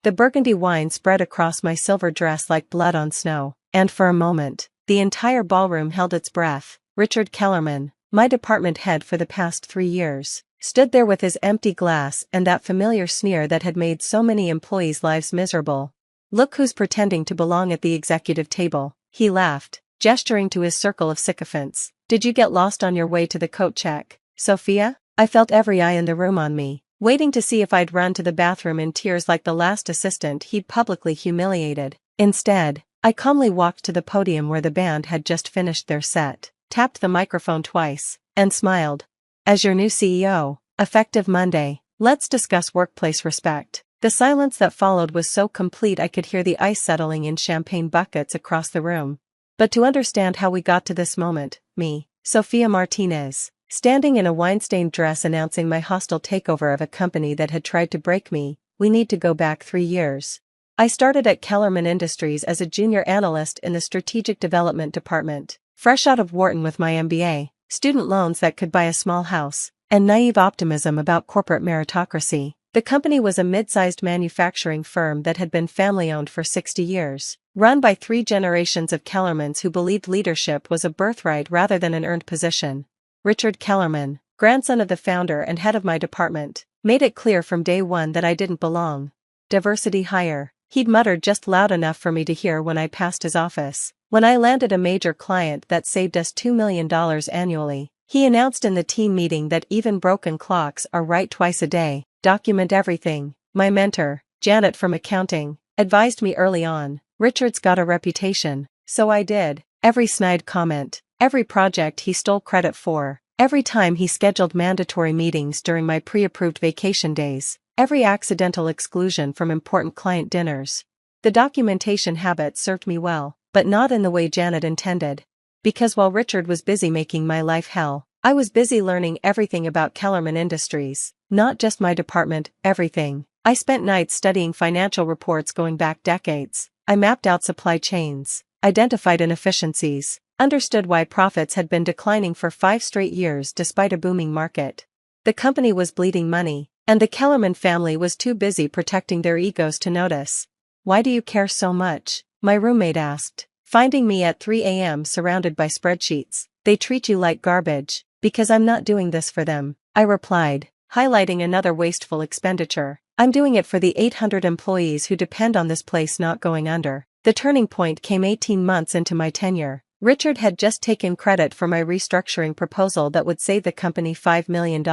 The burgundy wine spread across my silver dress like blood on snow, and for a moment, the entire ballroom held its breath. Richard Kellerman, my department head for the past 3 years, stood there with his empty glass and that familiar sneer that had made so many employees' lives miserable. "Look who's pretending to belong at the executive table," he laughed, gesturing to his circle of sycophants. "Did you get lost on your way to the coat check, Sophia?" I felt every eye in the room on me, waiting to see if I'd run to the bathroom in tears like the last assistant he'd publicly humiliated. Instead, I calmly walked to the podium where the band had just finished their set, tapped the microphone twice, and smiled. "As your new CEO, effective Monday, let's discuss workplace respect." The silence that followed was so complete I could hear the ice settling in champagne buckets across the room. But to understand how we got to this moment, me, Sophia Martinez, standing in a wine-stained dress announcing my hostile takeover of a company that had tried to break me, we need to go back 3 years. I started at Kellerman Industries as a junior analyst in the Strategic Development Department, fresh out of Wharton with my MBA, student loans that could buy a small house, and naive optimism about corporate meritocracy. The company was a mid-sized manufacturing firm that had been family-owned for 60 years, run by 3 generations of Kellermans who believed leadership was a birthright rather than an earned position. Richard Kellerman, grandson of the founder and head of my department, made it clear from day one that I didn't belong. "Diversity hire," he'd muttered just loud enough for me to hear when I passed his office. When I landed a major client that saved us $2 million annually, he announced in the team meeting that even broken clocks are right twice a day. "Document everything." My mentor, Janet from accounting, advised me early on. Richard's got a reputation, so I did. Every snide comment, every project he stole credit for, every time he scheduled mandatory meetings during my pre-approved vacation days, every accidental exclusion from important client dinners. The documentation habit served me well, but not in the way Janet intended. Because while Richard was busy making my life hell, I was busy learning everything about Kellerman Industries, not just my department, everything. I spent nights studying financial reports going back decades. I mapped out supply chains, identified inefficiencies, understood why profits had been declining for 5 straight years despite a booming market. The company was bleeding money, and the Kellerman family was too busy protecting their egos to notice. "Why do you care so much?" my roommate asked, finding me at 3 a.m. surrounded by spreadsheets. "They treat you like garbage." "Because I'm not doing this for them," I replied, highlighting another wasteful expenditure. "I'm doing it for the 800 employees who depend on this place not going under." The turning point came 18 months into my tenure. Richard had just taken credit for my restructuring proposal that would save the company $5 million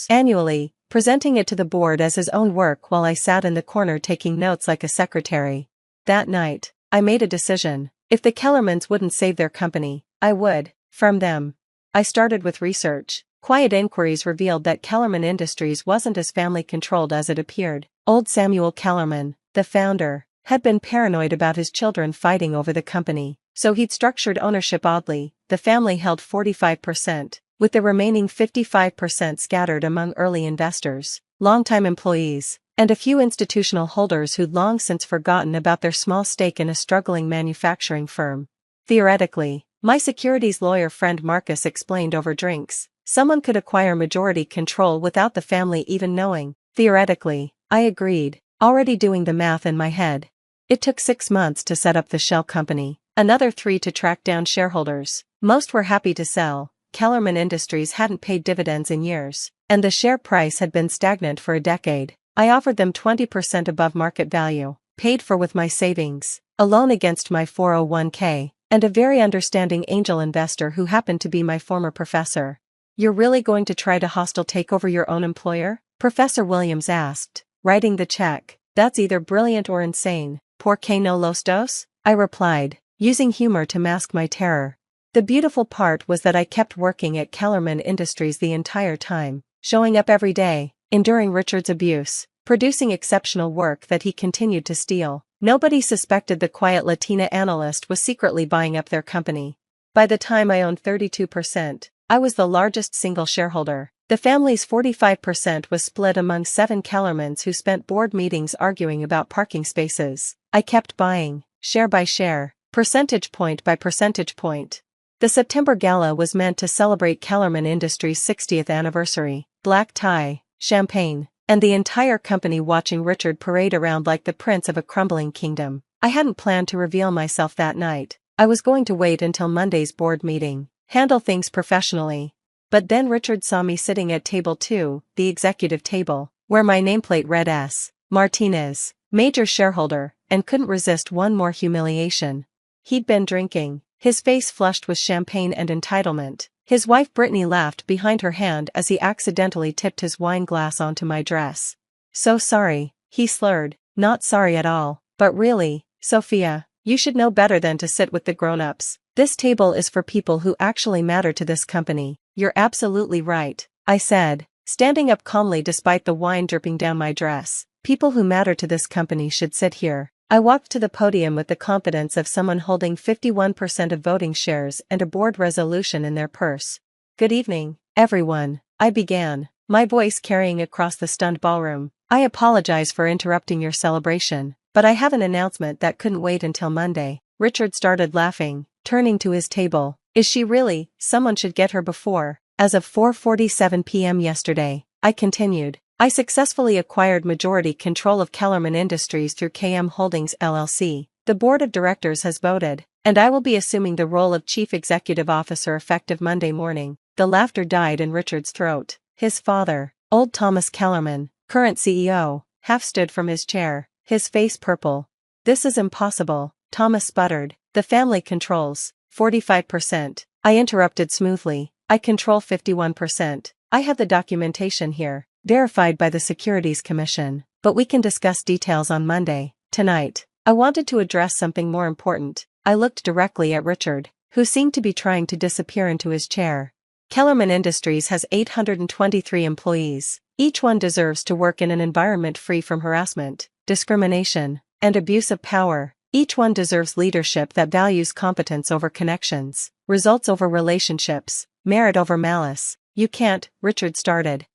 annually, presenting it to the board as his own work while I sat in the corner taking notes like a secretary. That night, I made a decision. If the Kellermans wouldn't save their company, I would, from them. I started with research. Quiet inquiries revealed that Kellerman Industries wasn't as family-controlled as it appeared. Old Samuel Kellerman, the founder, had been paranoid about his children fighting over the company, so he'd structured ownership oddly. The family held 45%, with the remaining 55% scattered among early investors, longtime employees, and a few institutional holders who'd long since forgotten about their small stake in a struggling manufacturing firm. Theoretically, my securities lawyer friend Marcus explained over drinks, someone could acquire majority control without the family even knowing. Theoretically, I agreed, already doing the math in my head. It took 6 months to set up the shell company, another 3 to track down shareholders. Most were happy to sell. Kellerman Industries hadn't paid dividends in years, and the share price had been stagnant for a decade. I offered them 20% above market value, paid for with my savings, a loan against my 401k, and a very understanding angel investor who happened to be my former professor. "You're really going to try to hostile take over your own employer?" Professor Williams asked, writing the check. "That's either brilliant or insane. ¿Por qué no los dos?" I replied, using humor to mask my terror. The beautiful part was that I kept working at Kellerman Industries the entire time, showing up every day, enduring Richard's abuse, producing exceptional work that he continued to steal. Nobody suspected the quiet Latina analyst was secretly buying up their company. By the time I owned 32%, I was the largest single shareholder. The family's 45% was split among 7 Kellermans who spent board meetings arguing about parking spaces. I kept buying, share by share, percentage point by percentage point. The September Gala was meant to celebrate Kellerman Industries' 60th anniversary. Black tie, champagne, and the entire company watching Richard parade around like the prince of a crumbling kingdom. I hadn't planned to reveal myself that night. I was going to wait until Monday's board meeting, handle things professionally. But then Richard saw me sitting at table 2, the executive table, where my nameplate read S. Martinez, major shareholder, and couldn't resist one more humiliation. He'd been drinking, his face flushed with champagne and entitlement. His wife Brittany laughed behind her hand as he accidentally tipped his wine glass onto my dress. "So sorry," he slurred. "Not sorry at all, but really, Sophia, you should know better than to sit with the grown-ups. This table is for people who actually matter to this company." "You're absolutely right," I said, standing up calmly despite the wine dripping down my dress. "People who matter to this company should sit here." I walked to the podium with the confidence of someone holding 51% of voting shares and a board resolution in their purse. "Good evening, everyone," I began, my voice carrying across the stunned ballroom. "I apologize for interrupting your celebration, but I have an announcement that couldn't wait until Monday." Richard started laughing, turning to his table. "Is she really? Someone should get her before." "As of 4:47 p.m. yesterday," I continued, "I successfully acquired majority control of Kellerman Industries through KM Holdings LLC. The board of directors has voted, and I will be assuming the role of chief executive officer effective Monday morning." The laughter died in Richard's throat. His father, old Thomas Kellerman, current CEO, half stood from his chair, his face purple. "This is impossible," Thomas sputtered. "The family controls 45%. I interrupted smoothly. "I control 51%. I have the documentation here, verified by the Securities Commission, but we can discuss details on Monday. Tonight, I wanted to address something more important." I looked directly at Richard, who seemed to be trying to disappear into his chair. "Kellerman Industries has 823 employees. Each one deserves to work in an environment free from harassment, discrimination, and abuse of power. Each one deserves leadership that values competence over connections, results over relationships, merit over malice." "You can't," Richard started.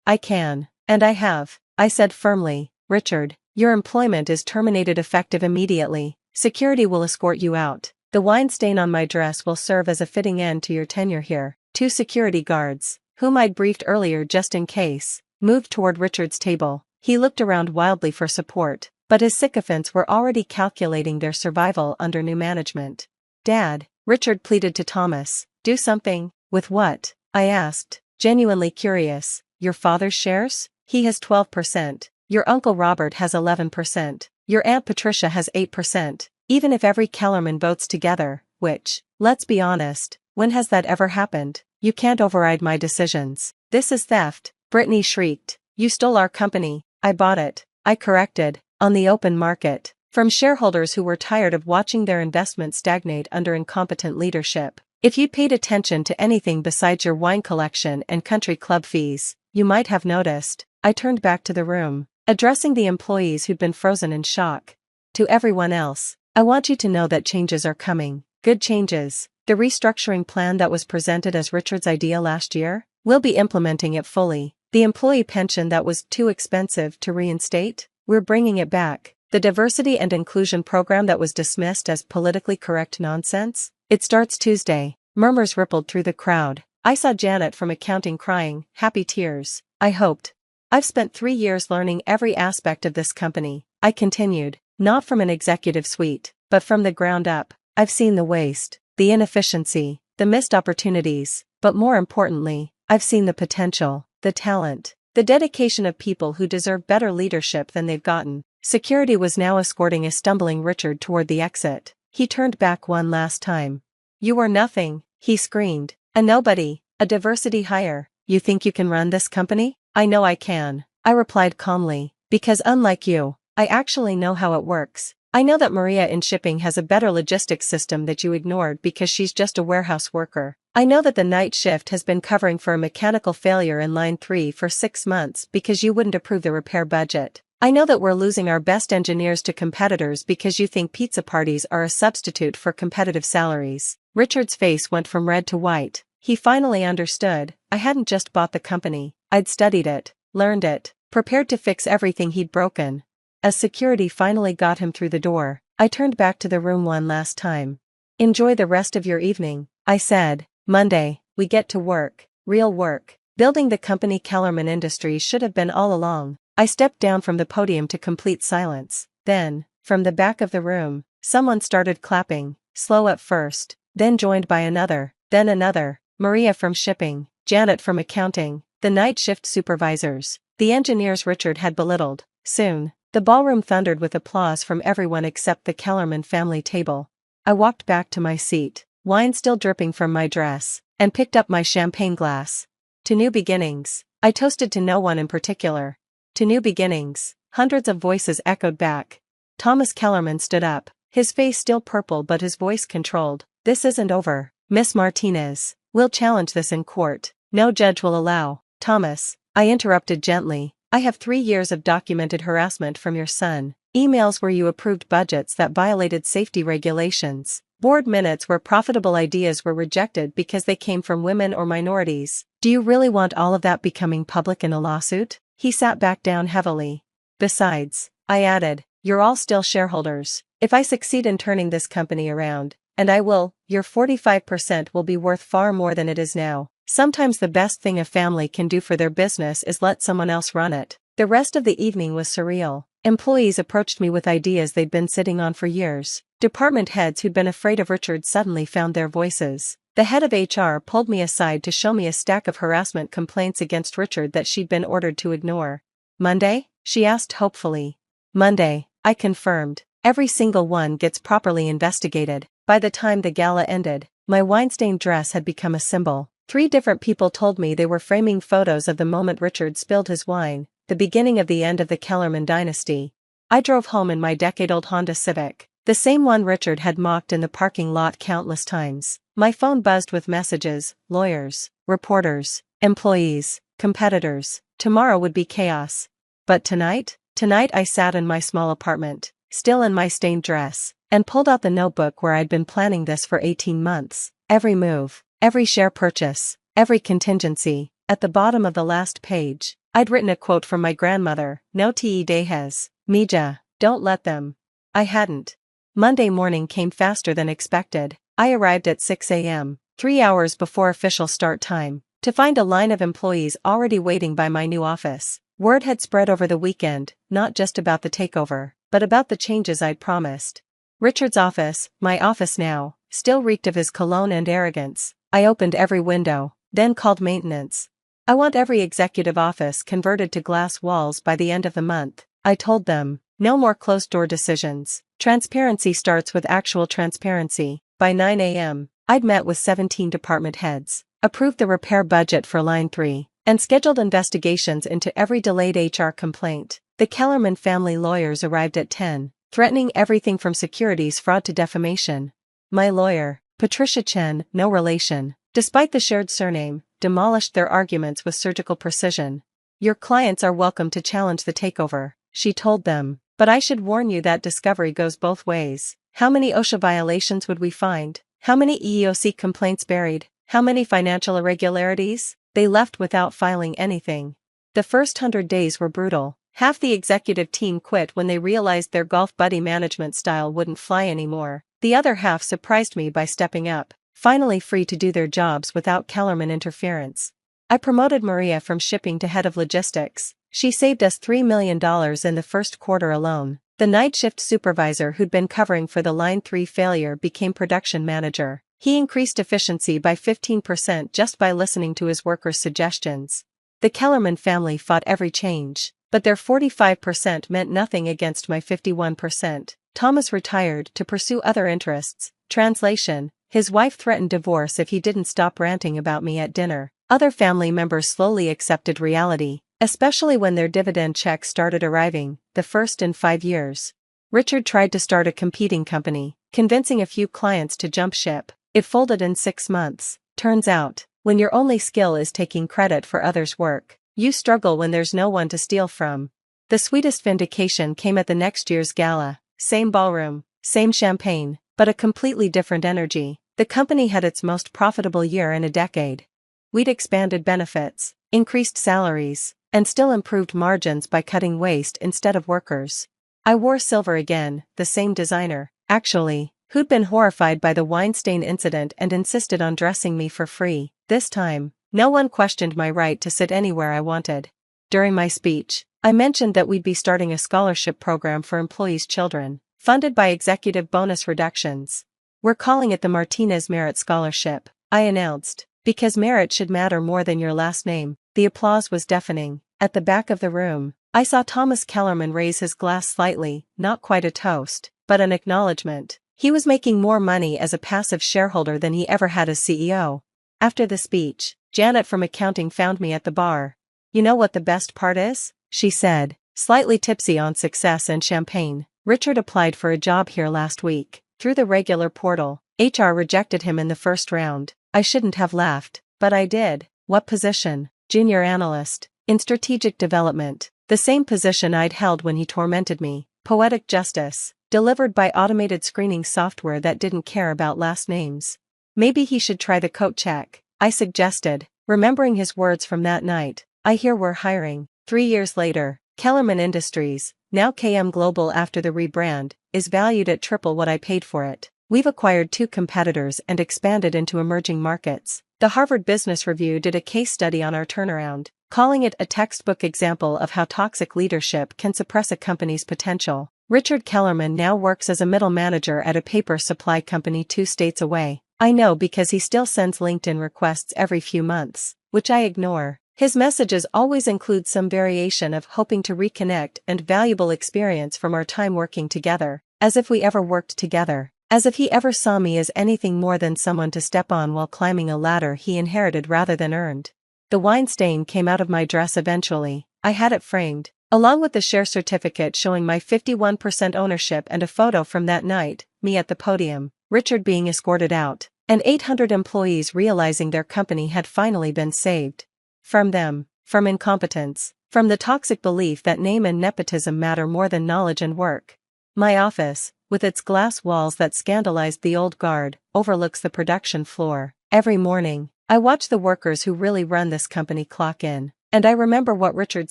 "I can, and I have," I said firmly. "Richard, your employment is terminated effective immediately. Security will escort you out. The wine stain on my dress will serve as a fitting end to your tenure here." Two security guards, whom I'd briefed earlier just in case, moved toward Richard's table. He looked around wildly for support, but his sycophants were already calculating their survival under new management. "Dad," Richard pleaded to Thomas, "do something." "With what?" I asked, genuinely curious. "Your father's shares? He has 12%. Your Uncle Robert has 11%. Your Aunt Patricia has 8%. Even if every Kellerman votes together, which, let's be honest, when has that ever happened? You can't override my decisions." "This is theft," Brittany shrieked. "You stole our company." "I bought it," I corrected, "on the open market, from shareholders who were tired of watching their investment stagnate under incompetent leadership. If you'd paid attention to anything besides your wine collection and country club fees, you might have noticed." I turned back to the room, addressing the employees who'd been frozen in shock. "To everyone else, I want you to know that changes are coming. Good changes. The restructuring plan that was presented as Richard's idea last year, we'll be implementing it fully. The employee pension that was too expensive to reinstate, we're bringing it back. The diversity and inclusion program that was dismissed as politically correct nonsense, it starts Tuesday." Murmurs rippled through the crowd. I saw Janet from accounting crying, happy tears. I hoped. "I've spent 3 years learning every aspect of this company," I continued, "not from an executive suite, but from the ground up. I've seen the waste, the inefficiency, the missed opportunities, but more importantly, I've seen the potential, the talent, the dedication of people who deserve better leadership than they've gotten." Security was now escorting a stumbling Richard toward the exit. He turned back one last time. "You are nothing," he screamed. "A nobody, a diversity hire. You think you can run this company?" "I know I can," I replied calmly, "because unlike you, I actually know how it works. I know that Maria in shipping has a better logistics system that you ignored because she's just a warehouse worker. I know that the night shift has been covering for a mechanical failure in line 3 for 6 months because you wouldn't approve the repair budget. I know that we're losing our best engineers to competitors because you think pizza parties are a substitute for competitive salaries." Richard's face went from red to white. He finally understood. I hadn't just bought the company, I'd studied it, learned it, prepared to fix everything he'd broken. As security finally got him through the door, I turned back to the room one last time. "Enjoy the rest of your evening," I said. "Monday, we get to work, real work." Building the company Kellerman Industries should have been all along. I stepped down from the podium to complete silence. Then, from the back of the room, someone started clapping, slow at first, then joined by another, then another. Maria from shipping, Janet from accounting, the night shift supervisors, the engineers Richard had belittled. Soon, the ballroom thundered with applause from everyone except the Kellerman family table. I walked back to my seat, wine still dripping from my dress, and picked up my champagne glass. To new beginnings. I toasted to no one in particular. To new beginnings. Hundreds of voices echoed back. Thomas Kellerman stood up, his face still purple but his voice controlled. This isn't over, Miss Martinez. We'll challenge this in court. No judge will allow. Thomas, I interrupted gently. I have 3 years of documented harassment from your son. Emails where you approved budgets that violated safety regulations. Board minutes where profitable ideas were rejected because they came from women or minorities. Do you really want all of that becoming public in a lawsuit? He sat back down heavily. Besides, I added, you're all still shareholders. If I succeed in turning this company around, and I will, your 45% will be worth far more than it is now. Sometimes the best thing a family can do for their business is let someone else run it. The rest of the evening was surreal. Employees approached me with ideas they'd been sitting on for years. Department heads who'd been afraid of Richard suddenly found their voices. The head of HR pulled me aside to show me a stack of harassment complaints against Richard that she'd been ordered to ignore. Monday? She asked hopefully. Monday, I confirmed. Every single one gets properly investigated. By the time the gala ended, my wine-stained dress had become a symbol. 3 different people told me they were framing photos of the moment Richard spilled his wine, the beginning of the end of the Kellerman dynasty. I drove home in my decade-old Honda Civic, the same one Richard had mocked in the parking lot countless times. My phone buzzed with messages, lawyers, reporters, employees, competitors. Tomorrow would be chaos. But tonight I sat in my small apartment, still in my stained dress, and pulled out the notebook where I'd been planning this for 18 months. Every move, every share purchase, every contingency. At the bottom of the last page, I'd written a quote from my grandmother, no te dejes, mija, don't let them. I hadn't. Monday morning came faster than expected. I arrived at 6 a.m., 3 hours before official start time, to find a line of employees already waiting by my new office. Word had spread over the weekend, not just about the takeover, but about the changes I'd promised. Richard's office, my office now, still reeked of his cologne and arrogance. I opened every window, then called maintenance. I want every executive office converted to glass walls by the end of the month, I told them. No more closed-door decisions. Transparency starts with actual transparency. By 9 a.m., I'd met with 17 department heads, approved the repair budget for Line 3, and scheduled investigations into every delayed HR complaint. The Kellerman family lawyers arrived at 10, threatening everything from securities fraud to defamation. My lawyer, Patricia Chen, no relation, despite the shared surname, demolished their arguments with surgical precision. Your clients are welcome to challenge the takeover, she told them, but I should warn you that discovery goes both ways. How many OSHA violations would we find? How many EEOC complaints buried? How many financial irregularities? They left without filing anything. The first 100 days were brutal. Half the executive team quit when they realized their golf buddy management style wouldn't fly anymore. The other half surprised me by stepping up, finally free to do their jobs without Kellerman interference. I promoted Maria from shipping to head of logistics. She saved us $3 million in the first quarter alone. The night shift supervisor who'd been covering for the Line 3 failure became production manager. He increased efficiency by 15% just by listening to his workers' suggestions. The Kellerman family fought every change, but their 45% meant nothing against my 51%. Thomas retired to pursue other interests. Translation: his wife threatened divorce if he didn't stop ranting about me at dinner. Other family members slowly accepted reality, especially when their dividend checks started arriving, the first in 5 years. Richard tried to start a competing company, convincing a few clients to jump ship. It folded in 6 months. Turns out, when your only skill is taking credit for others' work, you struggle when there's no one to steal from. The sweetest vindication came at the next year's gala. Same ballroom, same champagne, but a completely different energy. The company had its most profitable year in a decade. We'd expanded benefits, increased salaries, and still improved margins by cutting waste instead of workers. I wore silver again, the same designer, actually, who'd been horrified by the wine stain incident and insisted on dressing me for free. This time, No one questioned my right to sit anywhere I wanted. During my speech, I mentioned that we'd be starting a scholarship program for employees' children, funded by executive bonus reductions. We're calling it the Martinez Merit Scholarship, I announced, because merit should matter more than your last name. The applause was deafening. At the back of the room, I saw Thomas Kellerman raise his glass slightly, not quite a toast, but an acknowledgement. He was making more money as a passive shareholder than he ever had as CEO. After the speech, Janet from accounting found me at the bar. "You know what the best part is?" she said, slightly tipsy on success and champagne. "Richard applied for a job here last week, through the regular portal. HR rejected him in the first round." I shouldn't have laughed, but I did. "What position?" "Junior analyst, in strategic development." The same position I'd held when he tormented me. Poetic justice, delivered by automated screening software that didn't care about last names. "Maybe he should try the coat check," I suggested, remembering his words from that night. "I hear we're hiring." 3 years later, Kellerman Industries, now KM Global after the rebrand, is valued at triple what I paid for it. We've acquired 2 competitors and expanded into emerging markets. The Harvard Business Review did a case study on our turnaround, calling it a textbook example of how toxic leadership can suppress a company's potential. Richard Kellerman now works as a middle manager at a paper supply company 2 states away. I know because he still sends LinkedIn requests every few months, which I ignore. His messages always include some variation of hoping to reconnect and valuable experience from our time working together, as if we ever worked together, as if he ever saw me as anything more than someone to step on while climbing a ladder he inherited rather than earned. The wine stain came out of my dress eventually. I had it framed, along with the share certificate showing my 51% ownership and a photo from that night, me at the podium, Richard being escorted out, and 800 employees realizing their company had finally been saved. From them, from incompetence, from the toxic belief that name and nepotism matter more than knowledge and work. My office, with its glass walls that scandalized the old guard, overlooks the production floor. Every morning, I watch the workers who really run this company clock in, and I remember what Richard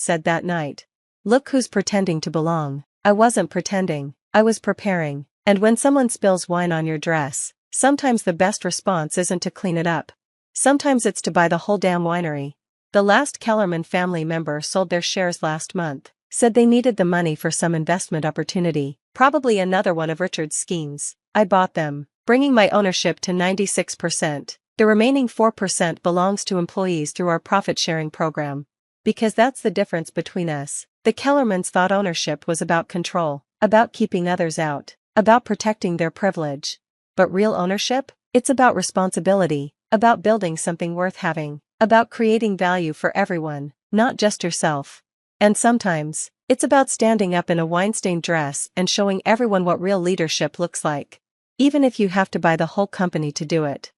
said that night. "Look who's pretending to belong." I wasn't pretending, I was preparing, and when someone spills wine on your dress, sometimes the best response isn't to clean it up. Sometimes it's to buy the whole damn winery. The last Kellerman family member sold their shares last month, said they needed the money for some investment opportunity, probably another one of Richard's schemes. I bought them, bringing my ownership to 96%. The remaining 4% belongs to employees through our profit-sharing program. Because that's the difference between us. The Kellermans thought ownership was about control, about keeping others out, about protecting their privilege. But real ownership? It's about responsibility, about building something worth having, about creating value for everyone, not just yourself. And sometimes, it's about standing up in a wine-stained dress and showing everyone what real leadership looks like. Even if you have to buy the whole company to do it.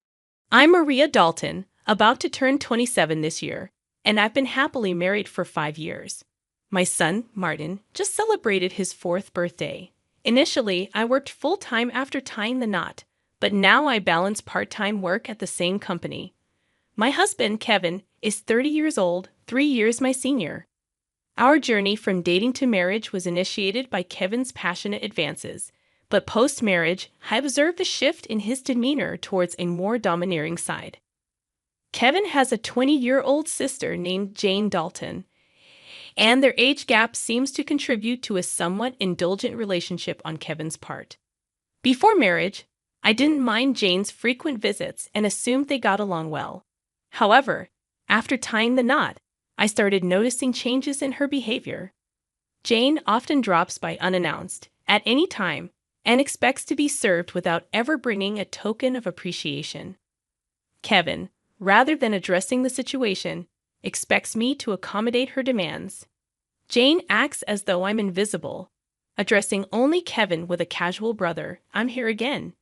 I'm Maria Dalton, about to turn 27 this year, and I've been happily married for 5 years. My son, Martin, just celebrated his 4th birthday. Initially, I worked full-time after tying the knot, but now I balance part-time work at the same company. My husband, Kevin, is 30 years old, 3 years my senior. Our journey from dating to marriage was initiated by Kevin's passionate advances, but post-marriage, I observed a shift in his demeanor towards a more domineering side. Kevin has a 20-year-old sister named Jane Dalton, and their age gap seems to contribute to a somewhat indulgent relationship on Kevin's part. Before marriage, I didn't mind Jane's frequent visits and assumed they got along well. However, after tying the knot, I started noticing changes in her behavior. Jane often drops by unannounced, at any time, and expects to be served without ever bringing a token of appreciation. Kevin, rather than addressing the situation, expects me to accommodate her demands. Jane acts as though I'm invisible, addressing only Kevin with a casual "brother, I'm here again."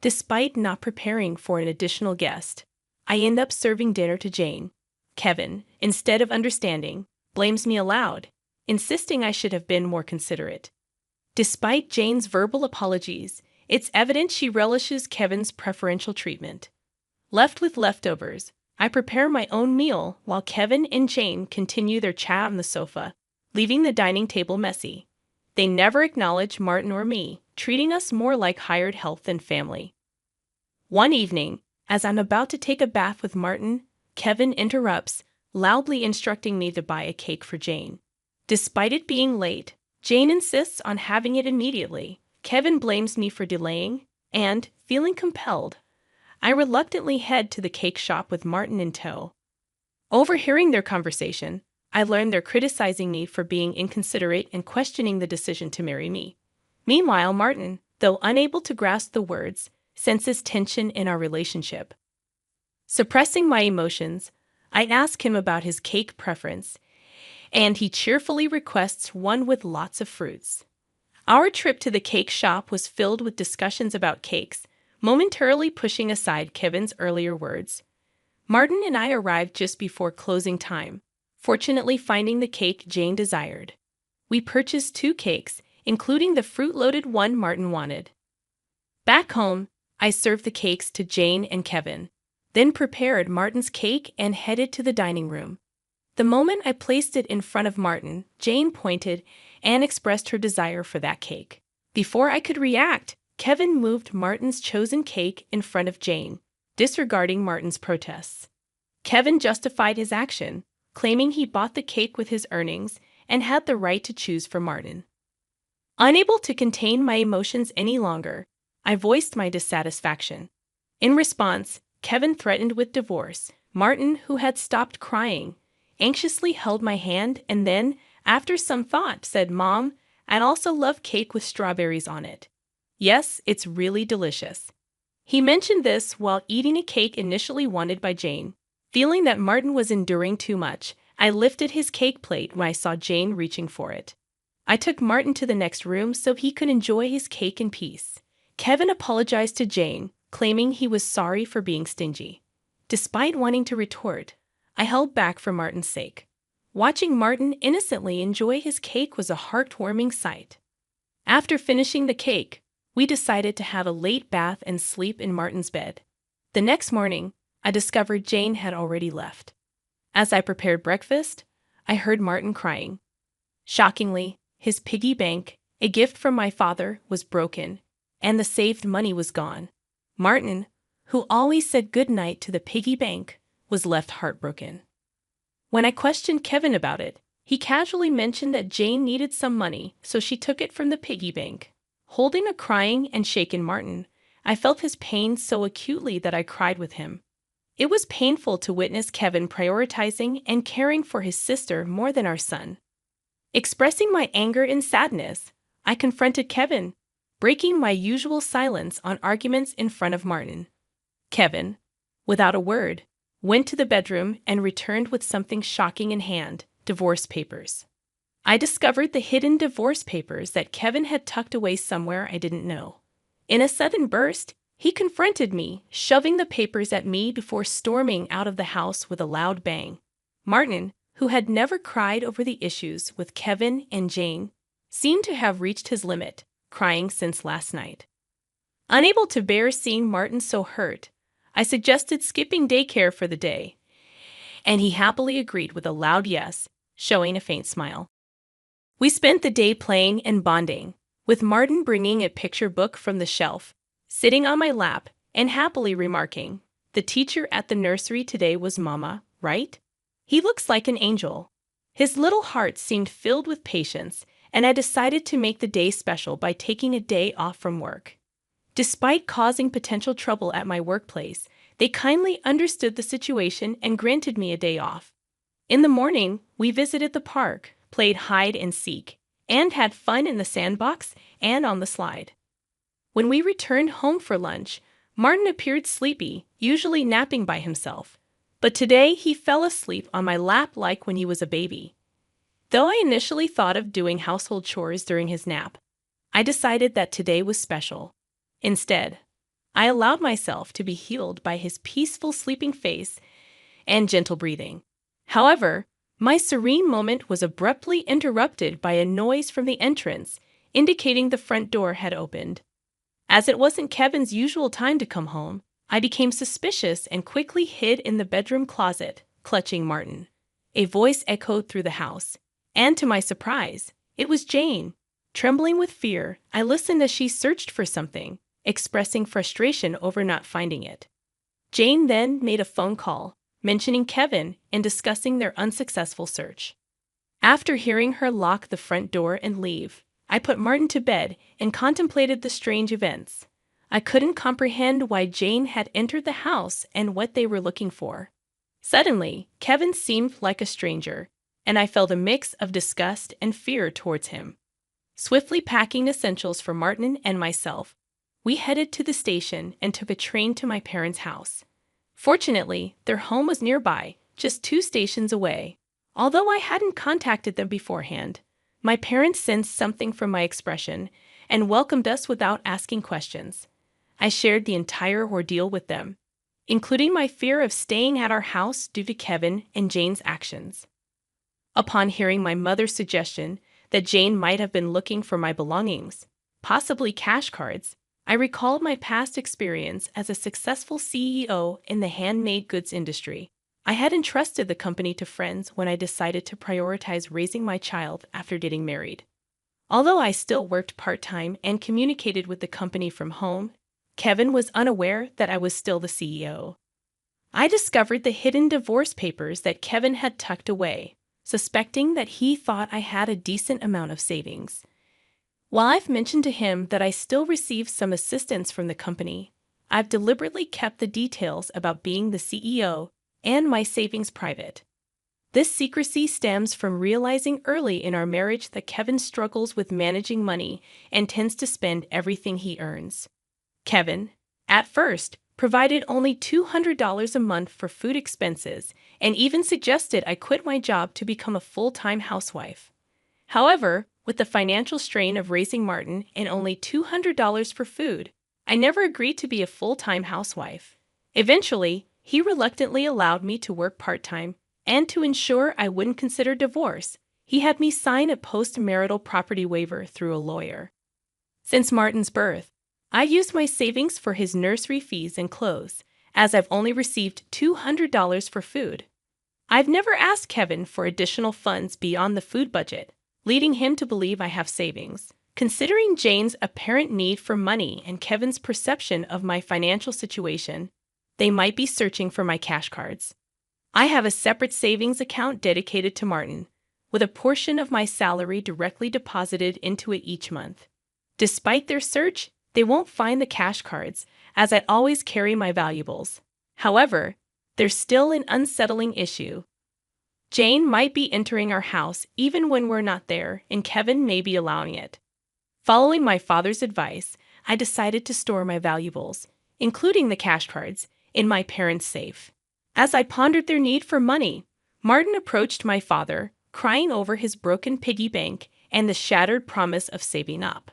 Despite not preparing for an additional guest, I end up serving dinner to Jane. Kevin, instead of understanding, blames me aloud, insisting I should have been more considerate. Despite Jane's verbal apologies, it's evident she relishes Kevin's preferential treatment. Left with leftovers, I prepare my own meal while Kevin and Jane continue their chat on the sofa, leaving the dining table messy. They never acknowledge Martin or me, treating us more like hired help than family. One evening, as I'm about to take a bath with Martin, Kevin interrupts, loudly instructing me to buy a cake for Jane. Despite it being late, Jane insists on having it immediately. Kevin blames me for delaying, and, feeling compelled, I reluctantly head to the cake shop with Martin in tow. Overhearing their conversation, I learn they're criticizing me for being inconsiderate and questioning the decision to marry me. Meanwhile, Martin, though unable to grasp the words, senses tension in our relationship. Suppressing my emotions, I ask him about his cake preference, and he cheerfully requests one with lots of fruits. Our trip to the cake shop was filled with discussions about cakes, momentarily pushing aside Kevin's earlier words. Martin and I arrived just before closing time, fortunately finding the cake Jane desired. We purchased 2 cakes, including the fruit-loaded one Martin wanted. Back home, I served the cakes to Jane and Kevin, then prepared Martin's cake and headed to the dining room. The moment I placed it in front of Martin, Jane pointed and expressed her desire for that cake. Before I could react, Kevin moved Martin's chosen cake in front of Jane, disregarding Martin's protests. Kevin justified his action, claiming he bought the cake with his earnings and had the right to choose for Martin. Unable to contain my emotions any longer, I voiced my dissatisfaction. In response, Kevin threatened with divorce. Martin, who had stopped crying, anxiously held my hand and then, after some thought, said, "Mom, I'd also love cake with strawberries on it. Yes, it's really delicious." He mentioned this while eating a cake initially wanted by Jane. Feeling that Martin was enduring too much, I lifted his cake plate when I saw Jane reaching for it. I took Martin to the next room so he could enjoy his cake in peace. Kevin apologized to Jane, claiming he was sorry for being stingy. Despite wanting to retort, I held back for Martin's sake. Watching Martin innocently enjoy his cake was a heartwarming sight. After finishing the cake, we decided to have a late bath and sleep in Martin's bed. The next morning, I discovered Jane had already left. As I prepared breakfast, I heard Martin crying. Shockingly, his piggy bank, a gift from my father, was broken, and the saved money was gone. Martin, who always said goodnight to the piggy bank, was left heartbroken. When I questioned Kevin about it, he casually mentioned that Jane needed some money, so she took it from the piggy bank. Holding a crying and shaken Martin, I felt his pain so acutely that I cried with him. It was painful to witness Kevin prioritizing and caring for his sister more than our son. Expressing my anger and sadness, I confronted Kevin, breaking my usual silence on arguments in front of Martin. Kevin, without a word, went to the bedroom and returned with something shocking in hand: divorce papers. I discovered the hidden divorce papers that Kevin had tucked away somewhere I didn't know. In a sudden burst, he confronted me, shoving the papers at me before storming out of the house with a loud bang. Martin, who had never cried over the issues with Kevin and Jane, seemed to have reached his limit, crying since last night. Unable to bear seeing Martin so hurt, I suggested skipping daycare for the day, and he happily agreed with a loud yes, showing a faint smile. We spent the day playing and bonding, with Martin bringing a picture book from the shelf, sitting on my lap, and happily remarking, "The teacher at the nursery today was Mama, right? He looks like an angel." His little heart seemed filled with patience, and I decided to make the day special by taking a day off from work. Despite causing potential trouble at my workplace, they kindly understood the situation and granted me a day off. In the morning, we visited the park, played hide and seek, and had fun in the sandbox and on the slide. When we returned home for lunch, Martin appeared sleepy, usually napping by himself. But today he fell asleep on my lap like when he was a baby. Though I initially thought of doing household chores during his nap, I decided that today was special. Instead, I allowed myself to be healed by his peaceful sleeping face and gentle breathing. However, my serene moment was abruptly interrupted by a noise from the entrance, indicating the front door had opened. As it wasn't Kevin's usual time to come home, I became suspicious and quickly hid in the bedroom closet, clutching Martin. A voice echoed through the house, and to my surprise, it was Jane. Trembling with fear, I listened as she searched for something, expressing frustration over not finding it. Jane then made a phone call, mentioning Kevin and discussing their unsuccessful search. After hearing her lock the front door and leave, I put Martin to bed and contemplated the strange events. I couldn't comprehend why Jane had entered the house and what they were looking for. Suddenly, Kevin seemed like a stranger, and I felt a mix of disgust and fear towards him. Swiftly packing essentials for Martin and myself, we headed to the station and took a train to my parents' house. Fortunately, their home was nearby, just 2 stations away. Although I hadn't contacted them beforehand, my parents sensed something from my expression and welcomed us without asking questions. I shared the entire ordeal with them, including my fear of staying at our house due to Kevin and Jane's actions. Upon hearing my mother's suggestion that Jane might have been looking for my belongings, possibly cash cards, I recalled my past experience as a successful CEO in the handmade goods industry. I had entrusted the company to friends when I decided to prioritize raising my child after getting married. Although I still worked part-time and communicated with the company from home, Kevin was unaware that I was still the CEO. I discovered the hidden divorce papers that Kevin had tucked away, suspecting that he thought I had a decent amount of savings. While I've mentioned to him that I still received some assistance from the company, I've deliberately kept the details about being the CEO and my savings private. This secrecy stems from realizing early in our marriage that Kevin struggles with managing money and tends to spend everything he earns. Kevin, at first, provided only $200 a month for food expenses and even suggested I quit my job to become a full-time housewife. However, with the financial strain of raising Martin and only $200 for food, I never agreed to be a full-time housewife. Eventually, he reluctantly allowed me to work part-time, and to ensure I wouldn't consider divorce, he had me sign a post-marital property waiver through a lawyer. Since Martin's birth, I used my savings for his nursery fees and clothes, as I've only received $200 for food. I've never asked Kevin for additional funds beyond the food budget, leading him to believe I have savings. Considering Jane's apparent need for money and Kevin's perception of my financial situation, they might be searching for my cash cards. I have a separate savings account dedicated to Martin, with a portion of my salary directly deposited into it each month. Despite their search, they won't find the cash cards, as I always carry my valuables. However, there's still an unsettling issue. Jane might be entering our house even when we're not there, and Kevin may be allowing it. Following my father's advice, I decided to store my valuables, including the cash cards, in my parents' safe. As I pondered their need for money, Martin approached my father, crying over his broken piggy bank and the shattered promise of saving up.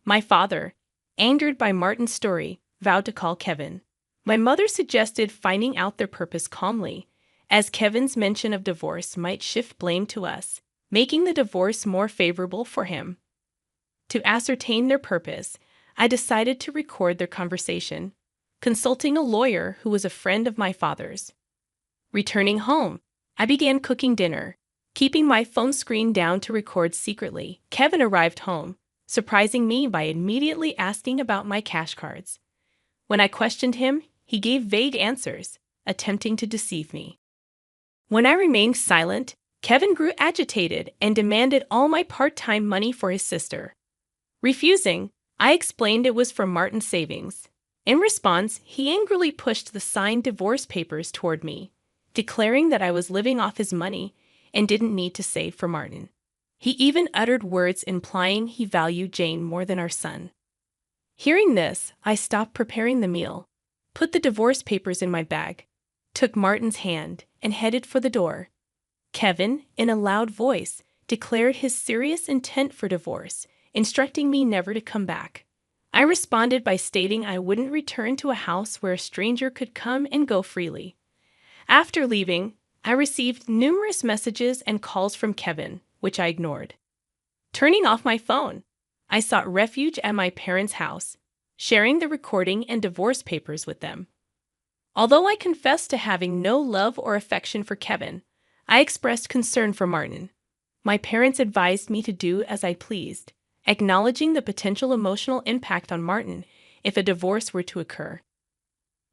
My father, angered by Martin's story, vowed to call Kevin. My mother suggested finding out their purpose calmly, as Kevin's mention of divorce might shift blame to us, making the divorce more favorable for him. To ascertain their purpose, I decided to record their conversation, consulting a lawyer who was a friend of my father's. Returning home, I began cooking dinner, keeping my phone screen down to record secretly. Kevin arrived home, surprising me by immediately asking about my cash cards. When I questioned him, he gave vague answers, attempting to deceive me. When I remained silent, Kevin grew agitated and demanded all my part-time money for his sister. Refusing, I explained it was from Martin's savings. In response, he angrily pushed the signed divorce papers toward me, declaring that I was living off his money and didn't need to save for Martin. He even uttered words implying he valued Jane more than our son. Hearing this, I stopped preparing the meal, put the divorce papers in my bag, took Martin's hand, and headed for the door. Kevin, in a loud voice, declared his serious intent for divorce, instructing me never to come back. I responded by stating I wouldn't return to a house where a stranger could come and go freely. After leaving, I received numerous messages and calls from Kevin, which I ignored. Turning off my phone, I sought refuge at my parents' house, sharing the recording and divorce papers with them. Although I confessed to having no love or affection for Kevin, I expressed concern for Martin. My parents advised me to do as I pleased, acknowledging the potential emotional impact on Martin if a divorce were to occur.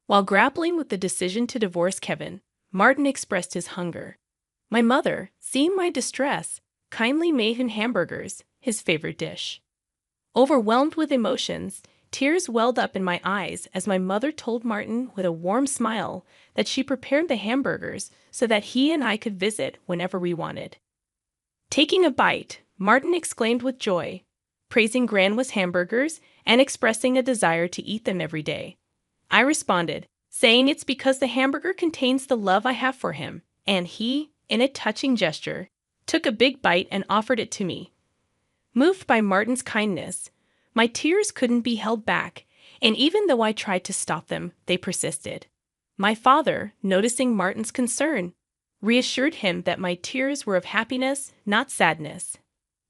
While grappling with the decision to divorce Kevin, Martin expressed his hunger. My mother, seeing my distress, kindly made him hamburgers, his favorite dish. Overwhelmed with emotions, tears welled up in my eyes as my mother told Martin with a warm smile that she prepared the hamburgers so that he and I could visit whenever we wanted. Taking a bite, Martin exclaimed with joy, praising Grandma's hamburgers and expressing a desire to eat them every day. I responded, saying it's because the hamburger contains the love I have for him, and he, in a touching gesture, took a big bite and offered it to me. Moved by Martin's kindness, my tears couldn't be held back, and even though I tried to stop them, they persisted. My father, noticing Martin's concern, reassured him that my tears were of happiness, not sadness.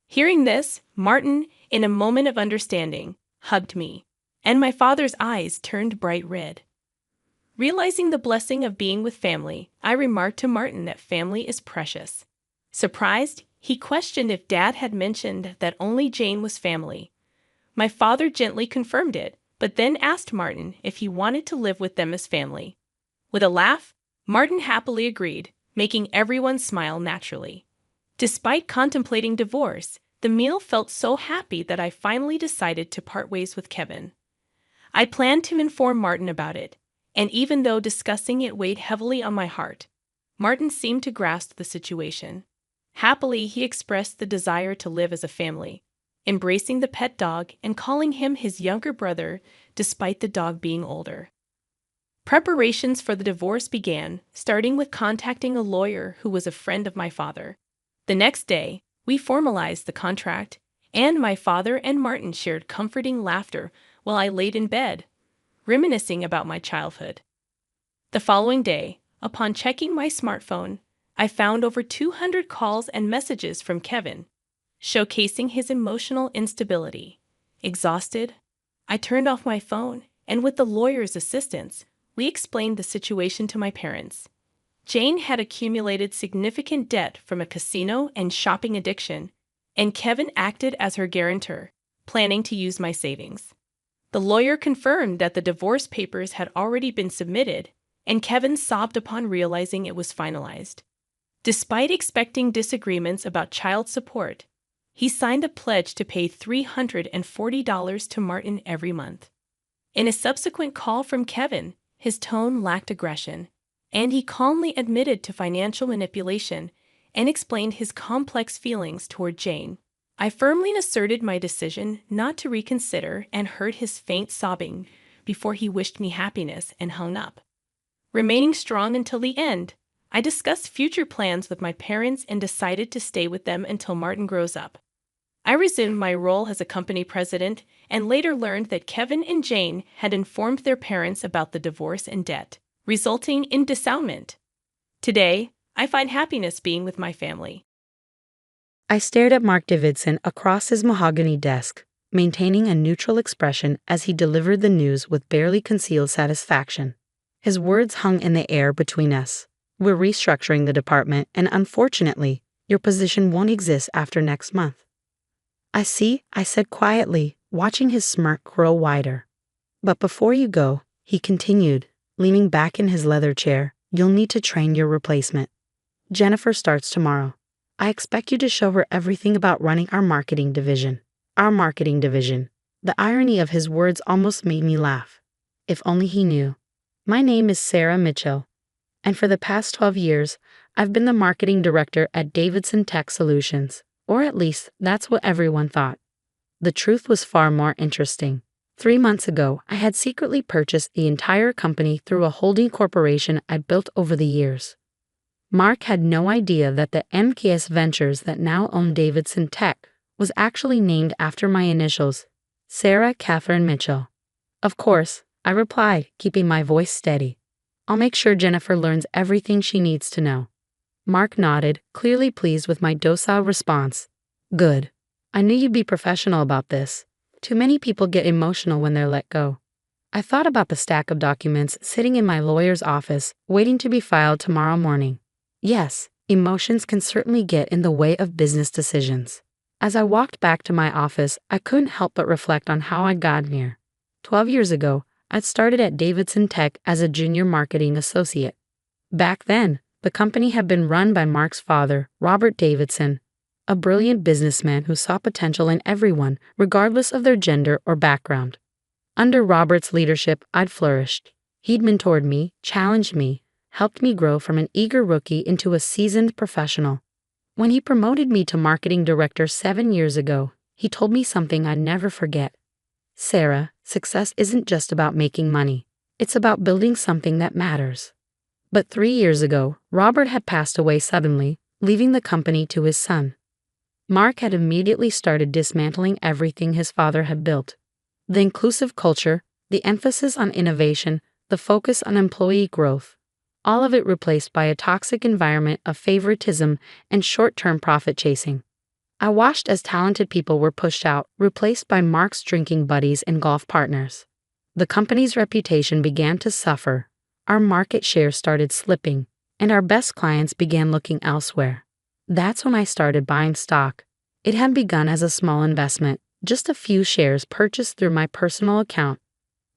Hearing this, Martin, in a moment of understanding, hugged me, and my father's eyes turned bright red. Realizing the blessing of being with family, I remarked to Martin that family is precious. Surprised, he questioned if Dad had mentioned that only Jane was family. My father gently confirmed it, but then asked Martin if he wanted to live with them as family. With a laugh, Martin happily agreed, making everyone smile naturally. Despite contemplating divorce, the meal felt so happy that I finally decided to part ways with Kevin. I planned to inform Martin about it, and even though discussing it weighed heavily on my heart, Martin seemed to grasp the situation. Happily, he expressed the desire to live as a family, embracing the pet dog and calling him his younger brother despite the dog being older. Preparations for the divorce began, starting with contacting a lawyer who was a friend of my father. The next day, we formalized the contract, and my father and Martin shared comforting laughter while I laid in bed, reminiscing about my childhood. The following day, upon checking my smartphone, I found over 200 calls and messages from Kevin, showcasing his emotional instability. Exhausted, I turned off my phone, and with the lawyer's assistance, we explained the situation to my parents. Jane had accumulated significant debt from a casino and shopping addiction, and Kevin acted as her guarantor, planning to use my savings. The lawyer confirmed that the divorce papers had already been submitted, and Kevin sobbed upon realizing it was finalized. Despite expecting disagreements about child support, he signed a pledge to pay $340 to Martin every month. In a subsequent call from Kevin, his tone lacked aggression, and he calmly admitted to financial manipulation and explained his complex feelings toward Jane. I firmly asserted my decision not to reconsider and heard his faint sobbing before he wished me happiness and hung up. Remaining strong until the end, I discussed future plans with my parents and decided to stay with them until Martin grows up. I resumed my role as a company president and later learned that Kevin and Jane had informed their parents about the divorce and debt, resulting in dissownment. Today, I find happiness being with my family. I stared at Mark Davidson across his mahogany desk, maintaining a neutral expression as he delivered the news with barely concealed satisfaction. His words hung in the air between us. We're restructuring the department, and unfortunately, your position won't exist after next month. I see, I said quietly, watching his smirk grow wider. But before you go, he continued, leaning back in his leather chair, you'll need to train your replacement. Jennifer starts tomorrow. I expect you to show her everything about running our marketing division. Our marketing division. The irony of his words almost made me laugh. If only he knew. My name is Sarah Mitchell, and for the past 12 years, I've been the marketing director at Davidson Tech Solutions, or at least that's what everyone thought. The truth was far more interesting. 3 months ago, I had secretly purchased the entire company through a holding corporation I'd built over the years. Mark had no idea that the MKS Ventures that now own Davidson Tech was actually named after my initials, Sarah Catherine Mitchell. Of course, I replied, keeping my voice steady. I'll make sure Jennifer learns everything she needs to know. Mark nodded, clearly pleased with my docile response. Good. I knew you'd be professional about this. Too many people get emotional when they're let go. I thought about the stack of documents sitting in my lawyer's office, waiting to be filed tomorrow morning. Yes, emotions can certainly get in the way of business decisions. As I walked back to my office, I couldn't help but reflect on how I got here. 12 years ago, I'd started at Davidson Tech as a junior marketing associate. Back then, the company had been run by Mark's father, Robert Davidson, a brilliant businessman who saw potential in everyone, regardless of their gender or background. Under Robert's leadership, I'd flourished. He'd mentored me, challenged me, helped me grow from an eager rookie into a seasoned professional. When he promoted me to marketing director 7 years ago, he told me something I'd never forget. Sarah, success isn't just about making money. It's about building something that matters. But 3 years ago, Robert had passed away suddenly, leaving the company to his son. Mark had immediately started dismantling everything his father had built. The inclusive culture, the emphasis on innovation, the focus on employee growth. All of it replaced by a toxic environment of favoritism and short-term profit chasing. I watched as talented people were pushed out, replaced by Mark's drinking buddies and golf partners. The company's reputation began to suffer, our market share started slipping, and our best clients began looking elsewhere. That's when I started buying stock. It had begun as a small investment, just a few shares purchased through my personal account.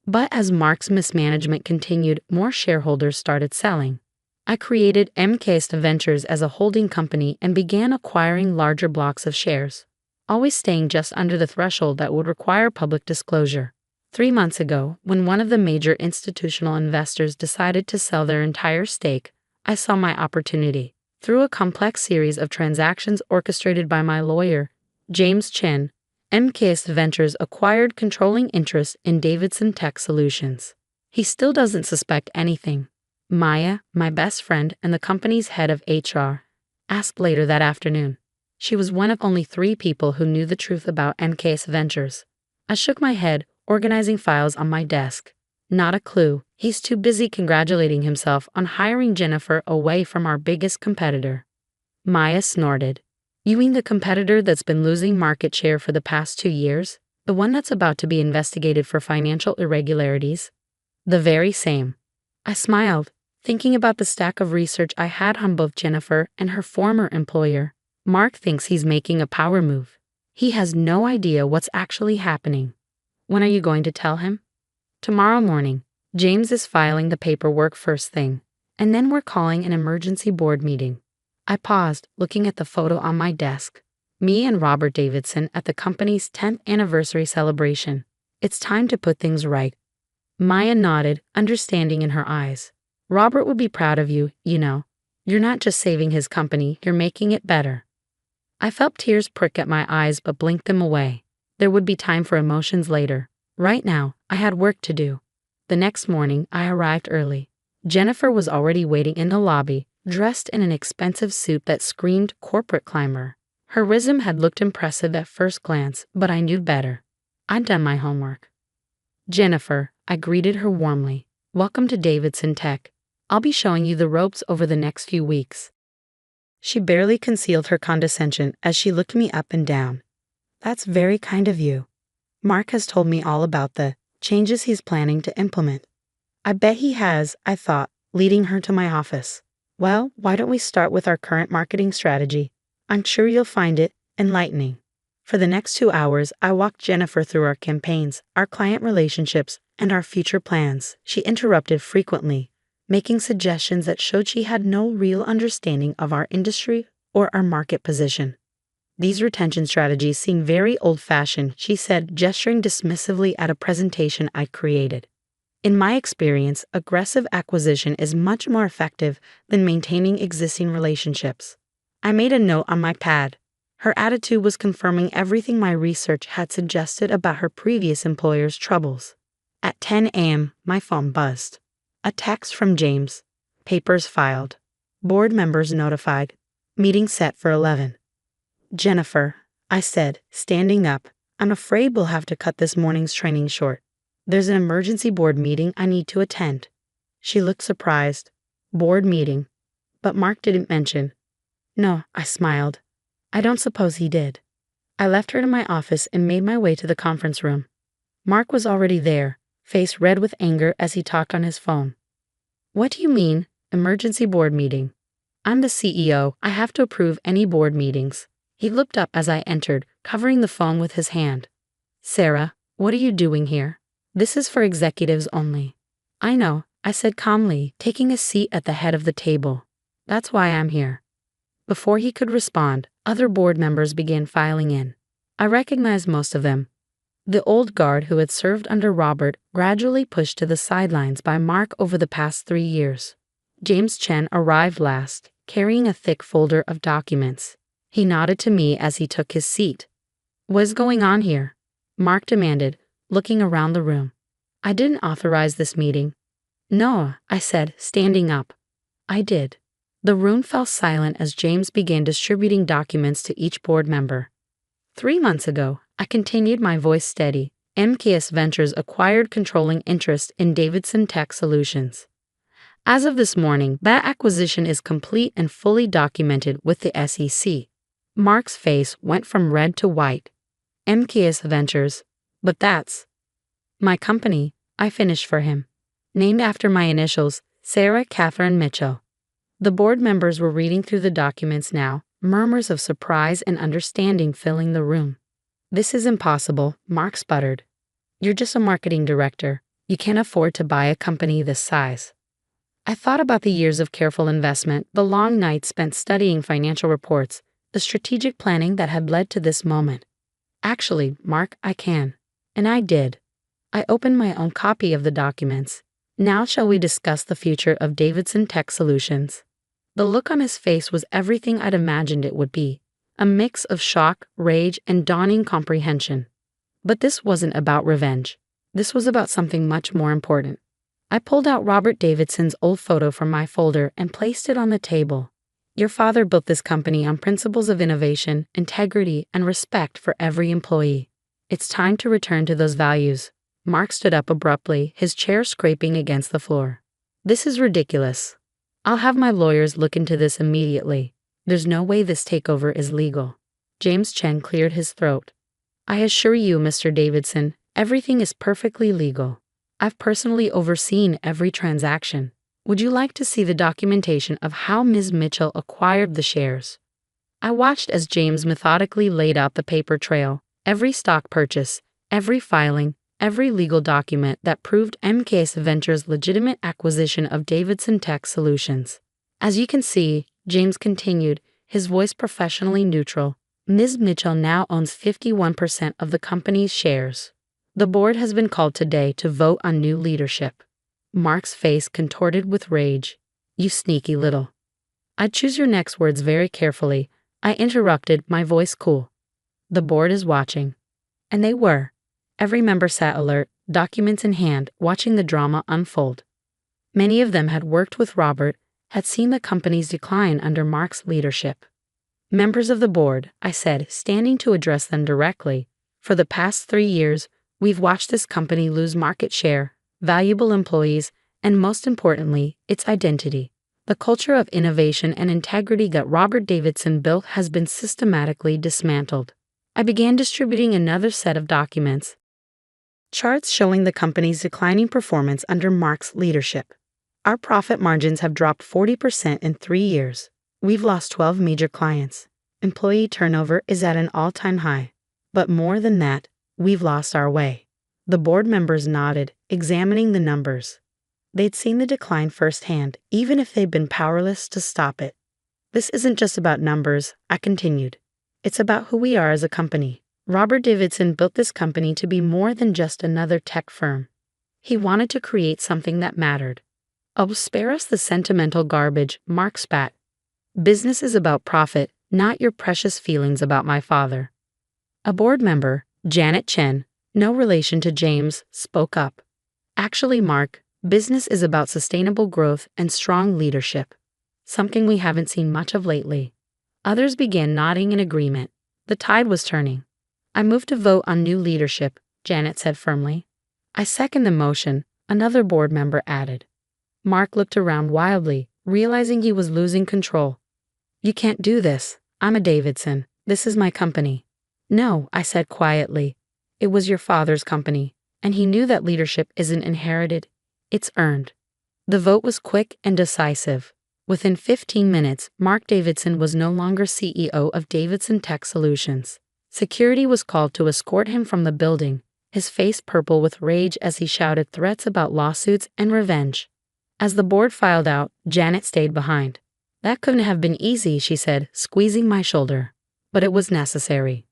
But as Mark's mismanagement continued, more shareholders started selling. I created mesmerized Ventures as a holding company and began acquiring larger blocks of shares, always staying just under the threshold that would require public disclosure. 3 months ago, when one of the major institutional investors decided to sell their entire stake, I saw my opportunity. Through a complex series of transactions orchestrated by my lawyer, James Chen, mesmerized Ventures acquired controlling interest in Davidson Tech Solutions. He still doesn't suspect anything. Maya, my best friend and the company's head of HR, asked later that afternoon. She was one of only 3 people who knew the truth about mesmerized Ventures. I shook my head, organizing files on my desk. Not a clue. He's too busy congratulating himself on hiring Jennifer away from our biggest competitor. Maya snorted. You mean the competitor that's been losing market share for the past 2 years? The one that's about to be investigated for financial irregularities? The very same. I smiled, thinking about the stack of research I had on both Jennifer and her former employer. Mark thinks he's making a power move. He has no idea what's actually happening. When are you going to tell him? Tomorrow morning. James is filing the paperwork first thing, and then we're calling an emergency board meeting. I paused, looking at the photo on my desk. Me and Robert Davidson at the company's 10th anniversary celebration. It's time to put things right. Maya nodded, understanding in her eyes. Robert would be proud of you, you know. You're not just saving his company, you're making it better. I felt tears prick at my eyes but blinked them away. There would be time for emotions later. Right now, I had work to do. The next morning, I arrived early. Jennifer was already waiting in the lobby, dressed in an expensive suit that screamed corporate climber. Her resume had looked impressive at first glance, but I knew better. I'd done my homework. Jennifer, I greeted her warmly. Welcome to Davidson Tech. I'll be showing you the ropes over the next few weeks. She barely concealed her condescension as she looked me up and down. That's very kind of you. Mark has told me all about the changes he's planning to implement. I bet he has, I thought, leading her to my office. Well, why don't we start with our current marketing strategy? I'm sure you'll find it enlightening. For the next 2 hours, I walked Jennifer through our campaigns, our client relationships, and our future plans. She interrupted frequently, making suggestions that showed she had no real understanding of our industry or our market position. These retention strategies seem very old-fashioned, she said, gesturing dismissively at a presentation I'd created. In my experience, aggressive acquisition is much more effective than maintaining existing relationships. I made a note on my pad. Her attitude was confirming everything my research had suggested about her previous employer's troubles. At 10 a.m., my phone buzzed. A text from James. Papers filed. Board members notified. Meeting set for 11. Jennifer, I said, standing up, I'm afraid we'll have to cut this morning's training short. There's an emergency board meeting I need to attend. She looked surprised. Board meeting. But Mark didn't mention. No, I smiled. I don't suppose he did. I left her to my office and made my way to the conference room. Mark was already there, face red with anger as he talked on his phone. What do you mean, emergency board meeting? I'm the CEO. I have to approve any board meetings. He looked up as I entered, covering the phone with his hand. Sarah, what are you doing here? This is for executives only. I know, I said calmly, taking a seat at the head of the table. That's why I'm here. Before he could respond, other board members began filing in. I recognized most of them. The old guard who had served under Robert, gradually pushed to the sidelines by Mark over the past 3 years. James Chen arrived last, carrying a thick folder of documents. He nodded to me as he took his seat. "What's going on here?" Mark demanded, looking around the room. "I didn't authorize this meeting." "No," I said, standing up. "I did." The room fell silent as James began distributing documents to each board member. 3 months ago, I continued, my voice steady, MKS Ventures acquired controlling interest in Davidson Tech Solutions. As of this morning, that acquisition is complete and fully documented with the SEC. Mark's face went from red to white. MKS Ventures, but that's my company, I finished for him. Named after my initials, Sarah Catherine Mitchell. The board members were reading through the documents now, murmurs of surprise and understanding filling the room. "This is impossible," Mark sputtered. "You're just a marketing director. You can't afford to buy a company this size." I thought about the years of careful investment, the long nights spent studying financial reports, the strategic planning that had led to this moment. "Actually, Mark, I can." And I did. I opened my own copy of the documents. "Now shall we discuss the future of Davidson Tech Solutions?" The look on his face was everything I'd imagined it would be, a mix of shock, rage, and dawning comprehension. But this wasn't about revenge. This was about something much more important. I pulled out Robert Davidson's old photo from my folder and placed it on the table. "Your father built this company on principles of innovation, integrity, and respect for every employee. It's time to return to those values." Mark stood up abruptly, his chair scraping against the floor. "This is ridiculous. I'll have my lawyers look into this immediately. There's no way this takeover is legal." James Chen cleared his throat. "I assure you, Mr. Davidson, everything is perfectly legal. I've personally overseen every transaction. Would you like to see the documentation of how Ms. Mitchell acquired the shares?" I watched as James methodically laid out the paper trail, every stock purchase, every filing, every legal document that proved MKS Ventures' legitimate acquisition of Davidson Tech Solutions. "As you can see," James continued, his voice professionally neutral, "Ms. Mitchell now owns 51% of the company's shares. The board has been called today to vote on new leadership." Mark's face contorted with rage. "You sneaky little." "I'd choose your next words very carefully," I interrupted, my voice cool. "The board is watching." And they were. Every member sat alert, documents in hand, watching the drama unfold. Many of them had worked with Robert, had seen the company's decline under Mark's leadership. "Members of the board," I said, standing to address them directly, "for the past 3 years, we've watched this company lose market share, valuable employees, and most importantly, its identity. The culture of innovation and integrity that Robert Davidson built has been systematically dismantled." I began distributing another set of documents. Charts showing the company's declining performance under Mark's leadership. Our profit margins have dropped 40% in 3 years. We've lost 12 major clients. Employee turnover is at an all-time high. But more than that, we've lost our way. The board members nodded, examining the numbers. They'd seen the decline firsthand, even if they'd been powerless to stop it. "This isn't just about numbers," I continued. "It's about who we are as a company. Robert Davidson built this company to be more than just another tech firm. He wanted to create something that mattered." "Oh, spare us the sentimental garbage," Mark spat. "Business is about profit, not your precious feelings about my father." A board member, Janet Chen, no relation to James, spoke up. "Actually, Mark, business is about sustainable growth and strong leadership. Something we haven't seen much of lately." Others began nodding in agreement. The tide was turning. "I move to vote on new leadership," Janet said firmly. "I second the motion," another board member added. Mark looked around wildly, realizing he was losing control. "You can't do this. I'm a Davidson. This is my company." "No," I said quietly. "It was your father's company, and he knew that leadership isn't inherited. It's earned." The vote was quick and decisive. Within 15 minutes, Mark Davidson was no longer CEO of Davidson Tech Solutions. Security was called to escort him from the building, his face purple with rage as he shouted threats about lawsuits and revenge. As the board filed out, Janet stayed behind. "That couldn't have been easy," she said, squeezing my shoulder. "But it was necessary."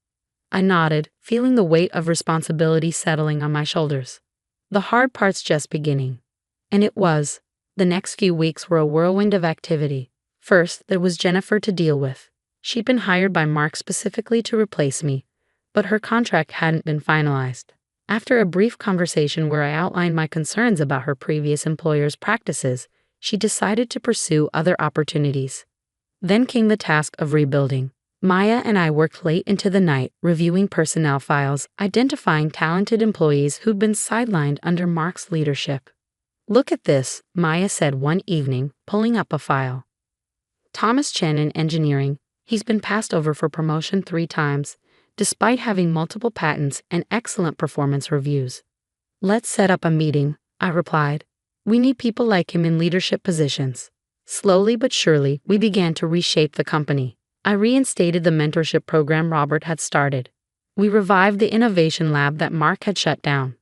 I nodded, feeling the weight of responsibility settling on my shoulders. The hard part's just beginning. And it was. The next few weeks were a whirlwind of activity. First, there was Jennifer to deal with. She'd been hired by Mark specifically to replace me, but her contract hadn't been finalized. After a brief conversation where I outlined my concerns about her previous employer's practices, she decided to pursue other opportunities. Then came the task of rebuilding. Maya and I worked late into the night, reviewing personnel files, identifying talented employees who'd been sidelined under Mark's leadership. "Look at this," Maya said one evening, pulling up a file. "Thomas Chen in engineering. He's been passed over for promotion 3 times, despite having multiple patents and excellent performance reviews." "Let's set up a meeting," I replied. "We need people like him in leadership positions." Slowly but surely, we began to reshape the company. I reinstated the mentorship program Robert had started. We revived the innovation lab that Mark had shut down.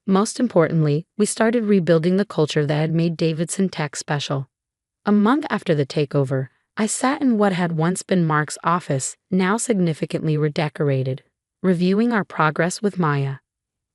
Most importantly, we started rebuilding the culture that had made Davidson Tech special. A month after the takeover, I sat in what had once been Mark's office, now significantly redecorated, reviewing our progress with Maya.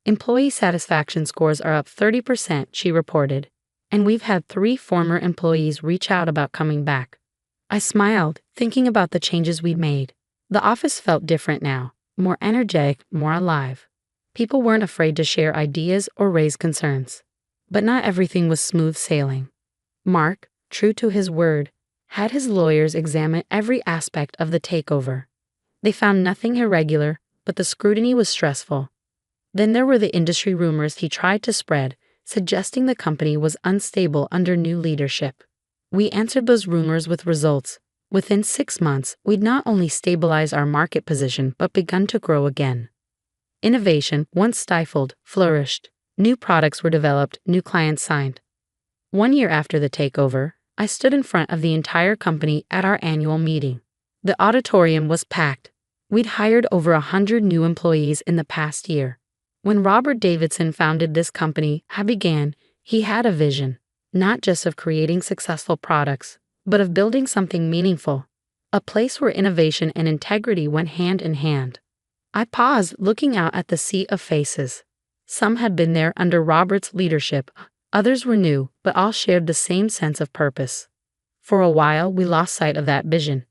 "Employee satisfaction scores are up 30%, she reported, and we've had 3 former employees reach out about coming back." I smiled, thinking about the changes we'd made. The office felt different now, more energetic, more alive. People weren't afraid to share ideas or raise concerns. But not everything was smooth sailing. Mark, true to his word, had his lawyers examine every aspect of the takeover. They found nothing irregular, but the scrutiny was stressful. Then there were the industry rumors he tried to spread, suggesting the company was unstable under new leadership. We answered those rumors with results. Within 6 months, we'd not only stabilized our market position but begun to grow again. Innovation, once stifled, flourished. New products were developed, new clients signed. 1 year after the takeover, I stood in front of the entire company at our annual meeting. The auditorium was packed. We'd hired over 100 new employees in the past year. When Robert Davidson founded this company, he had a vision. Not just of creating successful products, but of building something meaningful. A place where innovation and integrity went hand in hand. I paused, looking out at the sea of faces. Some had been there under Robert's leadership, others were new, but all shared the same sense of purpose. For a while, we lost sight of that vision.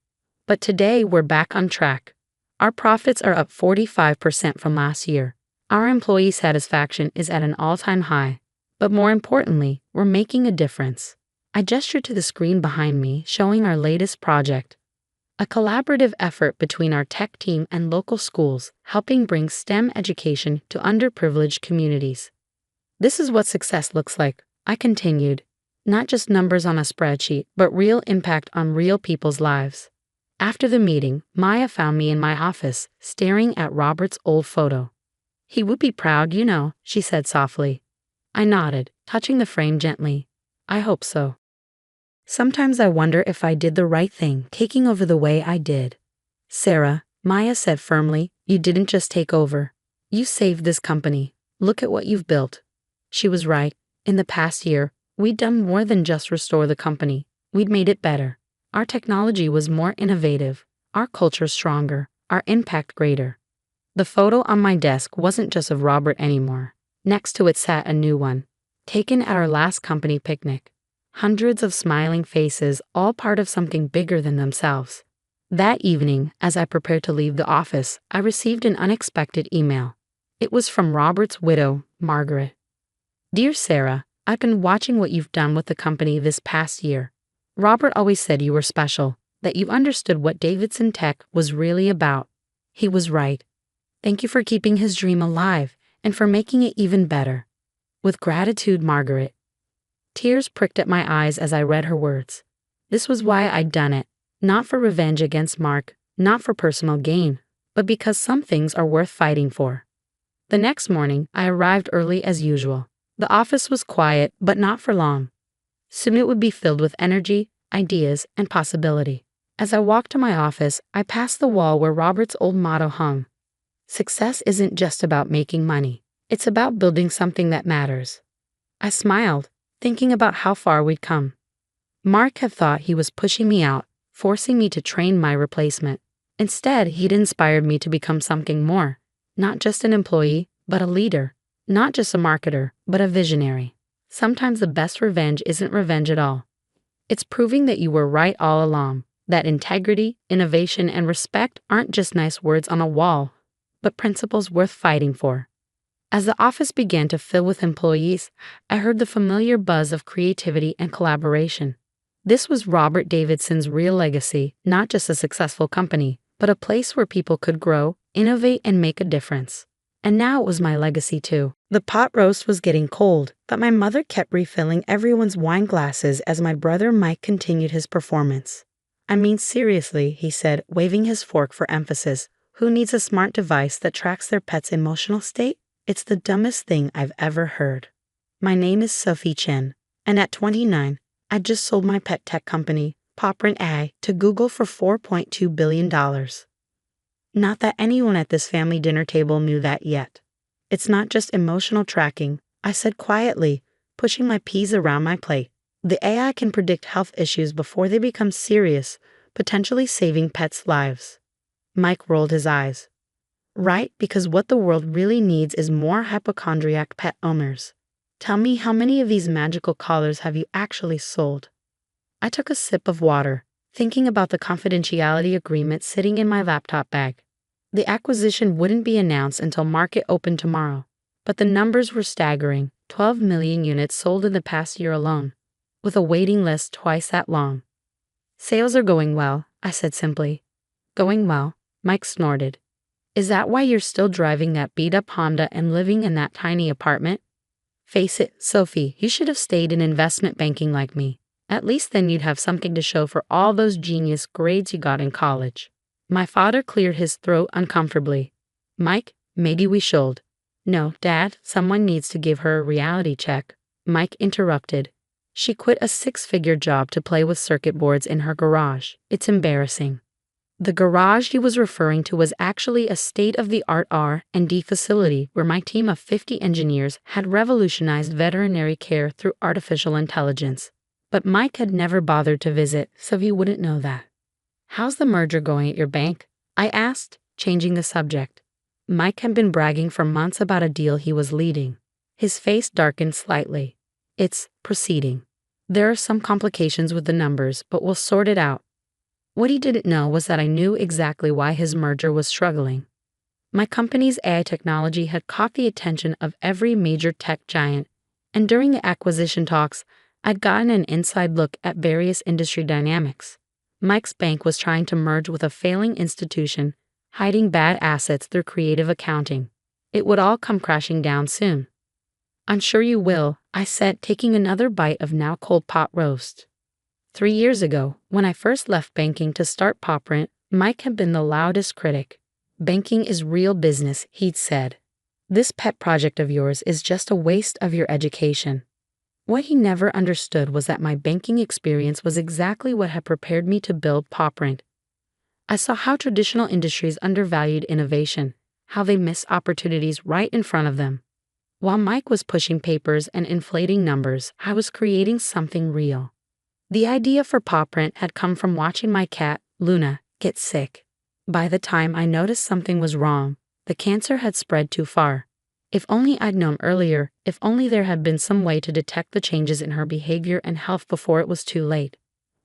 But today, we're back on track. Our profits are up 45% from last year. Our employee satisfaction is at an all-time high. But more importantly, we're making a difference. I gestured to the screen behind me, showing our latest project. A collaborative effort between our tech team and local schools, helping bring STEM education to underprivileged communities. "This is what success looks like," I continued. "Not just numbers on a spreadsheet, but real impact on real people's lives." After the meeting, Maya found me in my office, staring at Robert's old photo. "He would be proud, you know," she said softly. I nodded, touching the frame gently. "I hope so." Sometimes I wonder if I did the right thing, taking over the way I did. "Sarah," Maya said firmly, "you didn't just take over. You saved this company. Look at what you've built." She was right. In the past year, we'd done more than just restore the company. We'd made it better. Our technology was more innovative, our culture stronger, our impact greater. The photo on my desk wasn't just of Robert anymore. Next to it sat a new one, taken at our last company picnic. Hundreds of smiling faces, all part of something bigger than themselves. That evening, as I prepared to leave the office, I received an unexpected email. It was from Robert's widow, Margaret. "Dear Sarah, I've been watching what you've done with the company this past year. Robert always said you were special, that you understood what Davidson Tech was really about. He was right. Thank you for keeping his dream alive and for making it even better. With gratitude, Margaret." Tears pricked at my eyes as I read her words. This was why I'd done it, not for revenge against Mark, not for personal gain, but because some things are worth fighting for. The next morning, I arrived early as usual. The office was quiet, but not for long. Soon it would be filled with energy, ideas, and possibility. As I walked to my office, I passed the wall where Robert's old motto hung. "Success isn't just about making money. It's about building something that matters." I smiled, thinking about how far we'd come. Mark had thought he was pushing me out, forcing me to train my replacement. Instead, he'd inspired me to become something more, not just an employee, but a leader, not just a marketer, but a visionary. Sometimes the best revenge isn't revenge at all. It's proving that you were right all along, that integrity, innovation, and respect aren't just nice words on a wall, but principles worth fighting for. As the office began to fill with employees, I heard the familiar buzz of creativity and collaboration. This was Robert Davidson's real legacy, not just a successful company, but a place where people could grow, innovate, and make a difference. And now it was my legacy too. The pot roast was getting cold, but my mother kept refilling everyone's wine glasses as my brother Mike continued his performance. I mean, seriously, he said, waving his fork for emphasis. Who needs a smart device that tracks their pet's emotional state? It's the dumbest thing I've ever heard. My name is Sophie Chen, and at 29, I just sold my pet tech company, Popprint AI, to Google for $4.2 billion. Not that anyone at this family dinner table knew that yet. It's not just emotional tracking, I said quietly, pushing my peas around my plate. The AI can predict health issues before they become serious, potentially saving pets' lives. Mike rolled his eyes. Right, because what the world really needs is more hypochondriac pet owners. Tell me, how many of these magical collars have you actually sold? I took a sip of water, thinking about the confidentiality agreement sitting in my laptop bag. The acquisition wouldn't be announced until market open tomorrow, but the numbers were staggering, 12 million units sold in the past year alone, with a waiting list twice that long. Sales are going well, I said simply. Going well, Mike snorted. Is that why you're still driving that beat-up Honda and living in that tiny apartment? Face it, Sophie, you should have stayed in investment banking like me. At least then you'd have something to show for all those genius grades you got in college. My father cleared his throat uncomfortably. Mike, maybe we should. No, Dad, someone needs to give her a reality check. Mike interrupted. She quit a 6-figure job to play with circuit boards in her garage. It's embarrassing. The garage he was referring to was actually a state-of-the-art R&D facility where my team of 50 engineers had revolutionized veterinary care through artificial intelligence. But Mike had never bothered to visit, so he wouldn't know that. How's the merger going at your bank? I asked, changing the subject. Mike had been bragging for months about a deal he was leading. His face darkened slightly. It's proceeding. There are some complications with the numbers, but we'll sort it out. What he didn't know was that I knew exactly why his merger was struggling. My company's AI technology had caught the attention of every major tech giant, and during the acquisition talks, I'd gotten an inside look at various industry dynamics. Mike's bank was trying to merge with a failing institution, hiding bad assets through creative accounting. It would all come crashing down soon. I'm sure you will, I said, taking another bite of now cold pot roast. 3 years ago, when I first left banking to start Popprint, Mike had been the loudest critic. Banking is real business, he'd said. This pet project of yours is just a waste of your education. What he never understood was that my banking experience was exactly what had prepared me to build Popprint. I saw how traditional industries undervalued innovation, how they missed opportunities right in front of them. While Mike was pushing papers and inflating numbers, I was creating something real. The idea for Popprint had come from watching my cat, Luna, get sick. By the time I noticed something was wrong, the cancer had spread too far. If only I'd known earlier, if only there had been some way to detect the changes in her behavior and health before it was too late.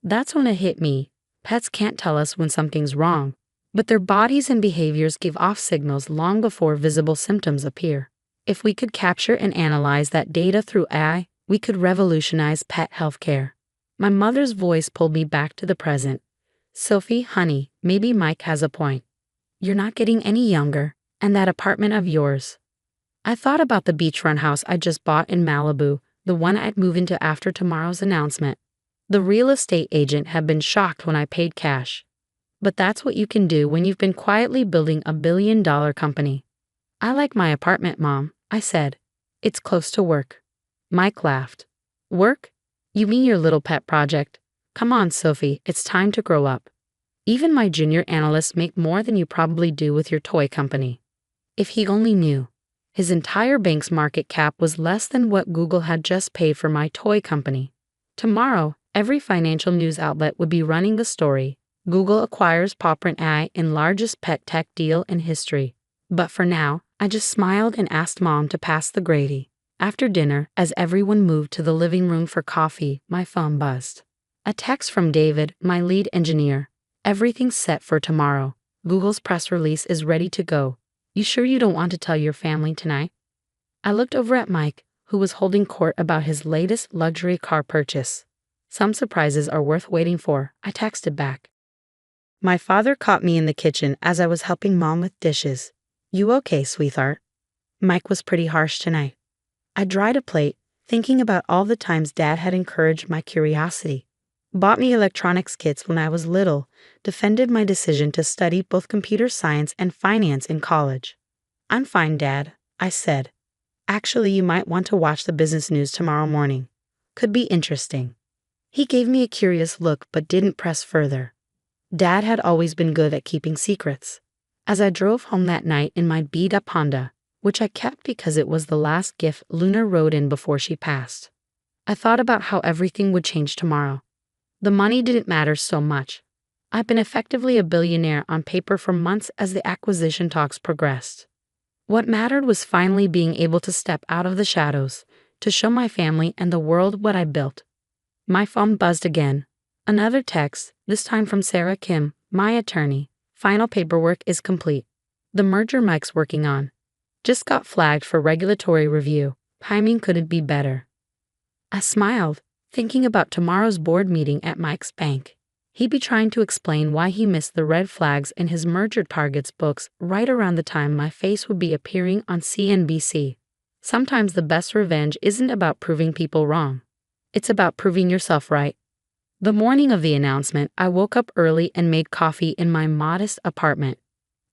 That's when it hit me. Pets can't tell us when something's wrong, but their bodies and behaviors give off signals long before visible symptoms appear. If we could capture and analyze that data through AI, we could revolutionize pet healthcare. My mother's voice pulled me back to the present. Sophie, honey, maybe Mike has a point. You're not getting any younger, and that apartment of yours. I thought about the beachfront house I just bought in Malibu, the one I'd move into after tomorrow's announcement. The real estate agent had been shocked when I paid cash. But that's what you can do when you've been quietly building a billion-dollar company. I like my apartment, Mom, I said. It's close to work. Mike laughed. Work? You mean your little pet project? Come on, Sophie, it's time to grow up. Even my junior analysts make more than you probably do with your toy company. If he only knew. His entire bank's market cap was less than what Google had just paid for my toy company. Tomorrow, every financial news outlet would be running the story: Google acquires AI in largest pet tech deal in history. But for now, I just smiled and asked Mom to pass the gravy. After dinner, as everyone moved to the living room for coffee, my phone buzzed. A text from David, my lead engineer. Everything's set for tomorrow. Google's press release is ready to go. You sure you don't want to tell your family tonight? I looked over at Mike, who was holding court about his latest luxury car purchase. Some surprises are worth waiting for, I texted back. My father caught me in the kitchen as I was helping Mom with dishes. You okay, sweetheart? Mike was pretty harsh tonight. I dried a plate, thinking about all the times Dad had encouraged my curiosity. Bought me electronics kits when I was little, defended my decision to study both computer science and finance in college. I'm fine, Dad, I said. Actually, you might want to watch the business news tomorrow morning. Could be interesting. He gave me a curious look but didn't press further. Dad had always been good at keeping secrets. As I drove home that night in my beat-up Honda, which I kept because it was the last gift Luna rode in before she passed, I thought about how everything would change tomorrow. The money didn't matter so much. I'd been effectively a billionaire on paper for months as the acquisition talks progressed. What mattered was finally being able to step out of the shadows, to show my family and the world what I built. My phone buzzed again. Another text, this time from Sarah Kim, my attorney. Final paperwork is complete. The merger Mike's working on just got flagged for regulatory review. Timing couldn't be better. I smiled, thinking about tomorrow's board meeting at Mike's bank. He'd be trying to explain why he missed the red flags in his merger targets books right around the time my face would be appearing on CNBC. Sometimes the best revenge isn't about proving people wrong. It's about proving yourself right. The morning of the announcement, I woke up early and made coffee in my modest apartment.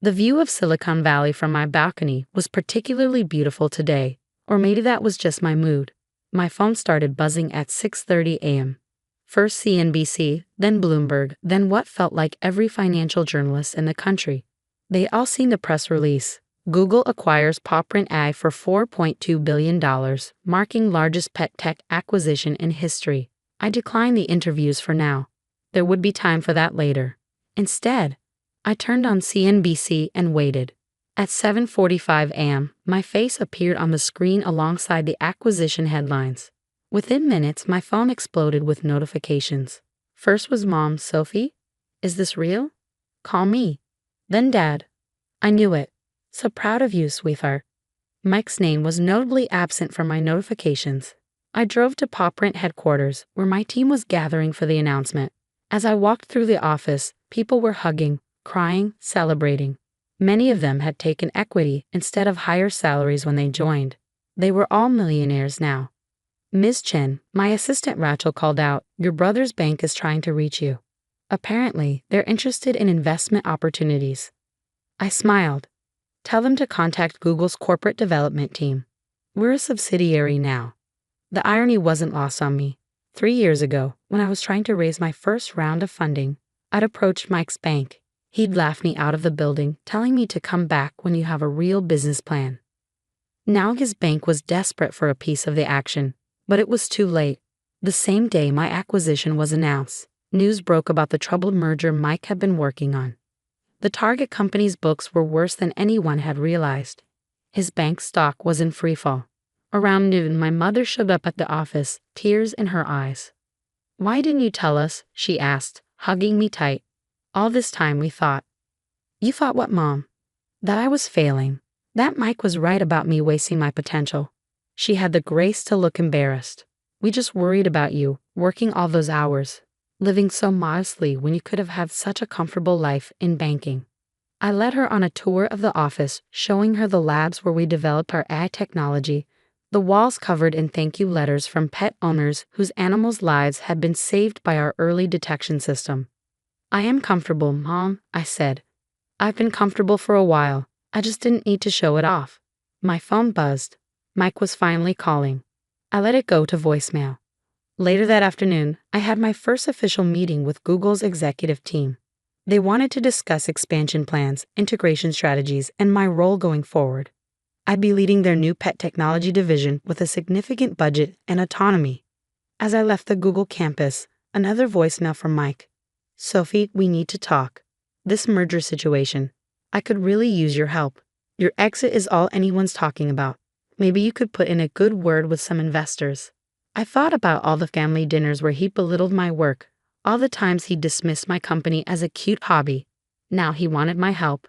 The view of Silicon Valley from my balcony was particularly beautiful today, or maybe that was just my mood. My phone started buzzing at 6:30 a.m. First CNBC, then Bloomberg, then what felt like every financial journalist in the country. They all seen the press release. Google acquires AI for $4.2 billion, marking largest pet tech acquisition in history. I declined the interviews for now. There would be time for that later. Instead, I turned on CNBC and waited. At 7:45 a.m., my face appeared on the screen alongside the acquisition headlines. Within minutes, my phone exploded with notifications. First was Mom, Sophie? Is this real? Call me. Then Dad. I knew it. So proud of you, sweetheart. Mike's name was notably absent from my notifications. I drove to PawPrint headquarters, where my team was gathering for the announcement. As I walked through the office, people were hugging, crying, celebrating. Many of them had taken equity instead of higher salaries when they joined. They were all millionaires now. Ms. Chen, my assistant Rachel, called out, "Your brother's bank is trying to reach you. Apparently, they're interested in investment opportunities." I smiled. Tell them to contact Google's corporate development team. We're a subsidiary now. The irony wasn't lost on me. 3 years ago, when I was trying to raise my first round of funding, I'd approached Mike's bank. He'd laughed me out of the building, telling me to come back when you have a real business plan. Now his bank was desperate for a piece of the action, but it was too late. The same day my acquisition was announced, news broke about the troubled merger Mike had been working on. The target company's books were worse than anyone had realized. His bank stock was in freefall. Around noon, my mother showed up at the office, tears in her eyes. "Why didn't you tell us?" she asked, hugging me tight. "All this time we thought." "You thought what, Mom?" "That I was failing. That Mike was right about me wasting my potential." She had the grace to look embarrassed. "We just worried about you, working all those hours, living so modestly when you could have had such a comfortable life in banking." I led her on a tour of the office, showing her the labs where we developed our AI technology, the walls covered in thank you letters from pet owners whose animals' lives had been saved by our early detection system. "I am comfortable, Mom," I said. "I've been comfortable for a while. I just didn't need to show it off." My phone buzzed. Mike was finally calling. I let it go to voicemail. Later that afternoon, I had my first official meeting with Google's executive team. They wanted to discuss expansion plans, integration strategies, and my role going forward. I'd be leading their new pet technology division with a significant budget and autonomy. As I left the Google campus, another voicemail from Mike. Sophie, we need to talk. This merger situation. I could really use your help. Your exit is all anyone's talking about. Maybe you could put in a good word with some investors. I thought about all the family dinners where he belittled my work, all the times he dismissed my company as a cute hobby. Now he wanted my help.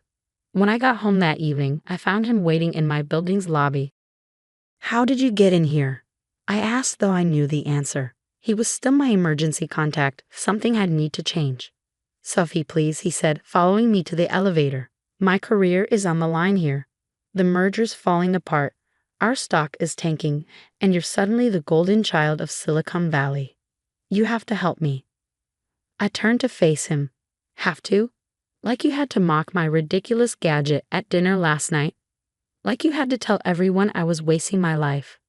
When I got home that evening, I found him waiting in my building's lobby. How did you get in here? I asked, though I knew the answer. He was still my emergency contact. Something had need to change. Sophie, please, he said, following me to the elevator. My career is on the line here. The merger's falling apart. Our stock is tanking, and you're suddenly the golden child of Silicon Valley. You have to help me. I turned to face him. Have to? Like you had to mock my ridiculous gadget at dinner last night? Like you had to tell everyone I was wasting my life?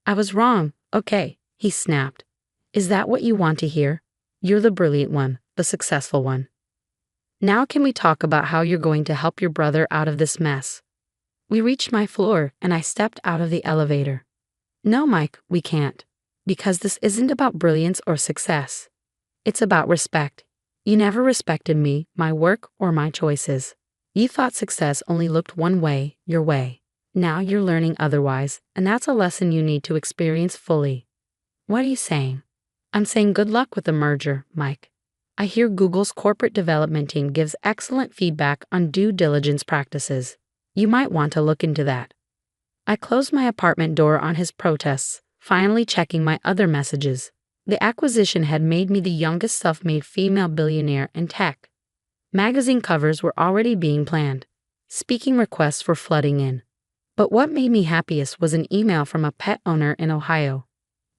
I was wrong, okay, he snapped. Is that what you want to hear? You're the brilliant one, the successful one. Now can we talk about how you're going to help your brother out of this mess? We reached my floor, and I stepped out of the elevator. No, Mike, we can't. Because this isn't about brilliance or success. It's about respect. You never respected me, my work, or my choices. You thought success only looked one way, your way. Now you're learning otherwise, and that's a lesson you need to experience fully. What are you saying? I'm saying good luck with the merger, Mike. I hear Google's corporate development team gives excellent feedback on due diligence practices. You might want to look into that. I closed my apartment door on his protests, finally checking my other messages. The acquisition had made me the youngest self-made female billionaire in tech. Magazine covers were already being planned. Speaking requests were flooding in. But what made me happiest was an email from a pet owner in Ohio.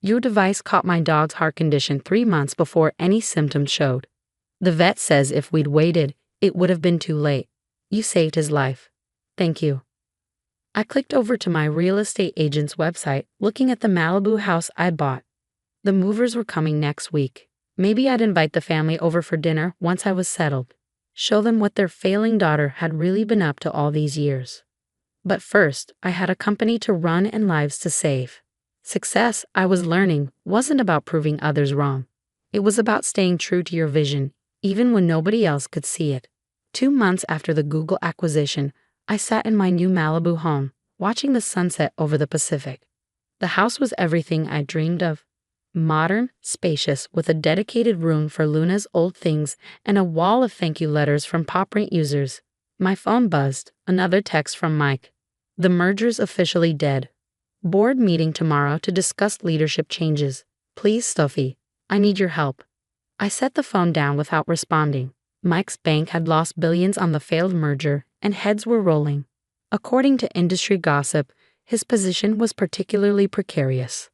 Your device caught my dog's heart condition 3 months before any symptoms showed. The vet says if we'd waited, it would have been too late. You saved his life. Thank you. I clicked over to my real estate agent's website, looking at the Malibu house I'd bought. The movers were coming next week. Maybe I'd invite the family over for dinner once I was settled. Show them what their failing daughter had really been up to all these years. But first, I had a company to run and lives to save. Success, I was learning, wasn't about proving others wrong. It was about staying true to your vision, even when nobody else could see it. 2 months after the Google acquisition, I sat in my new Malibu home, watching the sunset over the Pacific. The house was everything I dreamed of. Modern, spacious, with a dedicated room for Luna's old things and a wall of thank you letters from PopRent users. My phone buzzed, another text from Mike. The merger's officially dead. Board meeting tomorrow to discuss leadership changes. Please, Sophie, I need your help. I set the phone down without responding. Mike's bank had lost billions on the failed merger, and heads were rolling. According to industry gossip, his position was particularly precarious.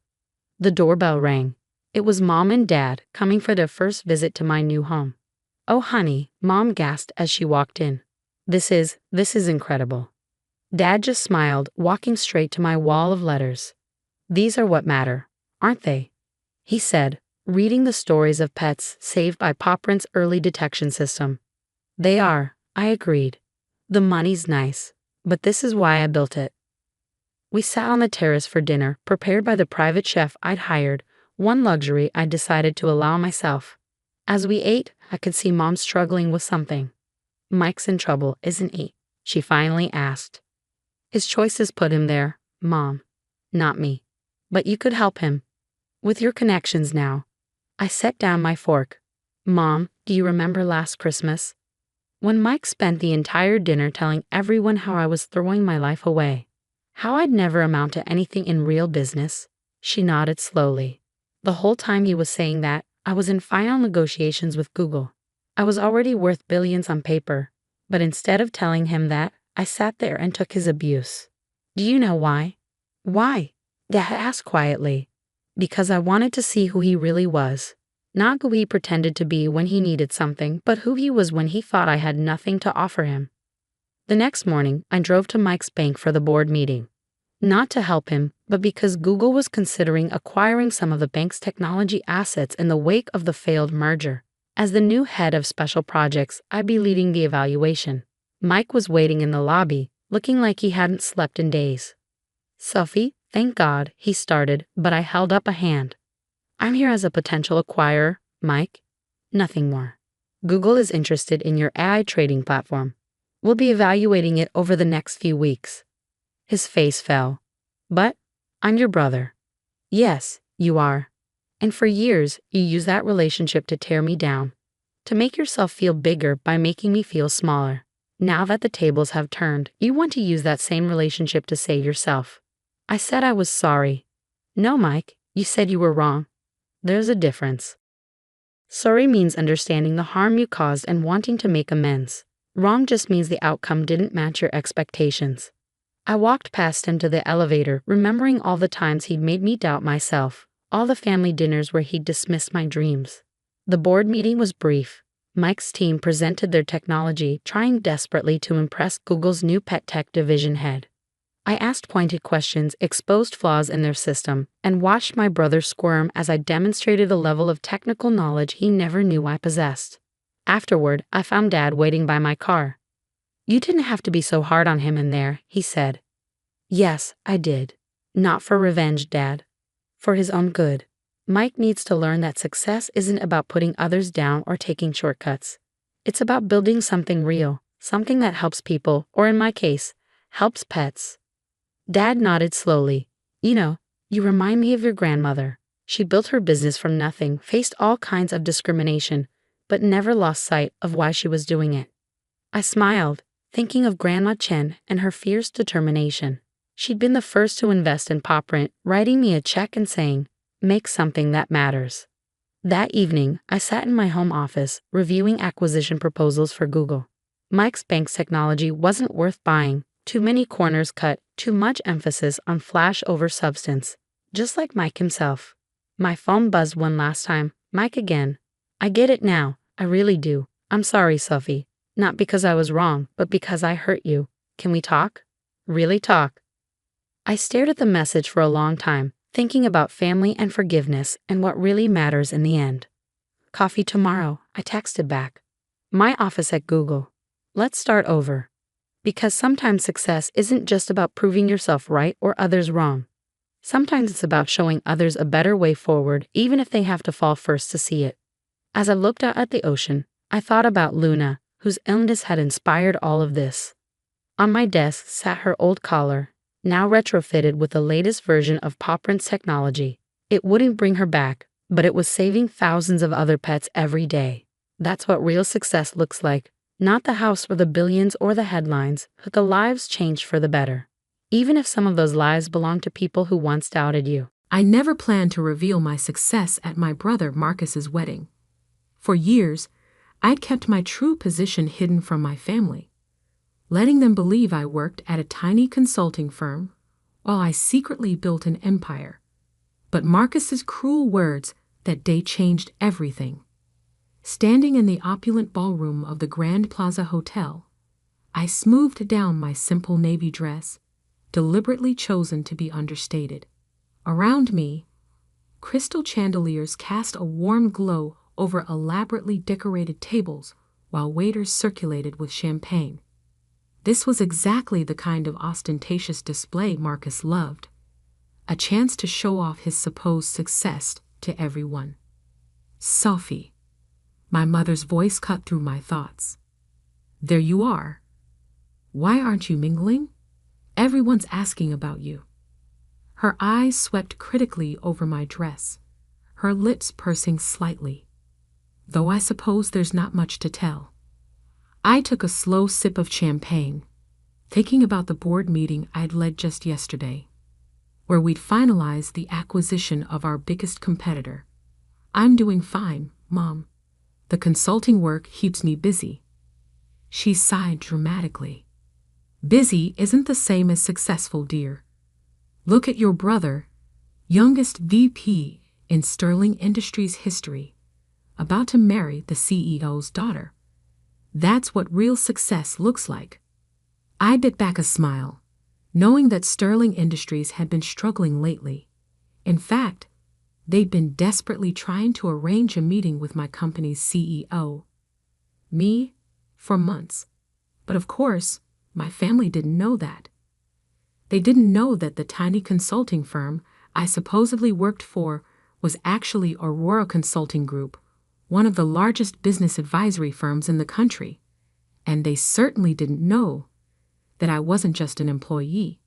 The doorbell rang. It was Mom and Dad coming for their first visit to my new home. Oh, honey, Mom gasped as she walked in. This is incredible. Dad just smiled, walking straight to my wall of letters. These are what matter, aren't they? He said, reading the stories of pets saved by PopRent's early detection system. They are, I agreed. The money's nice, but this is why I built it. We sat on the terrace for dinner, prepared by the private chef I'd hired, one luxury I'd decided to allow myself. As we ate, I could see Mom struggling with something. Mike's in trouble, isn't he? She finally asked. His choices put him there, Mom. Not me. But you could help him. With your connections now. I set down my fork. Mom, do you remember last Christmas? When Mike spent the entire dinner telling everyone how I was throwing my life away. How I'd never amount to anything in real business. She nodded slowly. The whole time he was saying that, I was in final negotiations with Google. I was already worth billions on paper. But instead of telling him that, I sat there and took his abuse. Do you know why? Why? Dad asked quietly. Because I wanted to see who he really was. Not who he pretended to be when he needed something, but who he was when he thought I had nothing to offer him. The next morning, I drove to Mike's bank for the board meeting. Not to help him, but because Google was considering acquiring some of the bank's technology assets in the wake of the failed merger. As the new head of special projects, I'd be leading the evaluation. Mike was waiting in the lobby, looking like he hadn't slept in days. Sophie, thank God, he started, but I held up a hand. I'm here as a potential acquirer, Mike. Nothing more. Google is interested in your AI trading platform. We'll be evaluating it over the next few weeks. His face fell. But I'm your brother. Yes, you are. And for years, you used that relationship to tear me down, to make yourself feel bigger by making me feel smaller. Now that the tables have turned, you want to use that same relationship to save yourself. I said I was sorry. No, Mike, you said you were wrong. There's a difference. Sorry means understanding the harm you caused and wanting to make amends. Wrong just means the outcome didn't match your expectations. I walked past him to the elevator, remembering all the times he'd made me doubt myself, all the family dinners where he'd dismissed my dreams. The board meeting was brief. Mike's team presented their technology, trying desperately to impress Google's new pet tech division head. I asked pointed questions, exposed flaws in their system, and watched my brother squirm as I demonstrated a level of technical knowledge he never knew I possessed. Afterward, I found Dad waiting by my car. You didn't have to be so hard on him in there, he said. Yes, I did. Not for revenge, Dad. For his own good. Mike needs to learn that success isn't about putting others down or taking shortcuts. It's about building something real, something that helps people, or in my case, helps pets. Dad nodded slowly. You remind me of your grandmother. She built her business from nothing, faced all kinds of discrimination, but never lost sight of why she was doing it. I smiled, thinking of Grandma Chen and her fierce determination. She'd been the first to invest in PopPrint, writing me a check and saying, "Make something that matters." That evening, I sat in my home office, reviewing acquisition proposals for Google. Mike's bank's technology wasn't worth buying. Too many corners cut, too much emphasis on flash over substance. Just like Mike himself. My phone buzzed one last time. Mike again. I get it now. I really do. I'm sorry, Sophie. Not because I was wrong, but because I hurt you. Can we talk? Really talk? I stared at the message for a long time, thinking about family and forgiveness and what really matters in the end. Coffee tomorrow, I texted back. My office at Google. Let's start over. Because sometimes success isn't just about proving yourself right or others wrong. Sometimes it's about showing others a better way forward, even if they have to fall first to see it. As I looked out at the ocean, I thought about Luna, whose illness had inspired all of this. On my desk sat her old collar, now retrofitted with the latest version of PopPrint's technology. It wouldn't bring her back, but it was saving thousands of other pets every day. That's what real success looks like. Not the house or the billions or the headlines, but the lives changed for the better. Even if some of those lives belong to people who once doubted you. I never planned to reveal my success at my brother Marcus's wedding. For years, I'd kept my true position hidden from my family, letting them believe I worked at a tiny consulting firm while I secretly built an empire. But Marcus's cruel words that day changed everything. Standing in the opulent ballroom of the Grand Plaza Hotel, I smoothed down my simple navy dress, deliberately chosen to be understated. Around me, crystal chandeliers cast a warm glow over elaborately decorated tables while waiters circulated with champagne. This was exactly the kind of ostentatious display Marcus loved, a chance to show off his supposed success to everyone. Sophie. My mother's voice cut through my thoughts. There you are. Why aren't you mingling? Everyone's asking about you. Her eyes swept critically over my dress, her lips pursing slightly. Though I suppose there's not much to tell. I took a slow sip of champagne, thinking about the board meeting I'd led just yesterday, where we'd finalized the acquisition of our biggest competitor. I'm doing fine, Mom. The consulting work keeps me busy. She sighed dramatically. Busy isn't the same as successful, dear. Look at your brother, youngest VP in Sterling Industries history, about to marry the CEO's daughter. That's what real success looks like. I bit back a smile, knowing that Sterling Industries had been struggling lately. In fact, they'd been desperately trying to arrange a meeting with my company's CEO. Me, for months. But of course, my family didn't know that. They didn't know that the tiny consulting firm I supposedly worked for was actually Aurora Consulting Group, one of the largest business advisory firms in the country. And they certainly didn't know that I wasn't just an employee.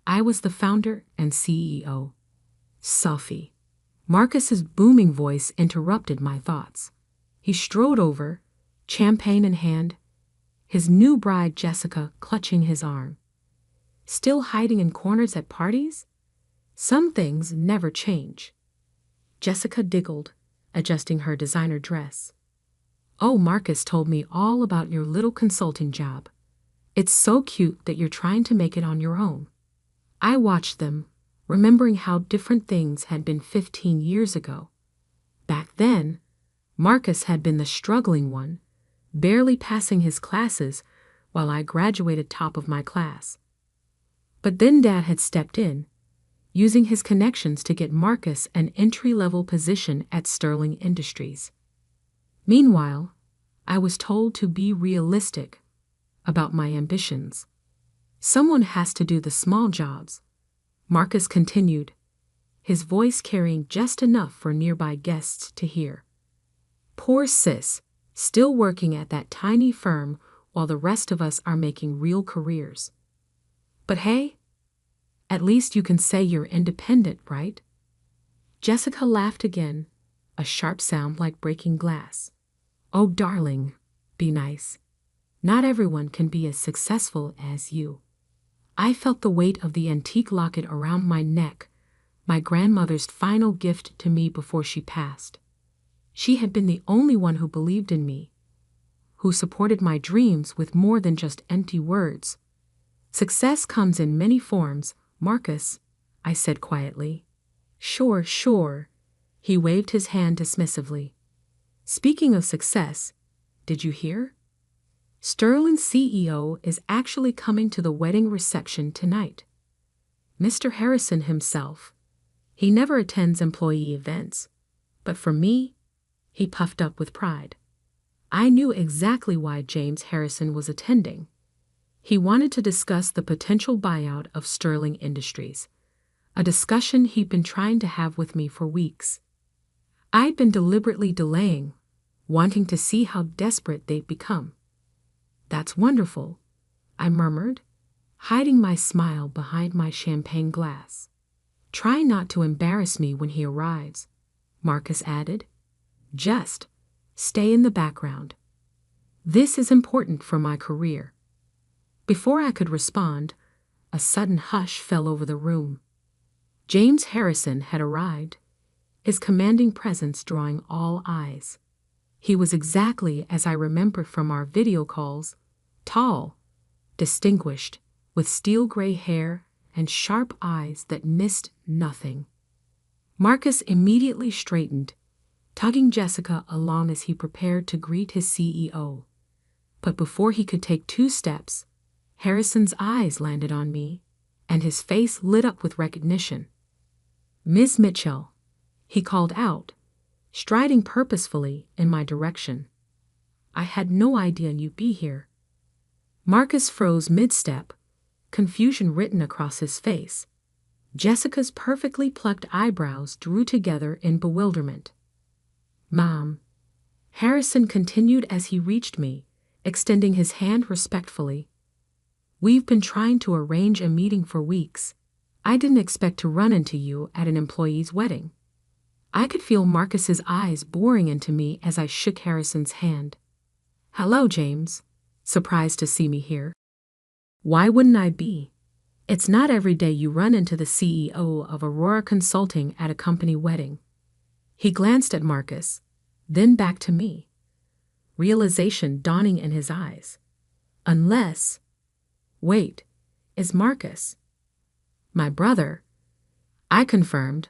I was the founder and CEO. Sophie. Marcus's booming voice interrupted my thoughts. He strode over, champagne in hand, his new bride Jessica clutching his arm. Still hiding in corners at parties? Some things never change. Jessica giggled, adjusting her designer dress. Oh, Marcus told me all about your little consulting job. It's so cute that you're trying to make it on your own. I watched them, remembering how different things had been 15 years ago. Back then, Marcus had been the struggling one, barely passing his classes while I graduated top of my class. But then Dad had stepped in, using his connections to get Marcus an entry-level position at Sterling Industries. Meanwhile, I was told to be realistic about my ambitions. Someone has to do the small jobs, Marcus continued, his voice carrying just enough for nearby guests to hear. Poor sis, still working at that tiny firm while the rest of us are making real careers. But hey, at least you can say you're independent, right? Jessica laughed again, a sharp sound like breaking glass. Oh, darling, be nice. Not everyone can be as successful as you. I felt the weight of the antique locket around my neck, my grandmother's final gift to me before she passed. She had been the only one who believed in me, who supported my dreams with more than just empty words. Success comes in many forms, Marcus, I said quietly. Sure, sure. He waved his hand dismissively. Speaking of success, did you hear? Sterling's CEO is actually coming to the wedding reception tonight. Mr. Harrison himself. He never attends employee events, but for me, he puffed up with pride. I knew exactly why James Harrison was attending. He wanted to discuss the potential buyout of Sterling Industries, a discussion he'd been trying to have with me for weeks. I'd been deliberately delaying, wanting to see how desperate they'd become. That's wonderful, I murmured, hiding my smile behind my champagne glass. Try not to embarrass me when he arrives, Marcus added. Just stay in the background. This is important for my career. Before I could respond, a sudden hush fell over the room. James Harrison had arrived, his commanding presence drawing all eyes. He was exactly as I remembered from our video calls, tall, distinguished, with steel-gray hair and sharp eyes that missed nothing. Marcus immediately straightened, tugging Jessica along as he prepared to greet his CEO. But before he could take 2 steps, Harrison's eyes landed on me, and his face lit up with recognition. Miss Mitchell, he called out, striding purposefully in my direction. I had no idea you'd be here. Marcus froze mid-step, confusion written across his face. Jessica's perfectly plucked eyebrows drew together in bewilderment. Mom, Harrison continued as he reached me, extending his hand respectfully. We've been trying to arrange a meeting for weeks. I didn't expect to run into you at an employee's wedding. I could feel Marcus's eyes boring into me as I shook Harrison's hand. Hello, James. Surprised to see me here. Why wouldn't I be? It's not every day you run into the CEO of Aurora Consulting at a company wedding. He glanced at Marcus, then back to me. Realization dawning in his eyes. Unless... Wait, is Marcus my brother? I confirmed,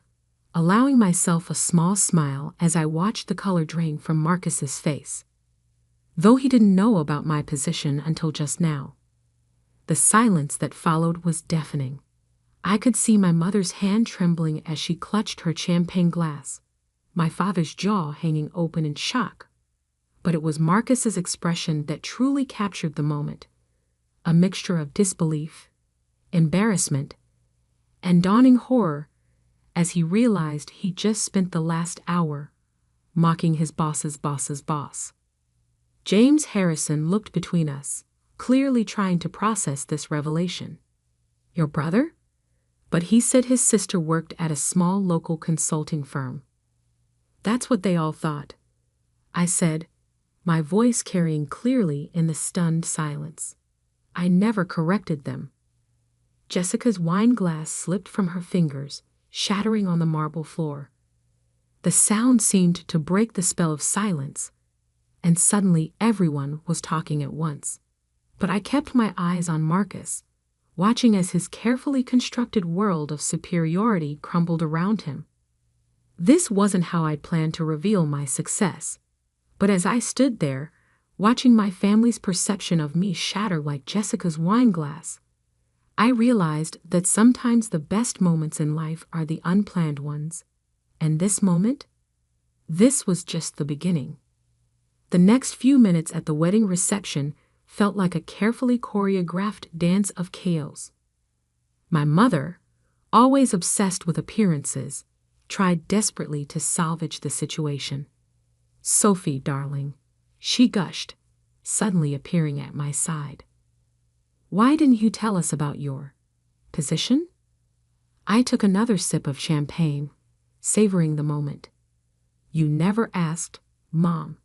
allowing myself a small smile as I watched the color drain from Marcus's face. Though he didn't know about my position until just now. The silence that followed was deafening. I could see my mother's hand trembling as she clutched her champagne glass, my father's jaw hanging open in shock. But it was Marcus's expression that truly captured the moment. A mixture of disbelief, embarrassment, and dawning horror as he realized he just spent the last hour mocking his boss's boss's boss. James Harrison looked between us, clearly trying to process this revelation. Your brother? But he said his sister worked at a small local consulting firm. That's what they all thought, I said, my voice carrying clearly in the stunned silence. I never corrected them. Jessica's wine glass slipped from her fingers, shattering on the marble floor. The sound seemed to break the spell of silence, and suddenly everyone was talking at once. But I kept my eyes on Marcus, watching as his carefully constructed world of superiority crumbled around him. This wasn't how I'd planned to reveal my success, but as I stood there, watching my family's perception of me shatter like Jessica's wine glass, I realized that sometimes the best moments in life are the unplanned ones, and this moment? This was just the beginning. The next few minutes at the wedding reception felt like a carefully choreographed dance of chaos. My mother, always obsessed with appearances, tried desperately to salvage the situation. Sophie, darling, she gushed, suddenly appearing at my side. Why didn't you tell us about your position? I took another sip of champagne, savoring the moment. You never asked, Mom.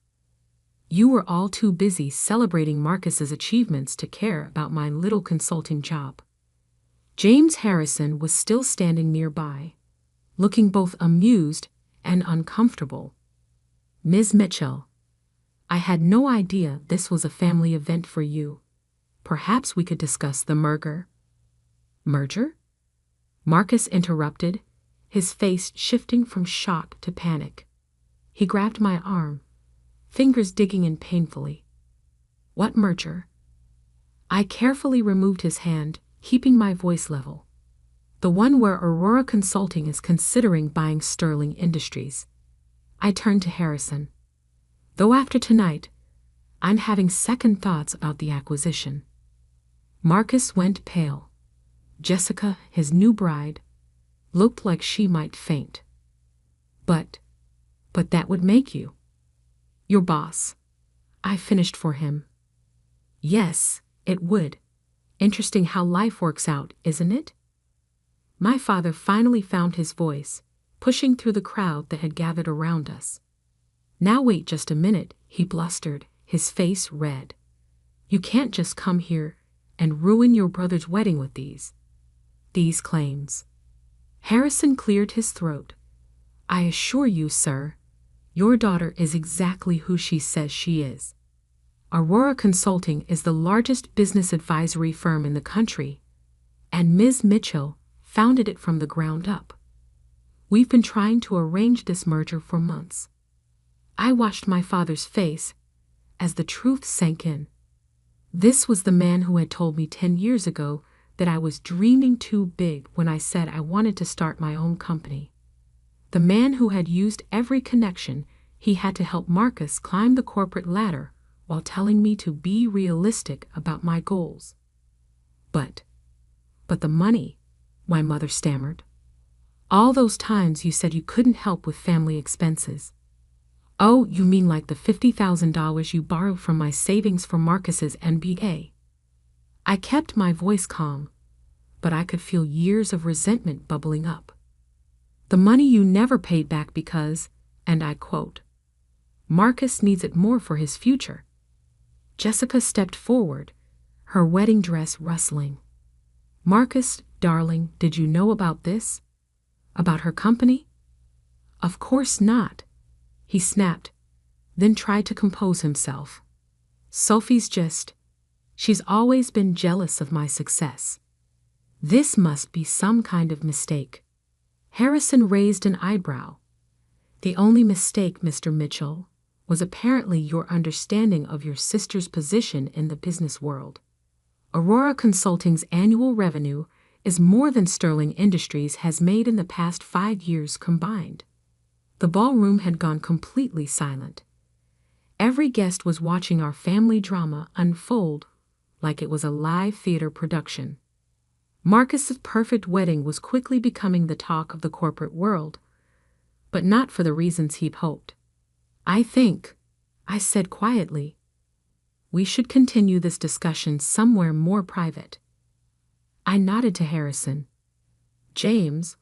You were all too busy celebrating Marcus's achievements to care about my little consulting job. James Harrison was still standing nearby, looking both amused and uncomfortable. Ms. Mitchell, I had no idea this was a family event for you. Perhaps we could discuss the merger. Merger? Marcus interrupted, his face shifting from shock to panic. He grabbed my arm, fingers digging in painfully. What merger? I carefully removed his hand, keeping my voice level. The one where Aurora Consulting is considering buying Sterling Industries. I turned to Harrison. Though after tonight, I'm having second thoughts about the acquisition. Marcus went pale. Jessica, his new bride, looked like she might faint. But that would make you your boss. I finished for him. Yes, it would. Interesting how life works out, isn't it? My father finally found his voice, pushing through the crowd that had gathered around us. Now wait just a minute, he blustered, his face red. You can't just come here and ruin your brother's wedding with these claims. Harrison cleared his throat. I assure you, sir, your daughter is exactly who she says she is. Aurora Consulting is the largest business advisory firm in the country, and Ms. Mitchell founded it from the ground up. We've been trying to arrange this merger for months. I watched my father's face as the truth sank in. This was the man who had told me 10 years ago that I was dreaming too big when I said I wanted to start my own company. The man who had used every connection he had to help Marcus climb the corporate ladder while telling me to be realistic about my goals. But the money, my mother stammered. All those times you said you couldn't help with family expenses. Oh, you mean like the $50,000 you borrowed from my savings for Marcus's MBA? I kept my voice calm, but I could feel years of resentment bubbling up. The money you never paid back because, and I quote, Marcus needs it more for his future. Jessica stepped forward, her wedding dress rustling. Marcus, darling, did you know about this? About her company? Of course not, he snapped, then tried to compose himself. Sophie's she's always been jealous of my success. This must be some kind of mistake. Harrison raised an eyebrow. The only mistake, Mr. Mitchell, was apparently your understanding of your sister's position in the business world. Aurora Consulting's annual revenue is more than Sterling Industries has made in the past 5 years combined. The ballroom had gone completely silent. Every guest was watching our family drama unfold like it was a live theater production. Marcus's perfect wedding was quickly becoming the talk of the corporate world, but not for the reasons he'd hoped. I think, I said quietly, we should continue this discussion somewhere more private. I nodded to Harrison. James,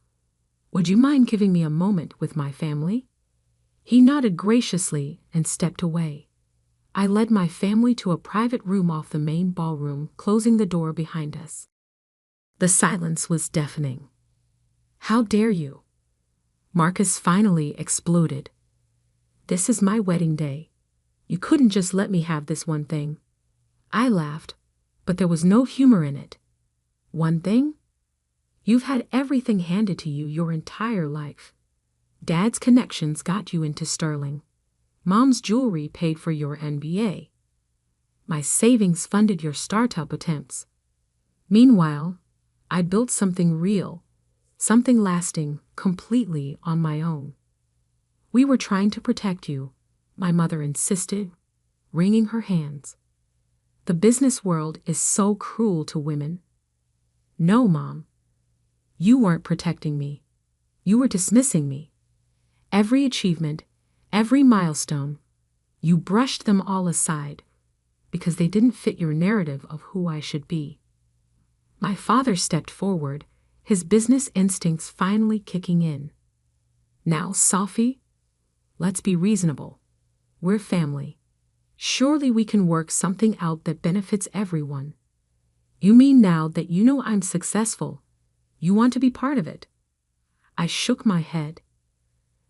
would you mind giving me a moment with my family? He nodded graciously and stepped away. I led my family to a private room off the main ballroom, closing the door behind us. The silence was deafening. How dare you? Marcus finally exploded. This is my wedding day. You couldn't just let me have this one thing. I laughed, but there was no humor in it. One thing? You've had everything handed to you your entire life. Dad's connections got you into Sterling. Mom's jewelry paid for your MBA. My savings funded your startup attempts. Meanwhile, I built something real, something lasting, completely on my own. We were trying to protect you, my mother insisted, wringing her hands. The business world is so cruel to women. No, Mom. You weren't protecting me. You were dismissing me. Every achievement, every milestone, you brushed them all aside because they didn't fit your narrative of who I should be. My father stepped forward, his business instincts finally kicking in. Now, Sophie, let's be reasonable. We're family. Surely we can work something out that benefits everyone. You mean now that you know I'm successful, you want to be part of it? I shook my head.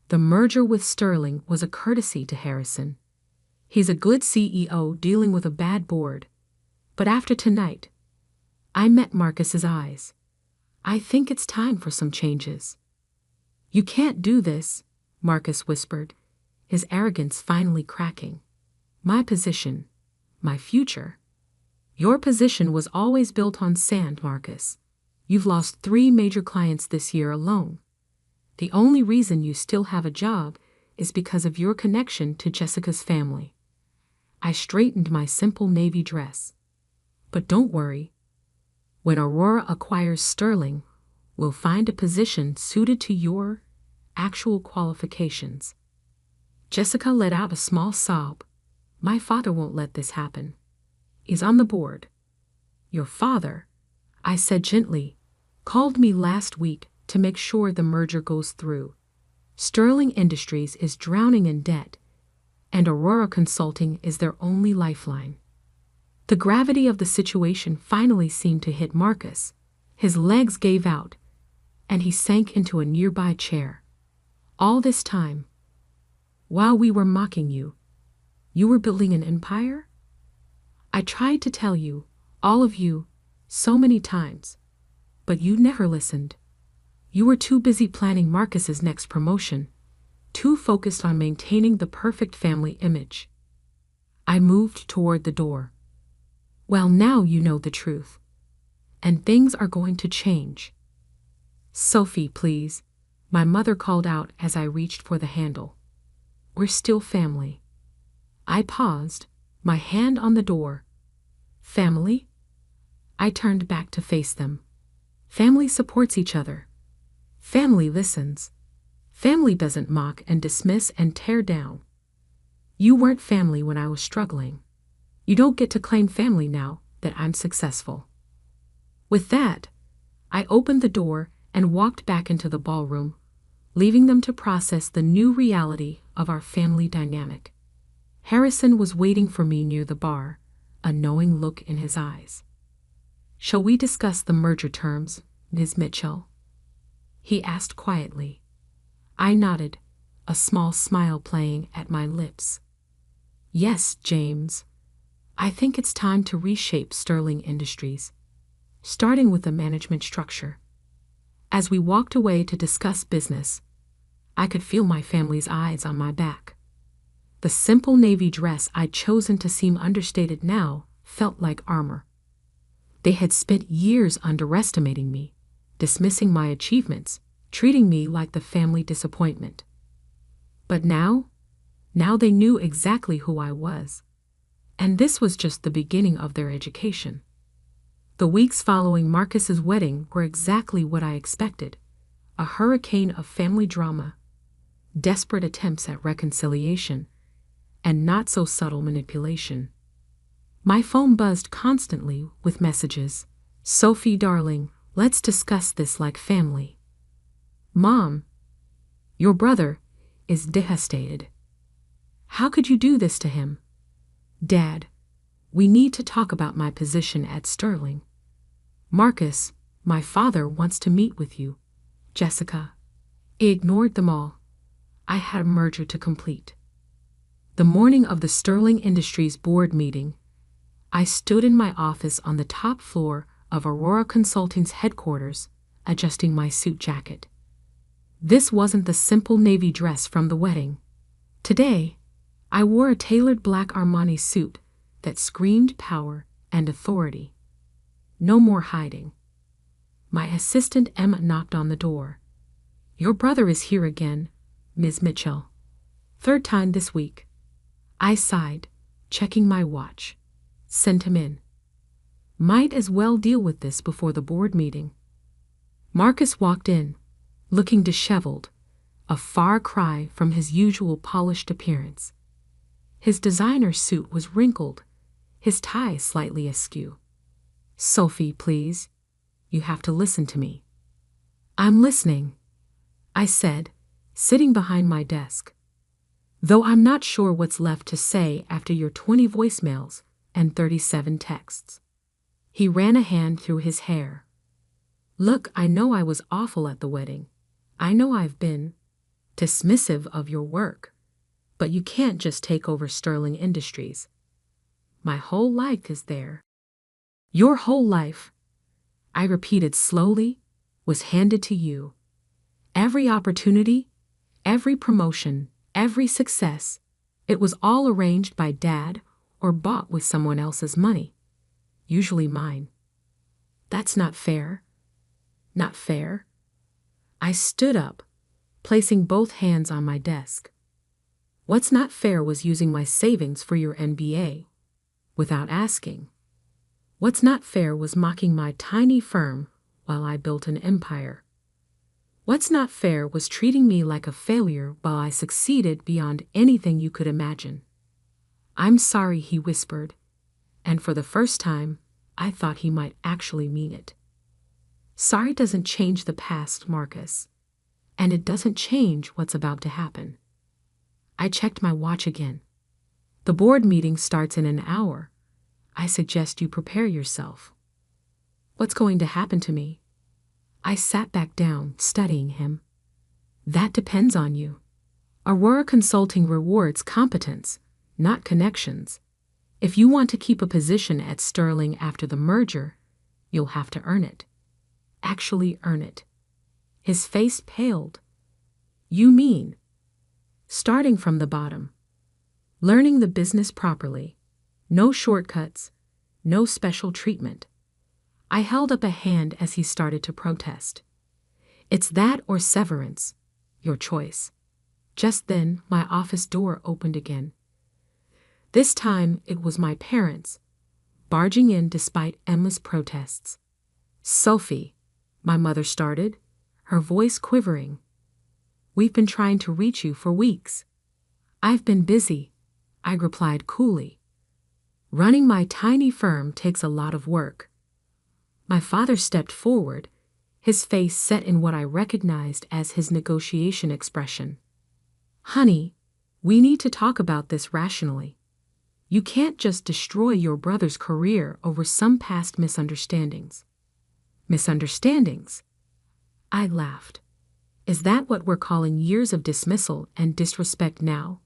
The merger with Sterling was a courtesy to Harrison. He's a good CEO dealing with a bad board. But after tonight, I met Marcus's eyes. I think it's time for some changes. You can't do this, Marcus whispered, his arrogance finally cracking. My position, my future. Your position was always built on sand, Marcus. You've lost 3 major clients this year alone. The only reason you still have a job is because of your connection to Jessica's family. I straightened my simple navy dress. But don't worry. When Aurora acquires Sterling, we'll find a position suited to your actual qualifications. Jessica let out a small sob. My father won't let this happen. He's on the board. Your father, I said gently, called me last week to make sure the merger goes through. Sterling Industries is drowning in debt, and Aurora Consulting is their only lifeline. The gravity of the situation finally seemed to hit Marcus. His legs gave out, and he sank into a nearby chair. All this time, while we were mocking you, you were building an empire? I tried to tell you, all of you, so many times, but you never listened. You were too busy planning Marcus's next promotion, too focused on maintaining the perfect family image. I moved toward the door. Well, now you know the truth, and things are going to change. Sophie, please, my mother called out as I reached for the handle. We're still family. I paused, my hand on the door. Family? I turned back to face them. Family supports each other. Family listens. Family doesn't mock and dismiss and tear down. You weren't family when I was struggling. You don't get to claim family now that I'm successful. With that, I opened the door and walked back into the ballroom, leaving them to process the new reality of our family dynamic. Harrison was waiting for me near the bar, a knowing look in his eyes. Shall we discuss the merger terms, Ms. Mitchell? He asked quietly. I nodded, a small smile playing at my lips. Yes, James. I think it's time to reshape Sterling Industries, starting with the management structure. As we walked away to discuss business, I could feel my family's eyes on my back. The simple navy dress I'd chosen to seem understated now felt like armor. They had spent years underestimating me, dismissing my achievements, treating me like the family disappointment. But now they knew exactly who I was. And this was just the beginning of their education. The weeks following Marcus's wedding were exactly what I expected. A hurricane of family drama, desperate attempts at reconciliation, and not-so-subtle manipulation. My phone buzzed constantly with messages. "Sophie, darling, let's discuss this like family." "Mom, your brother is devastated. How could you do this to him?" "Dad, we need to talk about my position at Sterling." "Marcus, my father wants to meet with you." "Jessica." I ignored them all. I had a merger to complete. The morning of the Sterling Industries board meeting, I stood in my office on the top floor of Aurora Consulting's headquarters, adjusting my suit jacket. This wasn't the simple navy dress from the wedding. Today, I wore a tailored black Armani suit that screamed power and authority. No more hiding. My assistant Emma knocked on the door. "Your brother is here again, Ms. Mitchell. Third time this week." I sighed, checking my watch. Sent him in. Might as well deal with this before the board meeting. Marcus walked in, looking disheveled, a far cry from his usual polished appearance. His designer suit was wrinkled, his tie slightly askew. "Sophie, please. You have to listen to me." "I'm listening," I said, sitting behind my desk. "Though I'm not sure what's left to say after your 20 voicemails and 37 texts." He ran a hand through his hair. "Look, I know I was awful at the wedding. I know I've been dismissive of your work. But you can't just take over Sterling Industries. My whole life is there." "Your whole life," I repeated slowly, "was handed to you. Every opportunity, every promotion, every success, it was all arranged by Dad or bought with someone else's money, usually mine. That's not fair. Not fair." I stood up, placing both hands on my desk. "What's not fair was using my savings for your MBA, without asking. What's not fair was mocking my tiny firm while I built an empire. What's not fair was treating me like a failure while I succeeded beyond anything you could imagine." "I'm sorry," he whispered, and for the first time, I thought he might actually mean it. "Sorry doesn't change the past, Marcus, and it doesn't change what's about to happen." I checked my watch again. "The board meeting starts in an hour. I suggest you prepare yourself." "What's going to happen to me?" I sat back down, studying him. "That depends on you. Aurora Consulting rewards competence, not connections. If you want to keep a position at Sterling after the merger, you'll have to earn it. Actually earn it." His face paled. "You mean?" "Starting from the bottom. Learning the business properly. No shortcuts, no special treatment." I held up a hand as he started to protest. "It's that or severance. Your choice." Just then, my office door opened again. This time, it was my parents, barging in despite Emma's protests. "Sophie," my mother started, her voice quivering. "We've been trying to reach you for weeks." "I've been busy," I replied coolly. "Running my tiny firm takes a lot of work." My father stepped forward, his face set in what I recognized as his negotiation expression. "Honey, we need to talk about this rationally. You can't just destroy your brother's career over some past misunderstandings." "Misunderstandings?" I laughed. "Is that what we're calling years of dismissal and disrespect now?"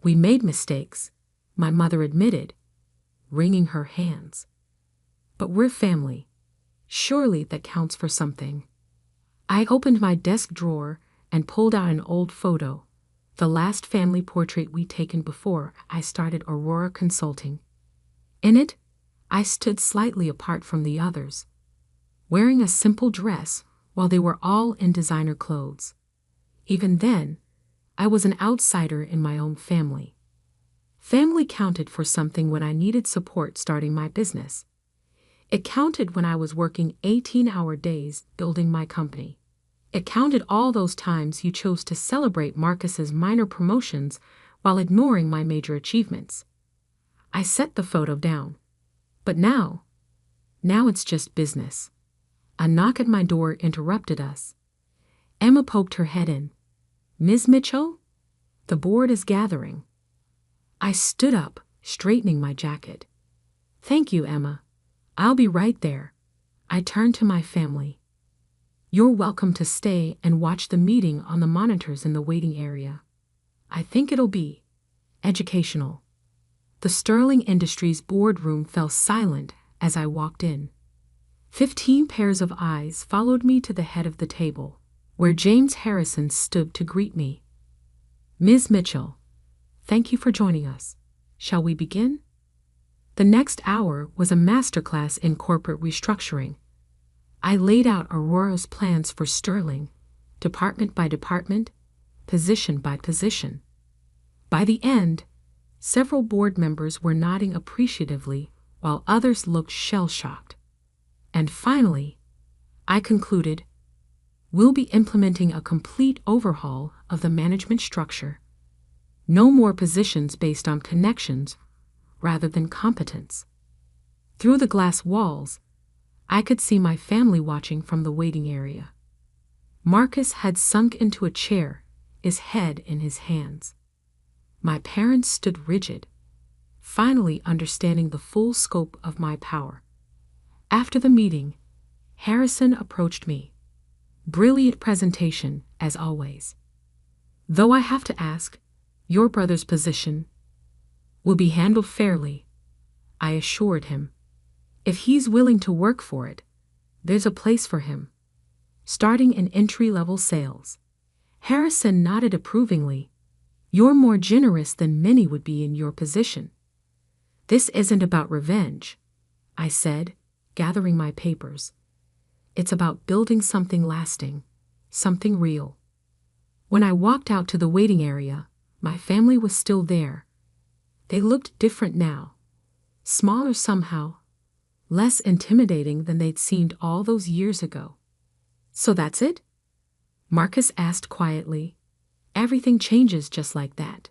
"We made mistakes," my mother admitted, wringing her hands. "But we're family. Surely that counts for something." I opened my desk drawer and pulled out an old photo, the last family portrait we'd taken before I started Aurora Consulting. In it, I stood slightly apart from the others, wearing a simple dress while they were all in designer clothes. Even then, I was an outsider in my own family. Family counted for something when I needed support starting my business. It counted when I was working 18-hour days building my company. It counted all those times you chose to celebrate Marcus's minor promotions while ignoring my major achievements. I set the photo down. But now it's just business. A knock at my door interrupted us. Emma poked her head in. "Ms. Mitchell? The board is gathering." I stood up, straightening my jacket. "Thank you, Emma. I'll be right there." I turned to my family. "You're welcome to stay and watch the meeting on the monitors in the waiting area. I think it'll be educational." The Sterling Industries boardroom fell silent as I walked in. 15 pairs of eyes followed me to the head of the table, where James Harrison stood to greet me. "Ms. Mitchell, thank you for joining us. Shall we begin?" The next hour was a masterclass in corporate restructuring. I laid out Aurora's plans for Sterling, department by department, position by position. By the end, several board members were nodding appreciatively while others looked shell-shocked. And finally, I concluded, we'll be implementing a complete overhaul of the management structure. No more positions based on connections rather than competence. Through the glass walls, I could see my family watching from the waiting area. Marcus had sunk into a chair, his head in his hands. My parents stood rigid, finally understanding the full scope of my power. After the meeting, Harrison approached me. "Brilliant presentation, as always. Though I have to ask, your brother's position will be handled fairly," I assured him. "If he's willing to work for it, there's a place for him, starting in entry-level sales." Harrison nodded approvingly. "You're more generous than many would be in your position." "This isn't about revenge," I said, gathering my papers. "It's about building something lasting, something real." When I walked out to the waiting area, my family was still there. They looked different now, smaller somehow, less intimidating than they'd seemed all those years ago. "So that's it?" Marcus asked quietly. "Everything changes just like that."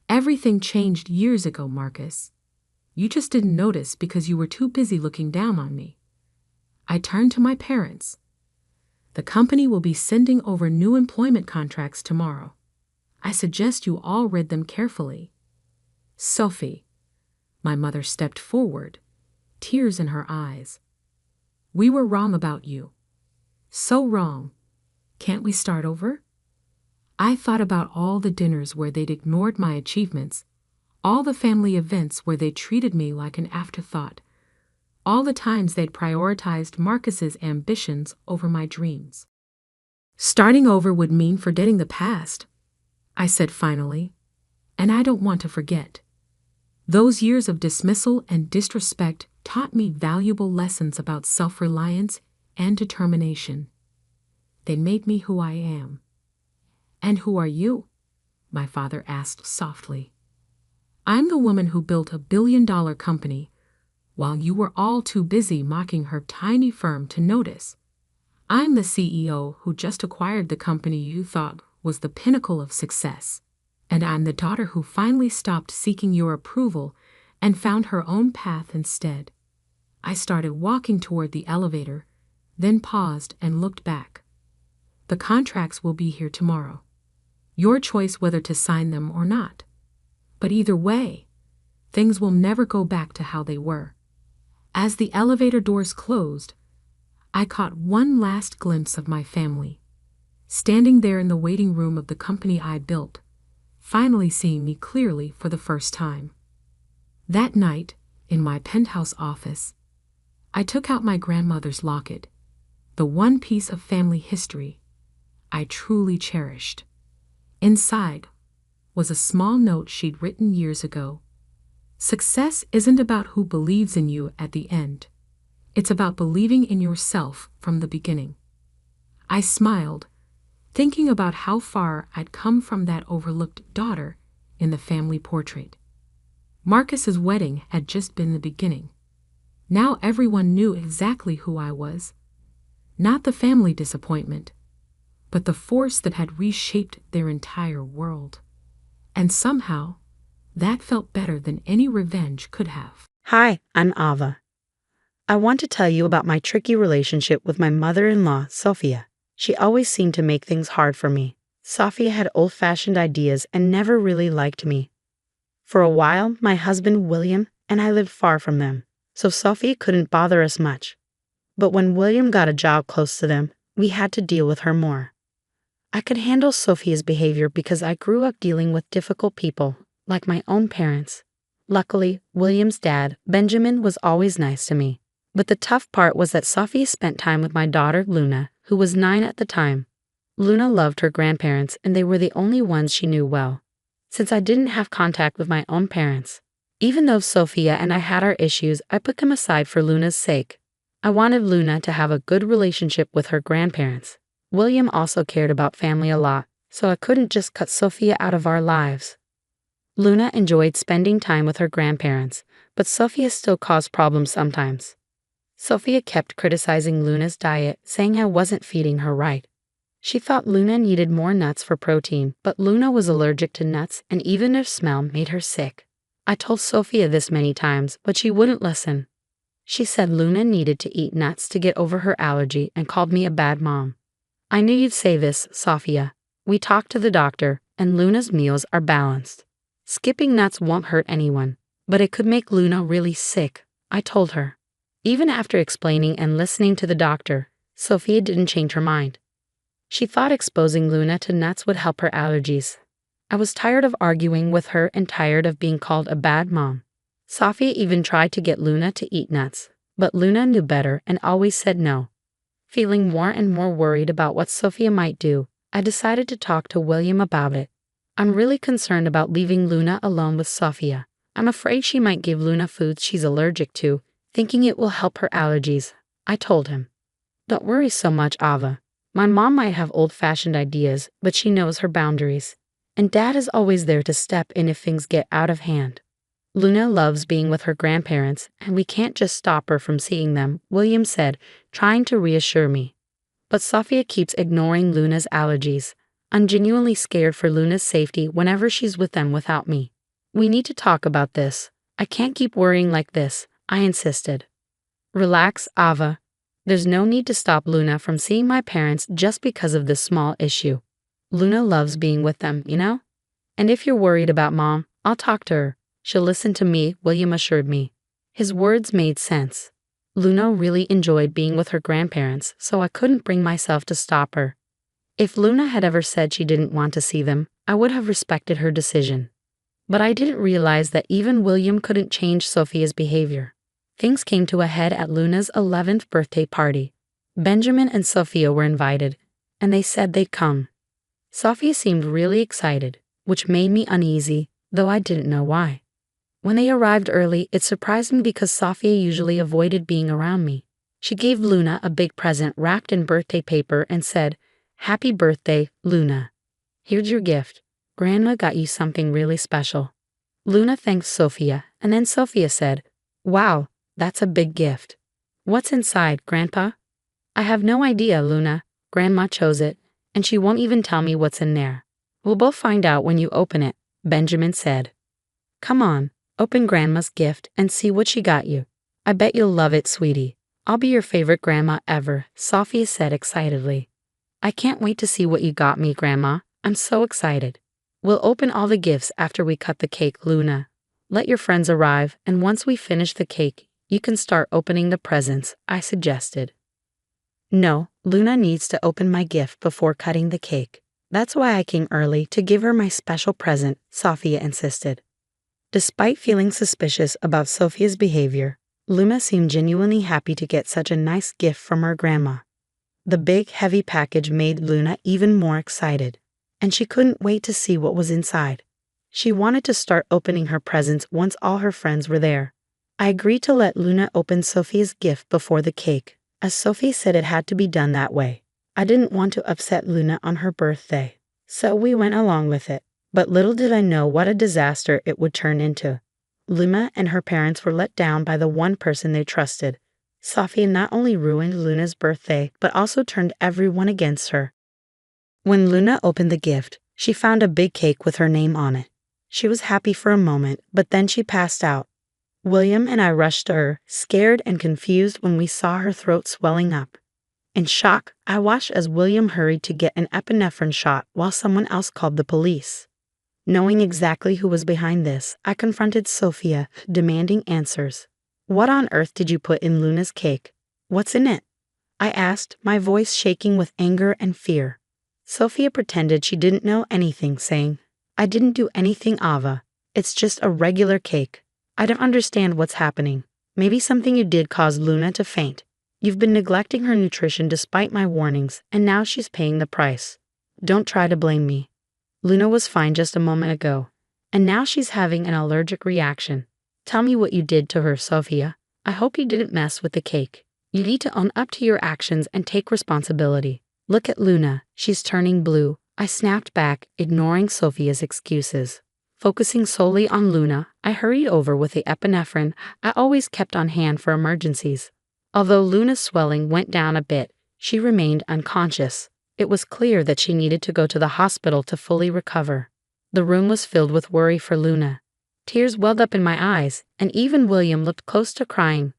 "Everything changed years ago, Marcus. You just didn't notice because you were too busy looking down on me." I turned to my parents. "The company will be sending over new employment contracts tomorrow. I suggest you all read them carefully." "Sophie," my mother stepped forward, tears in her eyes. "We were wrong about you. So wrong. Can't we start over?" I thought about all the dinners where they'd ignored my achievements, all the family events where they treated me like an afterthought, all the times they'd prioritized Marcus's ambitions over my dreams. "Starting over would mean forgetting the past," I said finally, "and I don't want to forget. Those years of dismissal and disrespect taught me valuable lessons about self-reliance and determination. They made me who I am." "And who are you?" my father asked softly. "I'm the woman who built a billion-dollar company while you were all too busy mocking her tiny firm to notice. I'm the CEO who just acquired the company you thought was the pinnacle of success. And I'm the daughter who finally stopped seeking your approval and found her own path instead." I started walking toward the elevator, then paused and looked back. "The contracts will be here tomorrow. Your choice whether to sign them or not. But either way, things will never go back to how they were." As the elevator doors closed, I caught one last glimpse of my family, standing there in the waiting room of the company I built, finally seeing me clearly for the first time. That night, in my penthouse office, I took out my grandmother's locket, the one piece of family history I truly cherished. Inside was a small note she'd written years ago. "Success isn't about who believes in you at the end. It's about believing in yourself from the beginning." I smiled, thinking about how far I'd come from that overlooked daughter in the family portrait. Marcus's wedding had just been the beginning. Now everyone knew exactly who I was. Not the family disappointment, but the force that had reshaped their entire world. And somehow, that felt better than any revenge could have. Hi, I'm Ava. I want to tell you about my tricky relationship with my mother-in-law, Sophia. She always seemed to make things hard for me. Sophia had old-fashioned ideas and never really liked me. For a while, my husband William and I lived far from them, so Sophia couldn't bother us much. But when William got a job close to them, we had to deal with her more. I could handle Sophia's behavior because I grew up dealing with difficult people, like my own parents. Luckily, William's dad, Benjamin, was always nice to me. But the tough part was that Sophia spent time with my daughter, Luna, who was 9 at the time. Luna loved her grandparents, and they were the only ones she knew well. Since I didn't have contact with my own parents, even though Sophia and I had our issues, I put them aside for Luna's sake. I wanted Luna to have a good relationship with her grandparents. William also cared about family a lot, so I couldn't just cut Sophia out of our lives. Luna enjoyed spending time with her grandparents, but Sophia still caused problems sometimes. Sophia kept criticizing Luna's diet, saying I wasn't feeding her right. She thought Luna needed more nuts for protein, but Luna was allergic to nuts, and even their smell made her sick. I told Sophia this many times, but she wouldn't listen. She said Luna needed to eat nuts to get over her allergy and called me a bad mom. I knew you'd say this, Sophia. We talked to the doctor, and Luna's meals are balanced. Skipping nuts won't hurt anyone, but it could make Luna really sick, I told her. Even after explaining and listening to the doctor, Sophia didn't change her mind. She thought exposing Luna to nuts would help her allergies. I was tired of arguing with her and tired of being called a bad mom. Sophia even tried to get Luna to eat nuts, but Luna knew better and always said no. Feeling more and more worried about what Sophia might do, I decided to talk to William about it. I'm really concerned about leaving Luna alone with Sophia. I'm afraid she might give Luna foods she's allergic to, thinking it will help her allergies, I told him. Don't worry so much, Ava. My mom might have old-fashioned ideas, but she knows her boundaries. And Dad is always there to step in if things get out of hand. Luna loves being with her grandparents, and we can't just stop her from seeing them, William said, trying to reassure me. But Sophia keeps ignoring Luna's allergies. I'm genuinely scared for Luna's safety whenever she's with them without me. We need to talk about this. I can't keep worrying like this, I insisted. Relax, Ava. There's no need to stop Luna from seeing my parents just because of this small issue. Luna loves being with them, you know? And if you're worried about Mom, I'll talk to her. She'll listen to me, William assured me. His words made sense. Luna really enjoyed being with her grandparents, so I couldn't bring myself to stop her. If Luna had ever said she didn't want to see them, I would have respected her decision. But I didn't realize that even William couldn't change Sophia's behavior. Things came to a head at Luna's 11th birthday party. Benjamin and Sophia were invited, and they said they'd come. Sophia seemed really excited, which made me uneasy, though I didn't know why. When they arrived early, it surprised me because Sophia usually avoided being around me. She gave Luna a big present wrapped in birthday paper and said, "Happy birthday, Luna. Here's your gift. Grandma got you something really special." Luna thanked Sophia, and then Sophia said, "Wow, that's a big gift. What's inside, Grandpa?" "I have no idea, Luna. Grandma chose it, and she won't even tell me what's in there. We'll both find out when you open it," Benjamin said. "Come on, open Grandma's gift and see what she got you. I bet you'll love it, sweetie. I'll be your favorite grandma ever," Sophia said excitedly. "I can't wait to see what you got me, Grandma. I'm so excited." "We'll open all the gifts after we cut the cake, Luna. Let your friends arrive, and once we finish the cake, you can start opening the presents," I suggested. "No, Luna needs to open my gift before cutting the cake. That's why I came early to give her my special present," Sophia insisted. Despite feeling suspicious about Sophia's behavior, Luna seemed genuinely happy to get such a nice gift from her grandma. The big, heavy package made Luna even more excited, and she couldn't wait to see what was inside. She wanted to start opening her presents once all her friends were there. I agreed to let Luna open Sophia's gift before the cake, as Sophie said it had to be done that way. I didn't want to upset Luna on her birthday, so we went along with it. But little did I know what a disaster it would turn into. Luna and her parents were let down by the one person they trusted. Sofia not only ruined Luna's birthday, but also turned everyone against her. When Luna opened the gift, she found a big cake with her name on it. She was happy for a moment, but then she passed out. William and I rushed to her, scared and confused when we saw her throat swelling up. In shock, I watched as William hurried to get an epinephrine shot while someone else called the police. Knowing exactly who was behind this, I confronted Sofia, demanding answers. "What on earth did you put in Luna's cake? What's in it?" I asked, my voice shaking with anger and fear. Sofia pretended she didn't know anything, saying, "I didn't do anything, Ava. It's just a regular cake. I don't understand what's happening. Maybe something you did caused Luna to faint. You've been neglecting her nutrition despite my warnings, and now she's paying the price. Don't try to blame me. Luna was fine just a moment ago, and now she's having an allergic reaction. Tell me what you did to her, Sofia. I hope you didn't mess with the cake. You need to own up to your actions and take responsibility. Look at Luna, she's turning blue." I snapped back, ignoring Sofia's excuses. Focusing solely on Luna, I hurried over with the epinephrine I always kept on hand for emergencies. Although Luna's swelling went down a bit, she remained unconscious. It was clear that she needed to go to the hospital to fully recover. The room was filled with worry for Luna. Tears welled up in my eyes, and even William looked close to crying.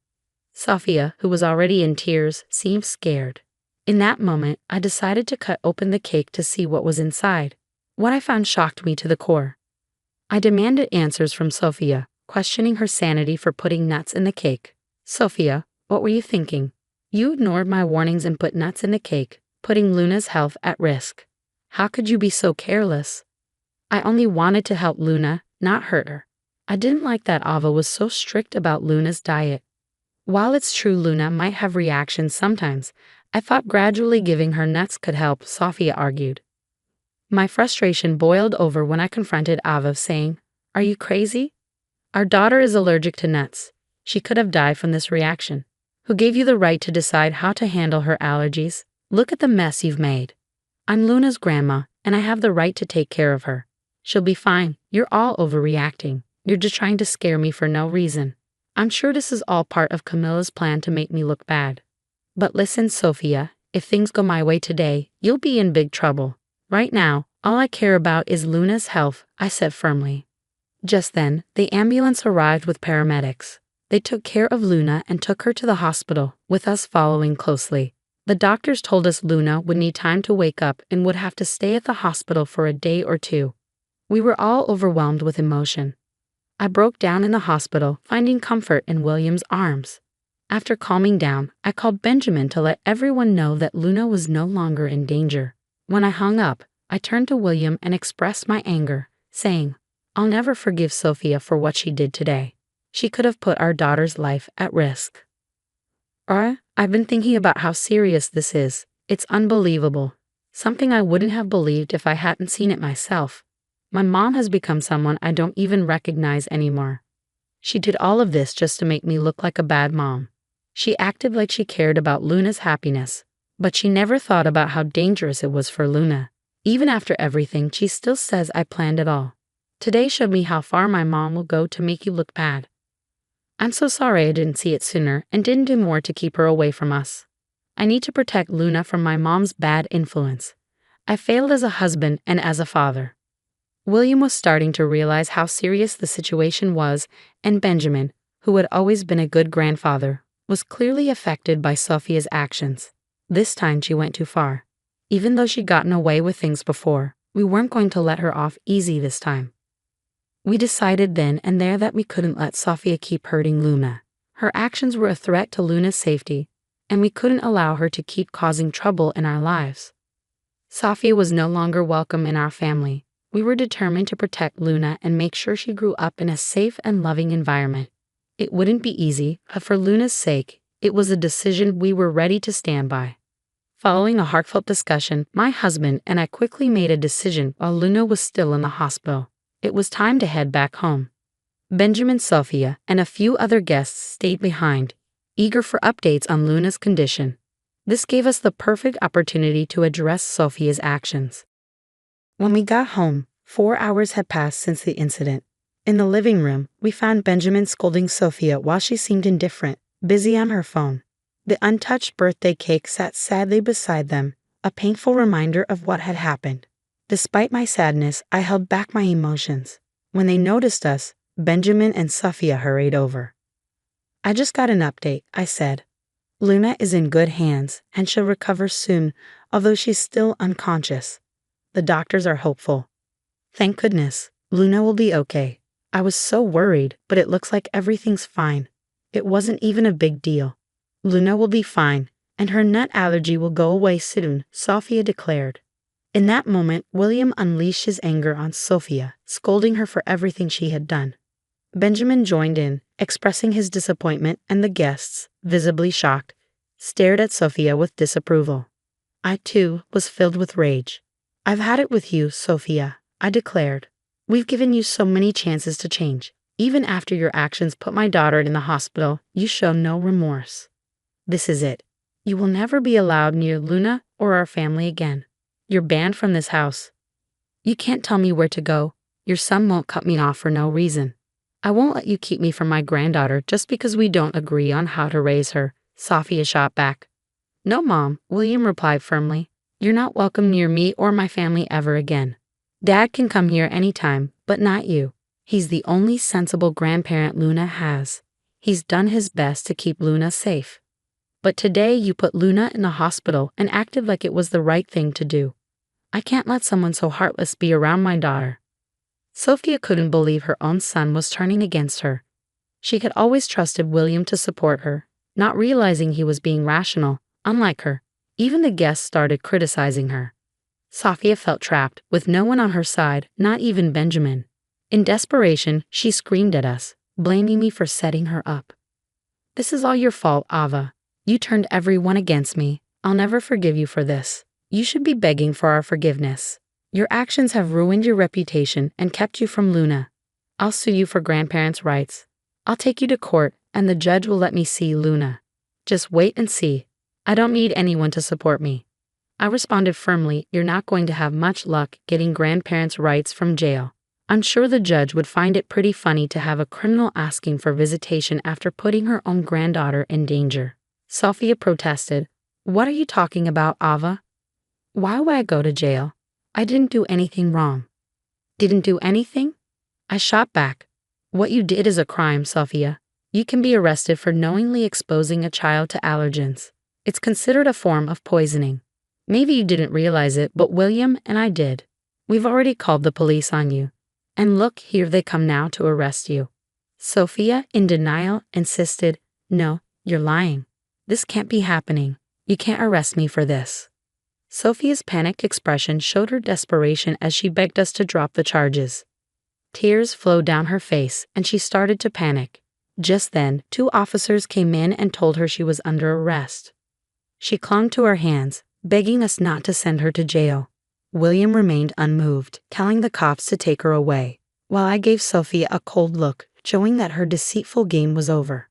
Sofia, who was already in tears, seemed scared. In that moment, I decided to cut open the cake to see what was inside. What I found shocked me to the core. I demanded answers from Sofia, questioning her sanity for putting nuts in the cake. "Sofia, what were you thinking? You ignored my warnings and put nuts in the cake, putting Luna's health at risk. How could you be so careless?" "I only wanted to help Luna, not hurt her. I didn't like that Ava was so strict about Luna's diet. While it's true Luna might have reactions sometimes, I thought gradually giving her nuts could help," Sofia argued. My frustration boiled over when I confronted Ava, saying, "Are you crazy? Our daughter is allergic to nuts. She could have died from this reaction. Who gave you the right to decide how to handle her allergies? Look at the mess you've made. I'm Luna's grandma, and I have the right to take care of her. She'll be fine. You're all overreacting. You're just trying to scare me for no reason. I'm sure this is all part of Camilla's plan to make me look bad. But listen, Sofia, if things go my way today, you'll be in big trouble. Right now, all I care about is Luna's health," I said firmly. Just then, the ambulance arrived with paramedics. They took care of Luna and took her to the hospital, with us following closely. The doctors told us Luna would need time to wake up and would have to stay at the hospital for a day or two. We were all overwhelmed with emotion. I broke down in the hospital, finding comfort in William's arms. After calming down, I called Benjamin to let everyone know that Luna was no longer in danger. When I hung up, I turned to William and expressed my anger, saying, "I'll never forgive Sofia for what she did today. She could have put our daughter's life at risk." I've been thinking about how serious this is. It's unbelievable. Something I wouldn't have believed if I hadn't seen it myself. My mom has become someone I don't even recognize anymore. She did all of this just to make me look like a bad mom. She acted like she cared about Luna's happiness, but she never thought about how dangerous it was for Luna. Even after everything, she still says I planned it all. Today showed me how far my mom will go to make you look bad. I'm so sorry I didn't see it sooner and didn't do more to keep her away from us. I need to protect Luna from my mom's bad influence. I failed as a husband and as a father. William was starting to realize how serious the situation was, and Benjamin, who had always been a good grandfather, was clearly affected by Sofia's actions. This time she went too far. Even though she'd gotten away with things before, we weren't going to let her off easy this time. We decided then and there that we couldn't let Sofia keep hurting Luna. Her actions were a threat to Luna's safety, and we couldn't allow her to keep causing trouble in our lives. Sofia was no longer welcome in our family. We were determined to protect Luna and make sure she grew up in a safe and loving environment. It wouldn't be easy, but for Luna's sake, it was a decision we were ready to stand by. Following a heartfelt discussion, my husband and I quickly made a decision while Luna was still in the hospital. It was time to head back home. Benjamin, Sofia, and a few other guests stayed behind, eager for updates on Luna's condition. This gave us the perfect opportunity to address Sofia's actions. When we got home, 4 hours had passed since the incident. In the living room, we found Benjamin scolding Sophia while she seemed indifferent, busy on her phone. The untouched birthday cake sat sadly beside them, a painful reminder of what had happened. Despite my sadness, I held back my emotions. When they noticed us, Benjamin and Sophia hurried over. "I just got an update," I said. "Luna is in good hands, and she'll recover soon, although she's still unconscious. The doctors are hopeful. Thank goodness, Luna will be okay. I was so worried, but it looks like everything's fine. It wasn't even a big deal. Luna will be fine, and her nut allergy will go away soon," Sophia declared. In that moment, William unleashed his anger on Sophia, scolding her for everything she had done. Benjamin joined in, expressing his disappointment, and the guests, visibly shocked, stared at Sophia with disapproval. I, too, was filled with rage. "I've had it with you, Sophia," I declared. "We've given you so many chances to change. Even after your actions put my daughter in the hospital, you show no remorse. This is it. You will never be allowed near Luna or our family again. You're banned from this house. You can't tell me where to go. Your son won't cut me off for no reason. I won't let you keep me from my granddaughter just because we don't agree on how to raise her," Sophia shot back. "No, Mom," William replied firmly. "You're not welcome near me or my family ever again. Dad can come here anytime, but not you. He's the only sensible grandparent Luna has. He's done his best to keep Luna safe. But today you put Luna in the hospital and acted like it was the right thing to do. I can't let someone so heartless be around my daughter." Sophia couldn't believe her own son was turning against her. She had always trusted William to support her, not realizing he was being rational, unlike her. Even the guests started criticizing her. Sophia felt trapped, with no one on her side, not even Benjamin. In desperation, she screamed at us, blaming me for setting her up. "This is all your fault, Ava. You turned everyone against me. I'll never forgive you for this. You should be begging for our forgiveness. Your actions have ruined your reputation and kept you from Luna. I'll sue you for grandparents' rights. I'll take you to court, and the judge will let me see Luna. Just wait and see. I don't need anyone to support me." I responded firmly, "You're not going to have much luck getting grandparents' rights from jail. I'm sure the judge would find it pretty funny to have a criminal asking for visitation after putting her own granddaughter in danger." Sophia protested. "What are you talking about, Ava? Why would I go to jail? I didn't do anything wrong." "Didn't do anything?" I shot back. "What you did is a crime, Sophia. You can be arrested for knowingly exposing a child to allergens. It's considered a form of poisoning. Maybe you didn't realize it, but William and I did. We've already called the police on you. And look, here they come now to arrest you." Sophia, in denial, insisted, "No, you're lying. This can't be happening. You can't arrest me for this." Sophia's panicked expression showed her desperation as she begged us to drop the charges. Tears flowed down her face, and she started to panic. Just then, 2 officers came in and told her she was under arrest. She clung to our hands, begging us not to send her to jail. William remained unmoved, telling the cops to take her away, while I gave Sophia a cold look, showing that her deceitful game was over.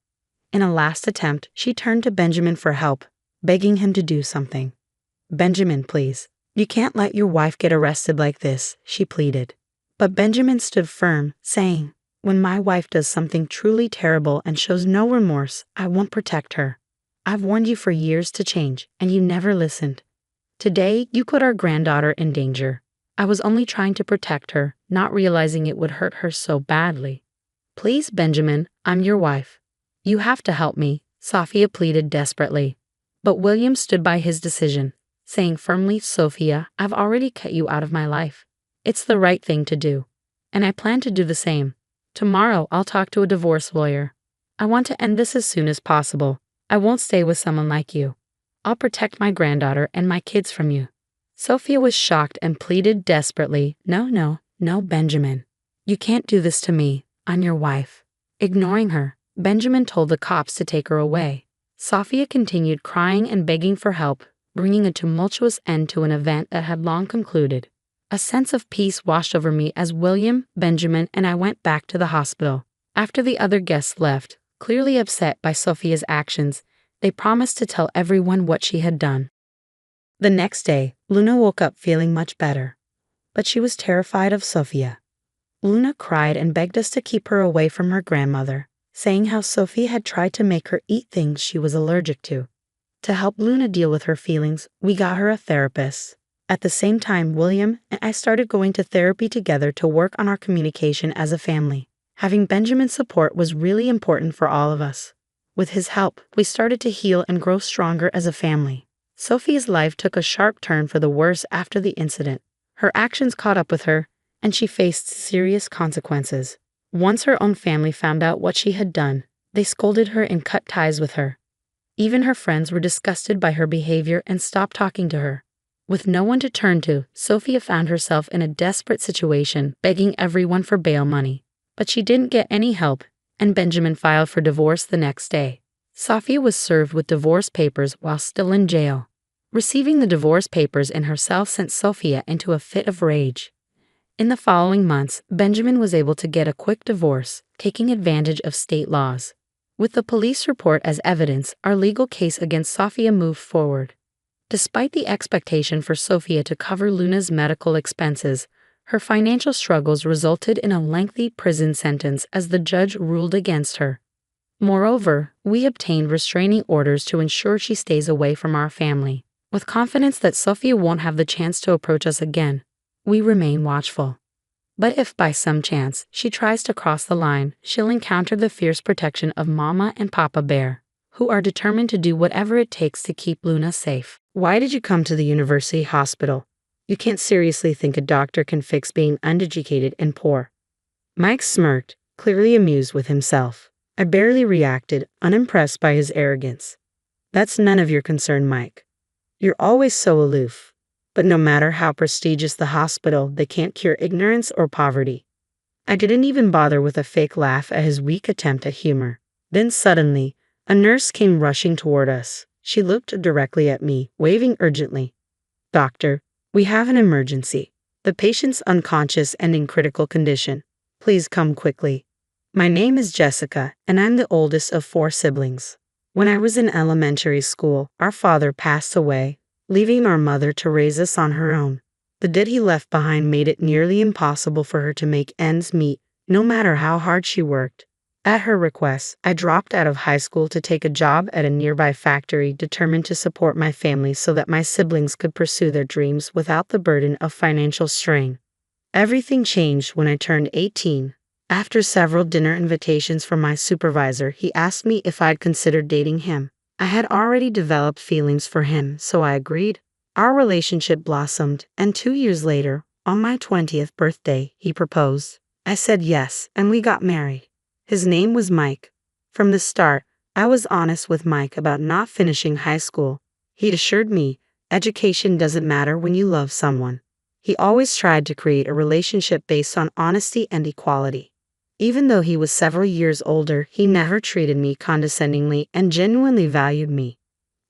In a last attempt, she turned to Benjamin for help, begging him to do something. "Benjamin, please. You can't let your wife get arrested like this," she pleaded. But Benjamin stood firm, saying, "When my wife does something truly terrible and shows no remorse, I won't protect her. I've warned you for years to change, and you never listened. Today, you put our granddaughter in danger. I was only trying to protect her, not realizing it would hurt her so badly. Please, Benjamin, I'm your wife. You have to help me," Sophia pleaded desperately. But William stood by his decision, saying firmly, "Sophia, I've already cut you out of my life. It's the right thing to do, and I plan to do the same. Tomorrow, I'll talk to a divorce lawyer. I want to end this as soon as possible. I won't stay with someone like you. I'll protect my granddaughter and my kids from you." Sophia was shocked and pleaded desperately, No, Benjamin. You can't do this to me. I'm your wife." Ignoring her, Benjamin told the cops to take her away. Sophia continued crying and begging for help, bringing a tumultuous end to an event that had long concluded. A sense of peace washed over me as William, Benjamin, and I went back to the hospital. After the other guests left, clearly upset by Sophia's actions, they promised to tell everyone what she had done. The next day, Luna woke up feeling much better, but she was terrified of Sophia. Luna cried and begged us to keep her away from her grandmother, saying how Sophie had tried to make her eat things she was allergic to. To help Luna deal with her feelings, we got her a therapist. At the same time, William and I started going to therapy together to work on our communication as a family. Having Benjamin's support was really important for all of us. With his help, we started to heal and grow stronger as a family. Sophie's life took a sharp turn for the worse after the incident. Her actions caught up with her, and she faced serious consequences. Once her own family found out what she had done, they scolded her and cut ties with her. Even her friends were disgusted by her behavior and stopped talking to her. With no one to turn to, Sophia found herself in a desperate situation, begging everyone for bail money. But she didn't get any help, and Benjamin filed for divorce the next day. Sophia was served with divorce papers while still in jail. Receiving the divorce papers in her cell sent Sophia into a fit of rage. In the following months, Benjamin was able to get a quick divorce, taking advantage of state laws. With the police report as evidence, our legal case against Sophia moved forward. Despite the expectation for Sophia to cover Luna's medical expenses, her financial struggles resulted in a lengthy prison sentence as the judge ruled against her. Moreover, we obtained restraining orders to ensure she stays away from our family. With confidence that Sophia won't have the chance to approach us again, we remain watchful. But if by some chance she tries to cross the line, she'll encounter the fierce protection of Mama and Papa Bear, who are determined to do whatever it takes to keep Luna safe. Why did you come to the university hospital? You can't seriously think a doctor can fix being uneducated and poor. Mike smirked, clearly amused with himself. I barely reacted, unimpressed by his arrogance. That's none of your concern, Mike. You're always so aloof. But no matter how prestigious the hospital, they can't cure ignorance or poverty. I didn't even bother with a fake laugh at his weak attempt at humor. Then suddenly, a nurse came rushing toward us. She looked directly at me, waving urgently. Doctor, we have an emergency. The patient's unconscious and in critical condition. Please come quickly. My name is Jessica, and I'm the oldest of 4 siblings. When I was in elementary school, our father passed away, leaving our mother to raise us on her own. The debt he left behind made it nearly impossible for her to make ends meet, no matter how hard she worked. At her request, I dropped out of high school to take a job at a nearby factory, determined to support my family so that my siblings could pursue their dreams without the burden of financial strain. Everything changed when I turned 18. After several dinner invitations from my supervisor, he asked me if I'd considered dating him. I had already developed feelings for him, so I agreed. Our relationship blossomed, and 2 years later, on my 20th birthday, he proposed. I said yes, and we got married. His name was Mike. From the start, I was honest with Mike about not finishing high school. He assured me, education doesn't matter when you love someone. He always tried to create a relationship based on honesty and equality. Even though he was several years older, he never treated me condescendingly and genuinely valued me.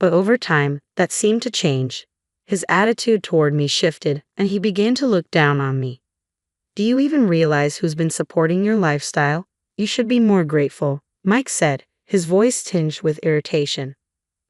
But over time, that seemed to change. His attitude toward me shifted, and he began to look down on me. Do you even realize who's been supporting your lifestyle? You should be more grateful, Mike said, his voice tinged with irritation.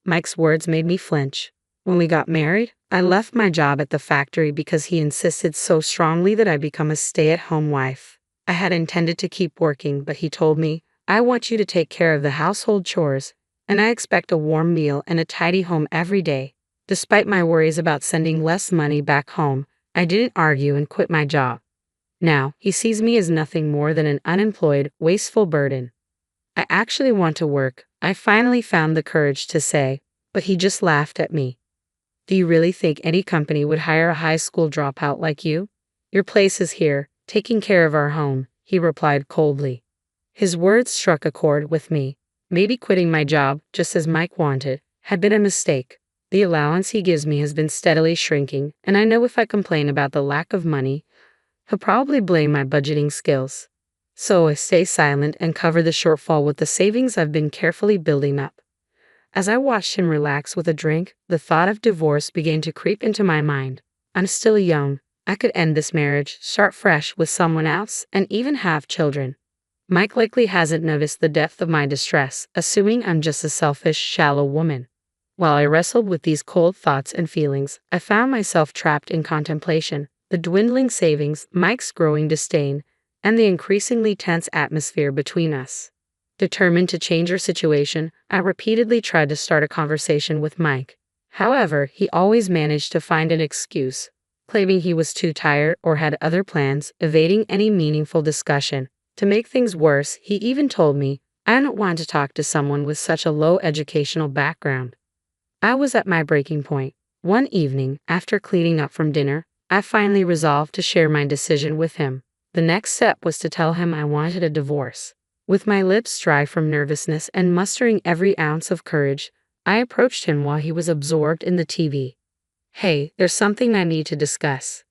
Mike's words made me flinch. When we got married, I left my job at the factory because he insisted so strongly that I become a stay-at-home wife. I had intended to keep working, but he told me, I want you to take care of the household chores, and I expect a warm meal and a tidy home every day. Despite my worries about sending less money back home, I didn't argue and quit my job. Now, he sees me as nothing more than an unemployed, wasteful burden. I actually want to work, I finally found the courage to say, but he just laughed at me. Do you really think any company would hire a high school dropout like you? Your place is here, taking care of our home, he replied coldly. His words struck a chord with me. Maybe quitting my job, just as Mike wanted, had been a mistake. The allowance he gives me has been steadily shrinking, and I know if I complain about the lack of money, he'll probably blame my budgeting skills. So I stay silent and cover the shortfall with the savings I've been carefully building up. As I watched him relax with a drink, the thought of divorce began to creep into my mind. I'm still young. I could end this marriage, start fresh with someone else, and even have children. Mike likely hasn't noticed the depth of my distress, assuming I'm just a selfish, shallow woman. While I wrestled with these cold thoughts and feelings, I found myself trapped in contemplation. The dwindling savings, Mike's growing disdain, and the increasingly tense atmosphere between us. Determined to change our situation, I repeatedly tried to start a conversation with Mike. However, he always managed to find an excuse, claiming he was too tired or had other plans, evading any meaningful discussion. To make things worse, he even told me, "I don't want to talk to someone with such a low educational background." I was at my breaking point. One evening, after cleaning up from dinner, I finally resolved to share my decision with him. The next step was to tell him I wanted a divorce. With my lips dry from nervousness and mustering every ounce of courage, I approached him while he was absorbed in the TV. "Hey, there's something I need to discuss."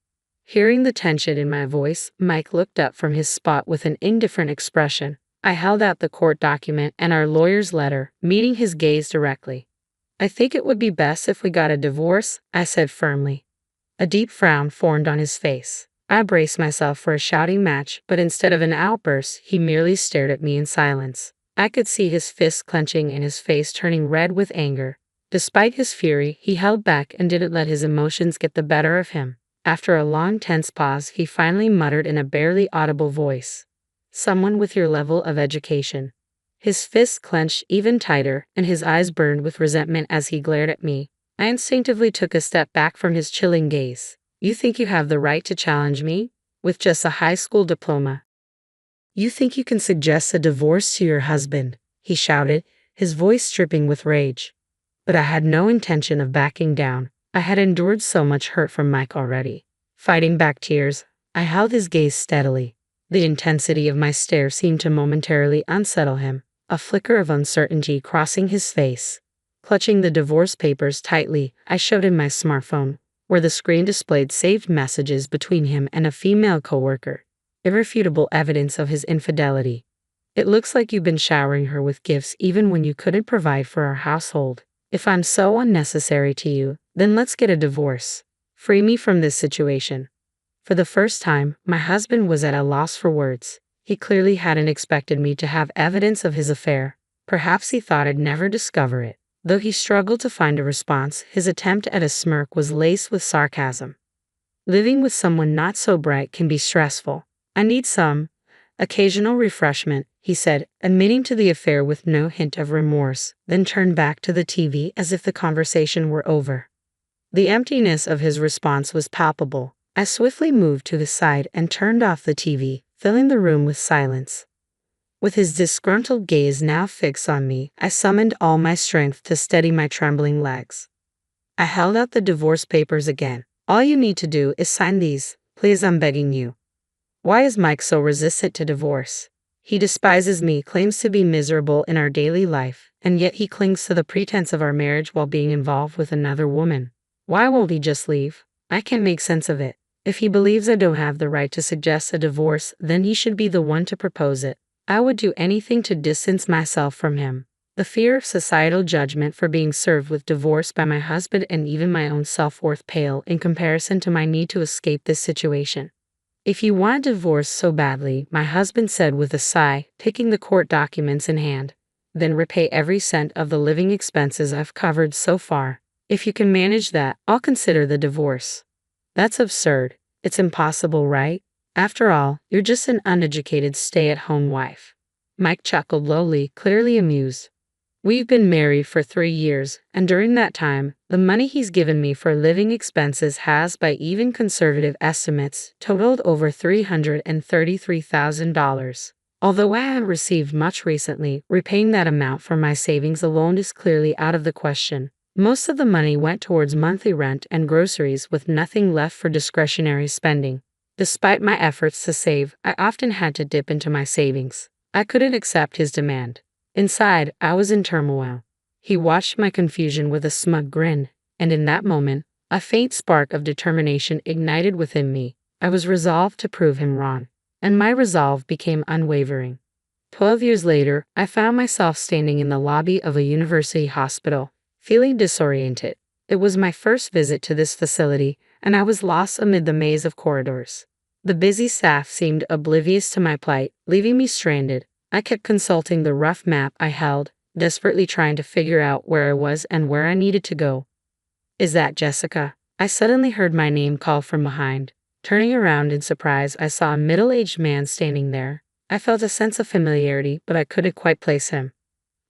Hearing the tension in my voice, Mike looked up from his spot with an indifferent expression. I held out the court document and our lawyer's letter, meeting his gaze directly. "I think it would be best if we got a divorce," I said firmly. A deep frown formed on his face. I braced myself for a shouting match, but instead of an outburst, he merely stared at me in silence. I could see his fists clenching and his face turning red with anger. Despite his fury, he held back and didn't let his emotions get the better of him. After a long, tense pause, he finally muttered in a barely audible voice, "Someone with your level of education." His fists clenched even tighter, and his eyes burned with resentment as he glared at me. I instinctively took a step back from his chilling gaze. "You think you have the right to challenge me? With just a high school diploma? You think you can suggest a divorce to your husband?" he shouted, his voice dripping with rage. But I had no intention of backing down. I had endured so much hurt from Mike already. Fighting back tears, I held his gaze steadily. The intensity of my stare seemed to momentarily unsettle him, a flicker of uncertainty crossing his face. Clutching the divorce papers tightly, I showed him my smartphone, where the screen displayed saved messages between him and a female coworker. Irrefutable evidence of his infidelity. "It looks like you've been showering her with gifts even when you couldn't provide for our household. If I'm so unnecessary to you, then let's get a divorce. Free me from this situation." For the first time, my husband was at a loss for words. He clearly hadn't expected me to have evidence of his affair. Perhaps he thought I'd never discover it. Though he struggled to find a response, his attempt at a smirk was laced with sarcasm. "Living with someone not so bright can be stressful. I need some occasional refreshment," he said, admitting to the affair with no hint of remorse, then turned back to the TV as if the conversation were over. The emptiness of his response was palpable. I swiftly moved to his side and turned off the TV, filling the room with silence. With his disgruntled gaze now fixed on me, I summoned all my strength to steady my trembling legs. I held out the divorce papers again. "All you need to do is sign these, please, I'm begging you." Why is Mike so resistant to divorce? He despises me, claims to be miserable in our daily life, and yet he clings to the pretense of our marriage while being involved with another woman. Why won't he just leave? I can't make sense of it. If he believes I don't have the right to suggest a divorce, then he should be the one to propose it. I would do anything to distance myself from him. The fear of societal judgment for being served with divorce by my husband and even my own self-worth pale in comparison to my need to escape this situation. "If you want a divorce so badly," my husband said with a sigh, taking the court documents in hand, "then repay every cent of the living expenses I've covered so far. If you can manage that, I'll consider the divorce." That's absurd. It's impossible, right? After all, you're just an uneducated stay-at-home wife. Mike chuckled lowly, clearly amused. "We've been married for 3 years, and during that time, the money he's given me for living expenses has, by even conservative estimates, totaled over $333,000. Although I haven't received much recently, repaying that amount from my savings alone is clearly out of the question. Most of the money went towards monthly rent and groceries, with nothing left for discretionary spending. Despite my efforts to save, I often had to dip into my savings. I couldn't accept his demand. Inside, I was in turmoil. He watched my confusion with a smug grin, and in that moment, a faint spark of determination ignited within me. I was resolved to prove him wrong, and my resolve became unwavering. 12 years later, I found myself standing in the lobby of a university hospital, feeling disoriented. It was my first visit to this facility, and I was lost amid the maze of corridors. The busy staff seemed oblivious to my plight, leaving me stranded. I kept consulting the rough map I held, desperately trying to figure out where I was and where I needed to go. "Is that Jessica?" I suddenly heard my name called from behind. Turning around in surprise, I saw a middle-aged man standing there. I felt a sense of familiarity, but I couldn't quite place him.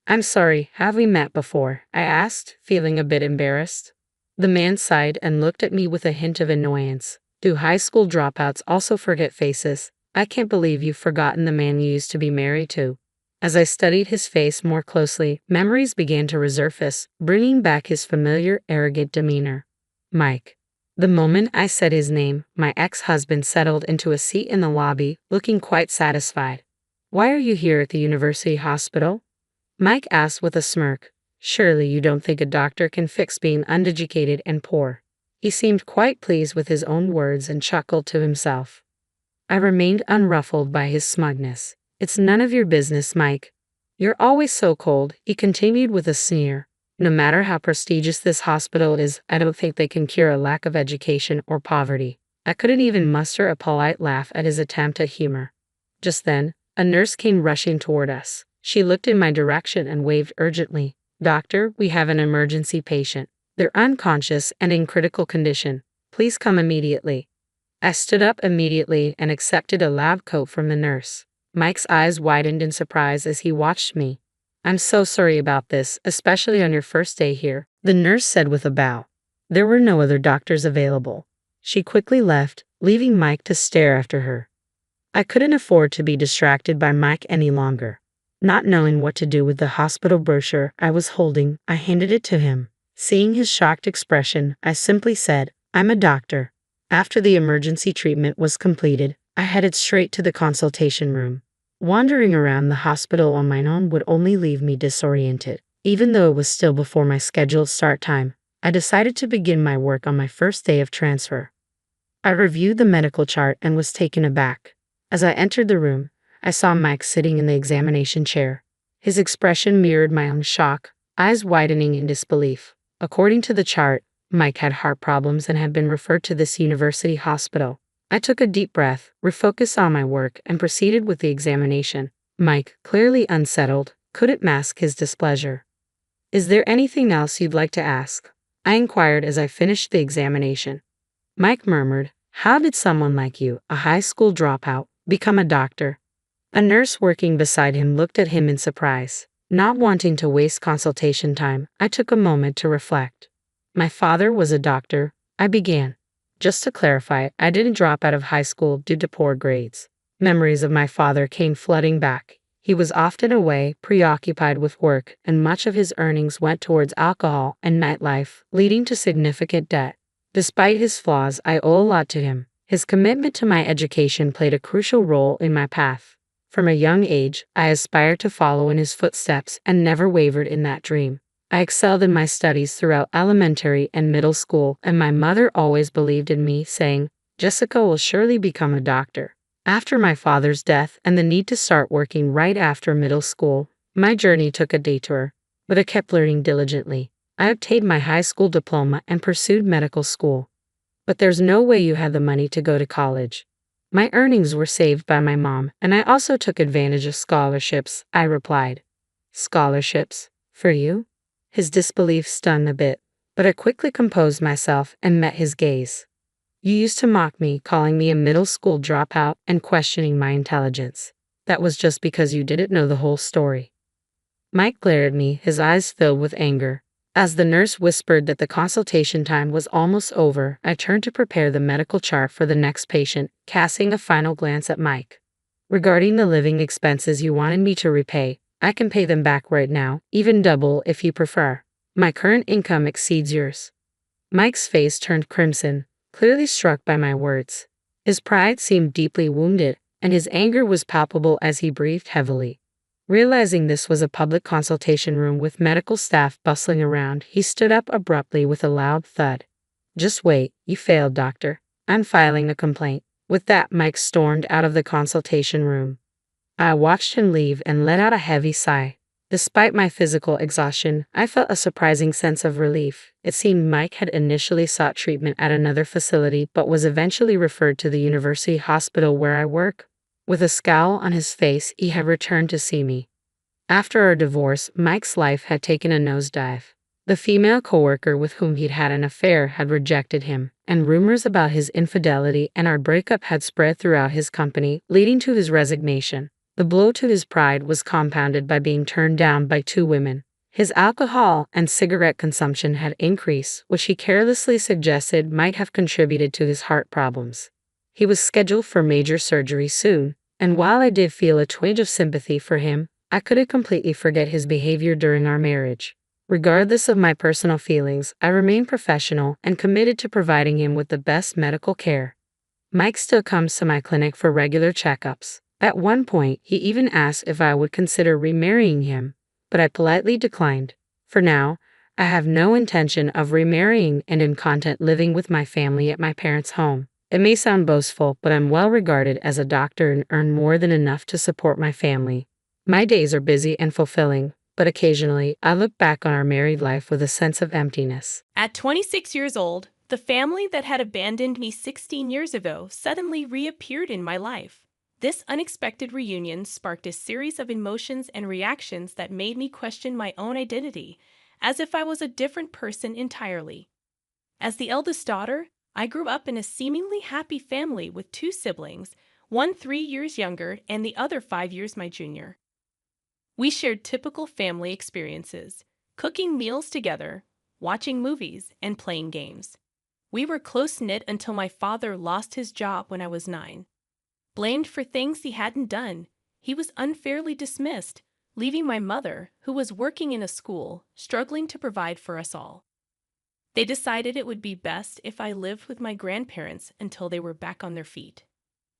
"I'm sorry, have we met before?" I asked, feeling a bit embarrassed. The man sighed and looked at me with a hint of annoyance. "Do high school dropouts also forget faces? I can't believe you've forgotten the man you used to be married to." As I studied his face more closely, memories began to resurface, bringing back his familiar, arrogant demeanor. Mike. The moment I said his name, my ex-husband settled into a seat in the lobby, looking quite satisfied. "Why are you here at the university hospital?" Mike asked with a smirk. "Surely you don't think a doctor can fix being uneducated and poor." He seemed quite pleased with his own words and chuckled to himself. I remained unruffled by his smugness. "It's none of your business, Mike. You're always so cold," he continued with a sneer. "No matter how prestigious this hospital is, I don't think they can cure a lack of education or poverty." I couldn't even muster a polite laugh at his attempt at humor. Just then, a nurse came rushing toward us. She looked in my direction and waved urgently. "Doctor, we have an emergency patient. They're unconscious and in critical condition. Please come immediately." I stood up immediately and accepted a lab coat from the nurse. Mike's eyes widened in surprise as he watched me. "I'm so sorry about this, especially on your first day here," the nurse said with a bow. There were no other doctors available. She quickly left, leaving Mike to stare after her. I couldn't afford to be distracted by Mike any longer. Not knowing what to do with the hospital brochure I was holding, I handed it to him. Seeing his shocked expression, I simply said, "I'm a doctor." After the emergency treatment was completed, I headed straight to the consultation room. Wandering around the hospital on my own would only leave me disoriented. Even though it was still before my scheduled start time, I decided to begin my work on my first day of transfer. I reviewed the medical chart and was taken aback. As I entered the room, I saw Mike sitting in the examination chair. His expression mirrored my own shock, eyes widening in disbelief. According to the chart, Mike had heart problems and had been referred to this university hospital. I took a deep breath, refocused on my work, and proceeded with the examination. Mike, clearly unsettled, couldn't mask his displeasure. "Is there anything else you'd like to ask?" I inquired as I finished the examination. Mike murmured, "How did someone like you, a high school dropout, become a doctor?" A nurse working beside him looked at him in surprise. Not wanting to waste consultation time, I took a moment to reflect. "My father was a doctor," I began. Just to clarify, I didn't drop out of high school due to poor grades. Memories of my father came flooding back. He was often away, preoccupied with work, and much of his earnings went towards alcohol and nightlife, leading to significant debt. Despite his flaws, I owe a lot to him. His commitment to my education played a crucial role in my path. From a young age, I aspired to follow in his footsteps and never wavered in that dream. I excelled in my studies throughout elementary and middle school, and my mother always believed in me, saying, "Jessica will surely become a doctor." After my father's death and the need to start working right after middle school, my journey took a detour, but I kept learning diligently. I obtained my high school diploma and pursued medical school. "But there's no way you had the money to go to college." "My earnings were saved by my mom, and I also took advantage of scholarships," I replied. "Scholarships? For you?" His disbelief stunned a bit, but I quickly composed myself and met his gaze. "You used to mock me, calling me a middle school dropout and questioning my intelligence. That was just because you didn't know the whole story." Mike glared at me, his eyes filled with anger. As the nurse whispered that the consultation time was almost over, I turned to prepare the medical chart for the next patient, casting a final glance at Mike. "Regarding the living expenses you wanted me to repay, I can pay them back right now, even double if you prefer. My current income exceeds yours." Mike's face turned crimson, clearly struck by my words. His pride seemed deeply wounded, and his anger was palpable as he breathed heavily. Realizing this was a public consultation room with medical staff bustling around, he stood up abruptly with a loud thud. "Just wait, you failed, doctor. I'm filing a complaint." With that, Mike stormed out of the consultation room. I watched him leave and let out a heavy sigh. Despite my physical exhaustion, I felt a surprising sense of relief. It seemed Mike had initially sought treatment at another facility but was eventually referred to the university hospital where I work. With a scowl on his face, he had returned to see me. After our divorce, Mike's life had taken a nosedive. The female coworker with whom he'd had an affair had rejected him, and rumors about his infidelity and our breakup had spread throughout his company, leading to his resignation. The blow to his pride was compounded by being turned down by 2 women. His alcohol and cigarette consumption had increased, which he carelessly suggested might have contributed to his heart problems. He was scheduled for major surgery soon, and while I did feel a twinge of sympathy for him, I couldn't completely forget his behavior during our marriage. Regardless of my personal feelings, I remained professional and committed to providing him with the best medical care. Mike still comes to my clinic for regular checkups. At one point, he even asked if I would consider remarrying him, but I politely declined. For now, I have no intention of remarrying and in content living with my family at my parents' home. It may sound boastful, but I'm well regarded as a doctor and earn more than enough to support my family. My days are busy and fulfilling, but occasionally I look back on our married life with a sense of emptiness. At 26 years old, the family that had abandoned me 16 years ago suddenly reappeared in my life. This unexpected reunion sparked a series of emotions and reactions that made me question my own identity, as if I was a different person entirely. As the eldest daughter, I grew up in a seemingly happy family with 2 siblings, one 3 years younger and the other 5 years my junior. We shared typical family experiences, cooking meals together, watching movies, and playing games. We were close-knit until my father lost his job when I was 9. Blamed for things he hadn't done, he was unfairly dismissed, leaving my mother, who was working in a school, struggling to provide for us all. They decided it would be best if I lived with my grandparents until they were back on their feet.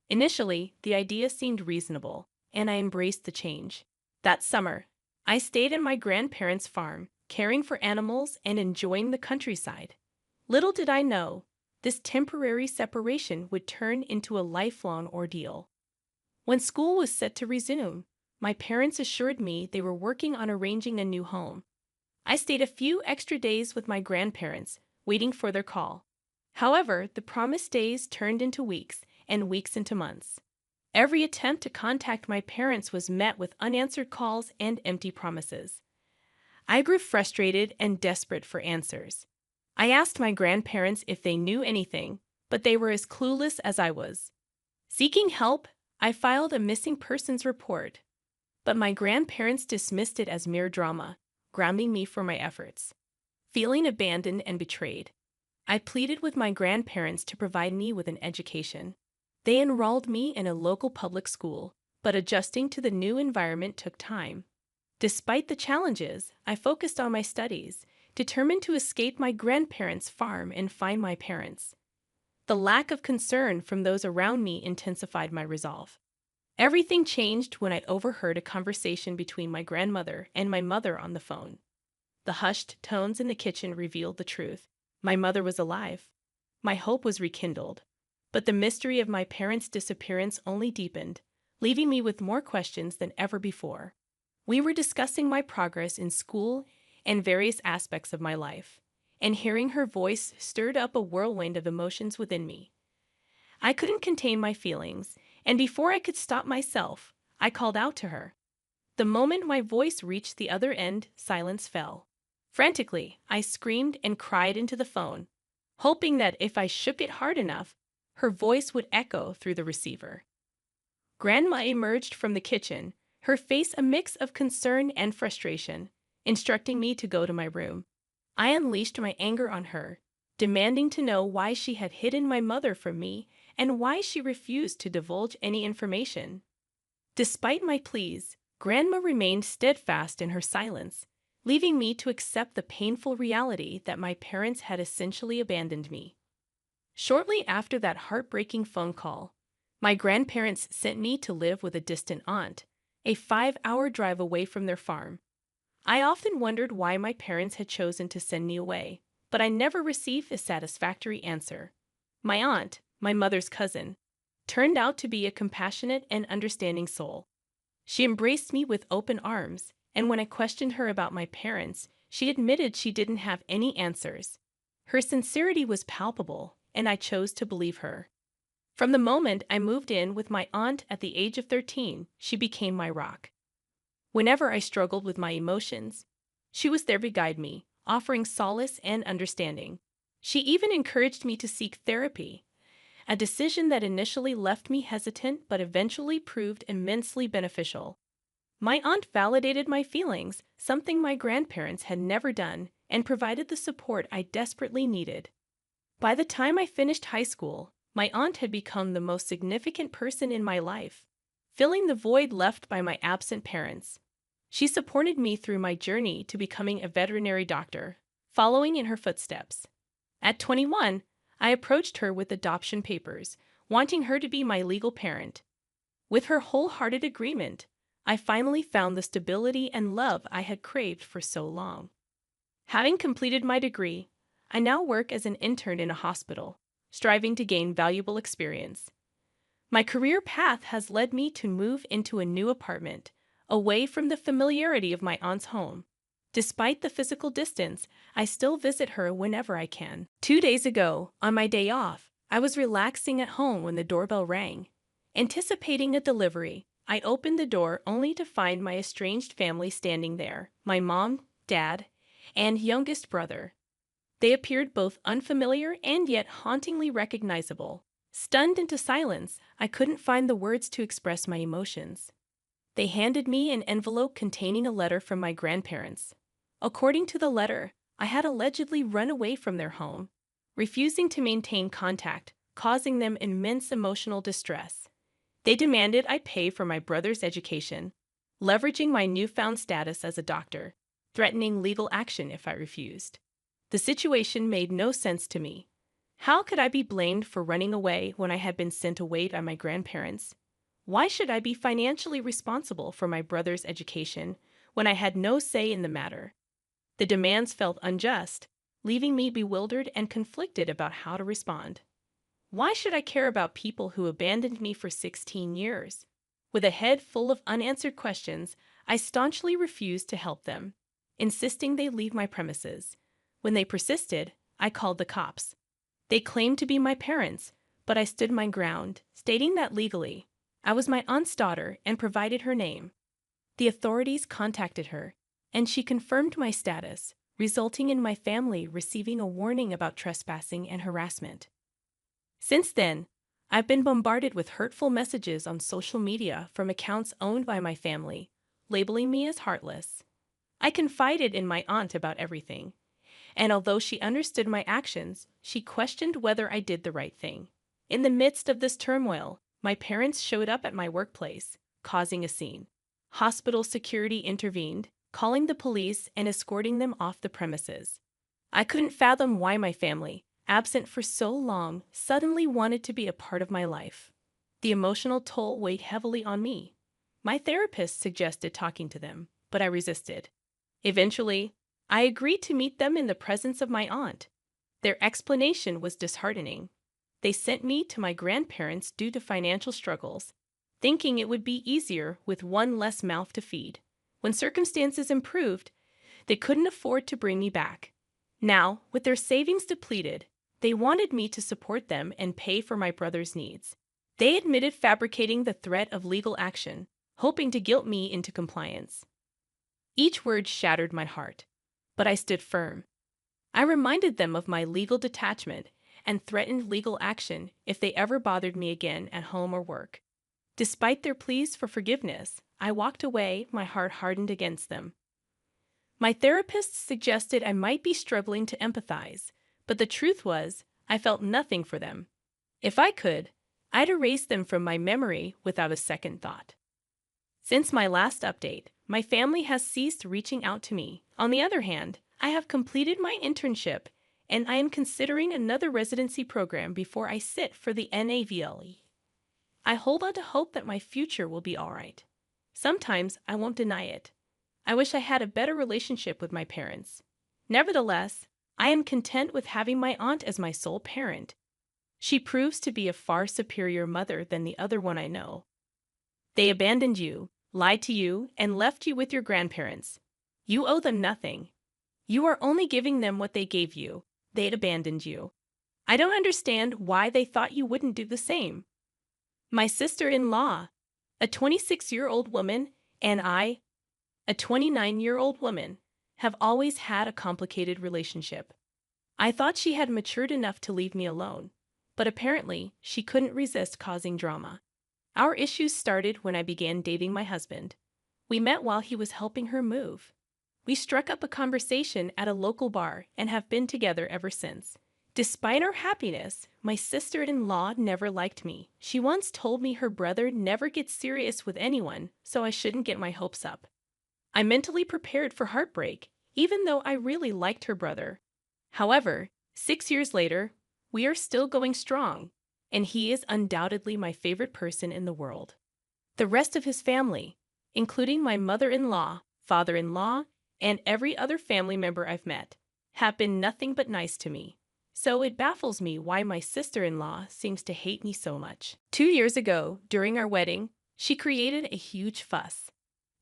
Initially, the idea seemed reasonable, and I embraced the change. That summer, I stayed at my grandparents' farm, caring for animals and enjoying the countryside. Little did I know, this temporary separation would turn into a lifelong ordeal. When school was set to resume, my parents assured me they were working on arranging a new home. I stayed a few extra days with my grandparents, waiting for their call. However, the promised days turned into weeks, and weeks into months. Every attempt to contact my parents was met with unanswered calls and empty promises. I grew frustrated and desperate for answers. I asked my grandparents if they knew anything, but they were as clueless as I was. Seeking help, I filed a missing persons report, but my grandparents dismissed it as mere drama, grounding me for my efforts. Feeling abandoned and betrayed, I pleaded with my grandparents to provide me with an education. They enrolled me in a local public school, but adjusting to the new environment took time. Despite the challenges, I focused on my studies, determined to escape my grandparents' farm and find my parents. The lack of concern from those around me intensified my resolve. Everything changed when I overheard a conversation between my grandmother and my mother on the phone. The hushed tones in the kitchen revealed the truth. My mother was alive. My hope was rekindled. But the mystery of my parents' disappearance only deepened, leaving me with more questions than ever before. We were discussing my progress in school and various aspects of my life, and hearing her voice stirred up a whirlwind of emotions within me. I couldn't contain my feelings, and before I could stop myself, I called out to her. The moment my voice reached the other end, silence fell. Frantically, I screamed and cried into the phone, hoping that if I shook it hard enough, her voice would echo through the receiver. Grandma emerged from the kitchen, her face a mix of concern and frustration, instructing me to go to my room. I unleashed my anger on her, demanding to know why she had hidden my mother from me and why she refused to divulge any information. Despite my pleas, Grandma remained steadfast in her silence, leaving me to accept the painful reality that my parents had essentially abandoned me. Shortly after that heartbreaking phone call, my grandparents sent me to live with a distant aunt, a 5-hour drive away from their farm. I often wondered why my parents had chosen to send me away, but I never received a satisfactory answer. My aunt, my mother's cousin, turned out to be a compassionate and understanding soul. She embraced me with open arms, and when I questioned her about my parents, she admitted she didn't have any answers. Her sincerity was palpable, and I chose to believe her. From the moment I moved in with my aunt at the age of 13, she became my rock. Whenever I struggled with my emotions, she was there to guide me, offering solace and understanding. She even encouraged me to seek therapy, a decision that initially left me hesitant but eventually proved immensely beneficial. My aunt validated my feelings, something my grandparents had never done, and provided the support I desperately needed. By the time I finished high school, my aunt had become the most significant person in my life, filling the void left by my absent parents. She supported me through my journey to becoming a veterinary doctor, following in her footsteps. At 21, I approached her with adoption papers, wanting her to be my legal parent. With her wholehearted agreement, I finally found the stability and love I had craved for so long. Having completed my degree, I now work as an intern in a hospital, striving to gain valuable experience. My career path has led me to move into a new apartment, away from the familiarity of my aunt's home. Despite the physical distance, I still visit her whenever I can. 2 days ago, on my day off, I was relaxing at home when the doorbell rang. Anticipating a delivery, I opened the door only to find my estranged family standing there, my mom, dad, and youngest brother. They appeared both unfamiliar and yet hauntingly recognizable. Stunned into silence, I couldn't find the words to express my emotions. They handed me an envelope containing a letter from my grandparents. According to the letter, I had allegedly run away from their home, refusing to maintain contact, causing them immense emotional distress. They demanded I pay for my brother's education, leveraging my newfound status as a doctor, threatening legal action if I refused. The situation made no sense to me. How could I be blamed for running away when I had been sent away by my grandparents? Why should I be financially responsible for my brother's education when I had no say in the matter? The demands felt unjust, leaving me bewildered and conflicted about how to respond. Why should I care about people who abandoned me for 16 years? With a head full of unanswered questions, I staunchly refused to help them, insisting they leave my premises. When they persisted, I called the cops. They claimed to be my parents, but I stood my ground, stating that legally, I was my aunt's daughter and provided her name. The authorities contacted her, and she confirmed my status, resulting in my family receiving a warning about trespassing and harassment. Since then, I've been bombarded with hurtful messages on social media from accounts owned by my family, labeling me as heartless. I confided in my aunt about everything, and although she understood my actions, she questioned whether I did the right thing. In the midst of this turmoil, my parents showed up at my workplace, causing a scene. Hospital security intervened, calling the police and escorting them off the premises. I couldn't fathom why my family, absent for so long, suddenly wanted to be a part of my life. The emotional toll weighed heavily on me. My therapist suggested talking to them, but I resisted. Eventually, I agreed to meet them in the presence of my aunt. Their explanation was disheartening. They sent me to my grandparents due to financial struggles, thinking it would be easier with one less mouth to feed. When circumstances improved, they couldn't afford to bring me back. Now, with their savings depleted, they wanted me to support them and pay for my brother's needs. They admitted fabricating the threat of legal action, hoping to guilt me into compliance. Each word shattered my heart, but I stood firm. I reminded them of my legal detachment and threatened legal action if they ever bothered me again at home or work. Despite their pleas for forgiveness, I walked away, my heart hardened against them. My therapist suggested I might be struggling to empathize, but the truth was, I felt nothing for them. If I could, I'd erase them from my memory without a second thought. Since my last update, my family has ceased reaching out to me. On the other hand, I have completed my internship, and I am considering another residency program before I sit for the NAVLE. I hold on to hope that my future will be all right. Sometimes I won't deny it. I wish I had a better relationship with my parents. Nevertheless, I am content with having my aunt as my sole parent. She proves to be a far superior mother than the other one I know. They abandoned you, lied to you, and left you with your grandparents. You owe them nothing. You are only giving them what they gave you. They'd abandoned you. I don't understand why they thought you wouldn't do the same. My sister-in-law, a 26-year-old woman, and I, a 29-year-old woman, have always had a complicated relationship. I thought she had matured enough to leave me alone, but apparently she couldn't resist causing drama. Our issues started when I began dating my husband. We met while he was helping her move. We struck up a conversation at a local bar and have been together ever since. Despite our happiness, my sister-in-law never liked me. She once told me her brother never gets serious with anyone, so I shouldn't get my hopes up. I mentally prepared for heartbreak, even though I really liked her brother. However, 6 years later, we are still going strong, and he is undoubtedly my favorite person in the world. The rest of his family, including my mother-in-law, father-in-law, and every other family member I've met, have been nothing but nice to me. So it baffles me why my sister-in-law seems to hate me so much. 2 years ago, during our wedding, she created a huge fuss.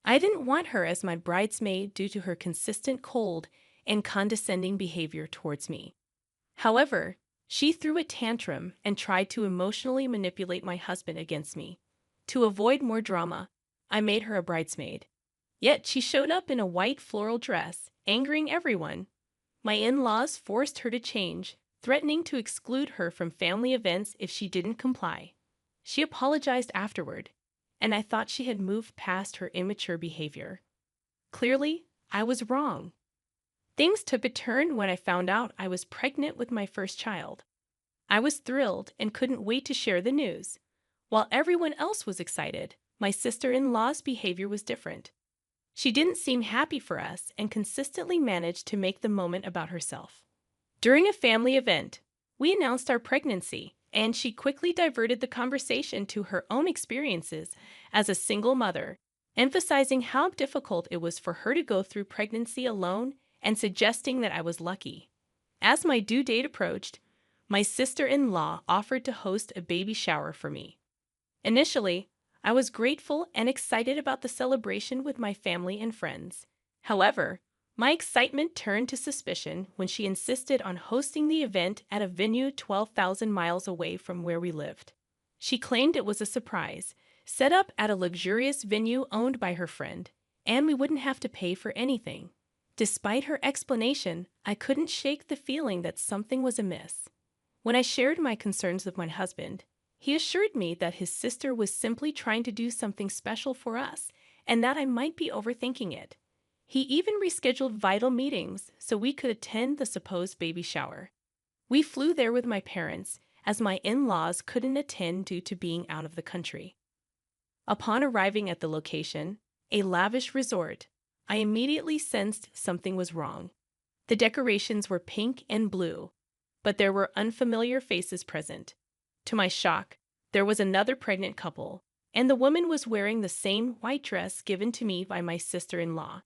I didn't want her as my bridesmaid due to her consistent cold and condescending behavior towards me. However, she threw a tantrum and tried to emotionally manipulate my husband against me. To avoid more drama, I made her a bridesmaid. Yet she showed up in a white floral dress, angering everyone. My in-laws forced her to change, threatening to exclude her from family events if she didn't comply. She apologized afterward, and I thought she had moved past her immature behavior. Clearly, I was wrong. Things took a turn when I found out I was pregnant with my first child. I was thrilled and couldn't wait to share the news. While everyone else was excited, my sister-in-law's behavior was different. She didn't seem happy for us and consistently managed to make the moment about herself. During a family event, we announced our pregnancy, and she quickly diverted the conversation to her own experiences as a single mother, emphasizing how difficult it was for her to go through pregnancy alone and suggesting that I was lucky. As my due date approached, my sister-in-law offered to host a baby shower for me. Initially, I was grateful and excited about the celebration with my family and friends. However, my excitement turned to suspicion when she insisted on hosting the event at a venue 12,000 miles away from where we lived. She claimed it was a surprise, set up at a luxurious venue owned by her friend, and we wouldn't have to pay for anything. Despite her explanation, I couldn't shake the feeling that something was amiss. When I shared my concerns with my husband, he assured me that his sister was simply trying to do something special for us and that I might be overthinking it. He even rescheduled vital meetings so we could attend the supposed baby shower. We flew there with my parents, as my in-laws couldn't attend due to being out of the country. Upon arriving at the location, a lavish resort, I immediately sensed something was wrong. The decorations were pink and blue, but there were unfamiliar faces present. To my shock, there was another pregnant couple, and the woman was wearing the same white dress given to me by my sister-in-law.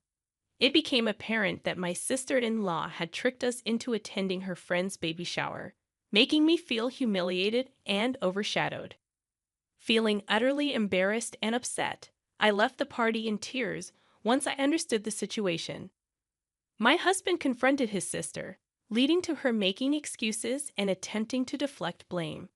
It became apparent that my sister-in-law had tricked us into attending her friend's baby shower, making me feel humiliated and overshadowed. Feeling utterly embarrassed and upset, I left the party in tears once I understood the situation. My husband confronted his sister, leading to her making excuses and attempting to deflect blame.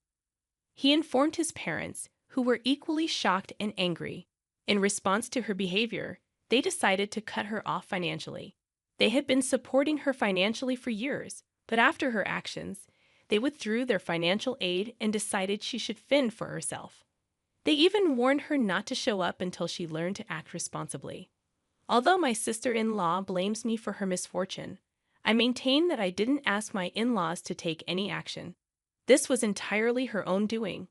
He informed his parents, who were equally shocked and angry. In response to her behavior, they decided to cut her off financially. They had been supporting her financially for years, but after her actions, they withdrew their financial aid and decided she should fend for herself. They even warned her not to show up until she learned to act responsibly. Although my sister-in-law blames me for her misfortune, I maintain that I didn't ask my in-laws to take any action. This was entirely her own doing.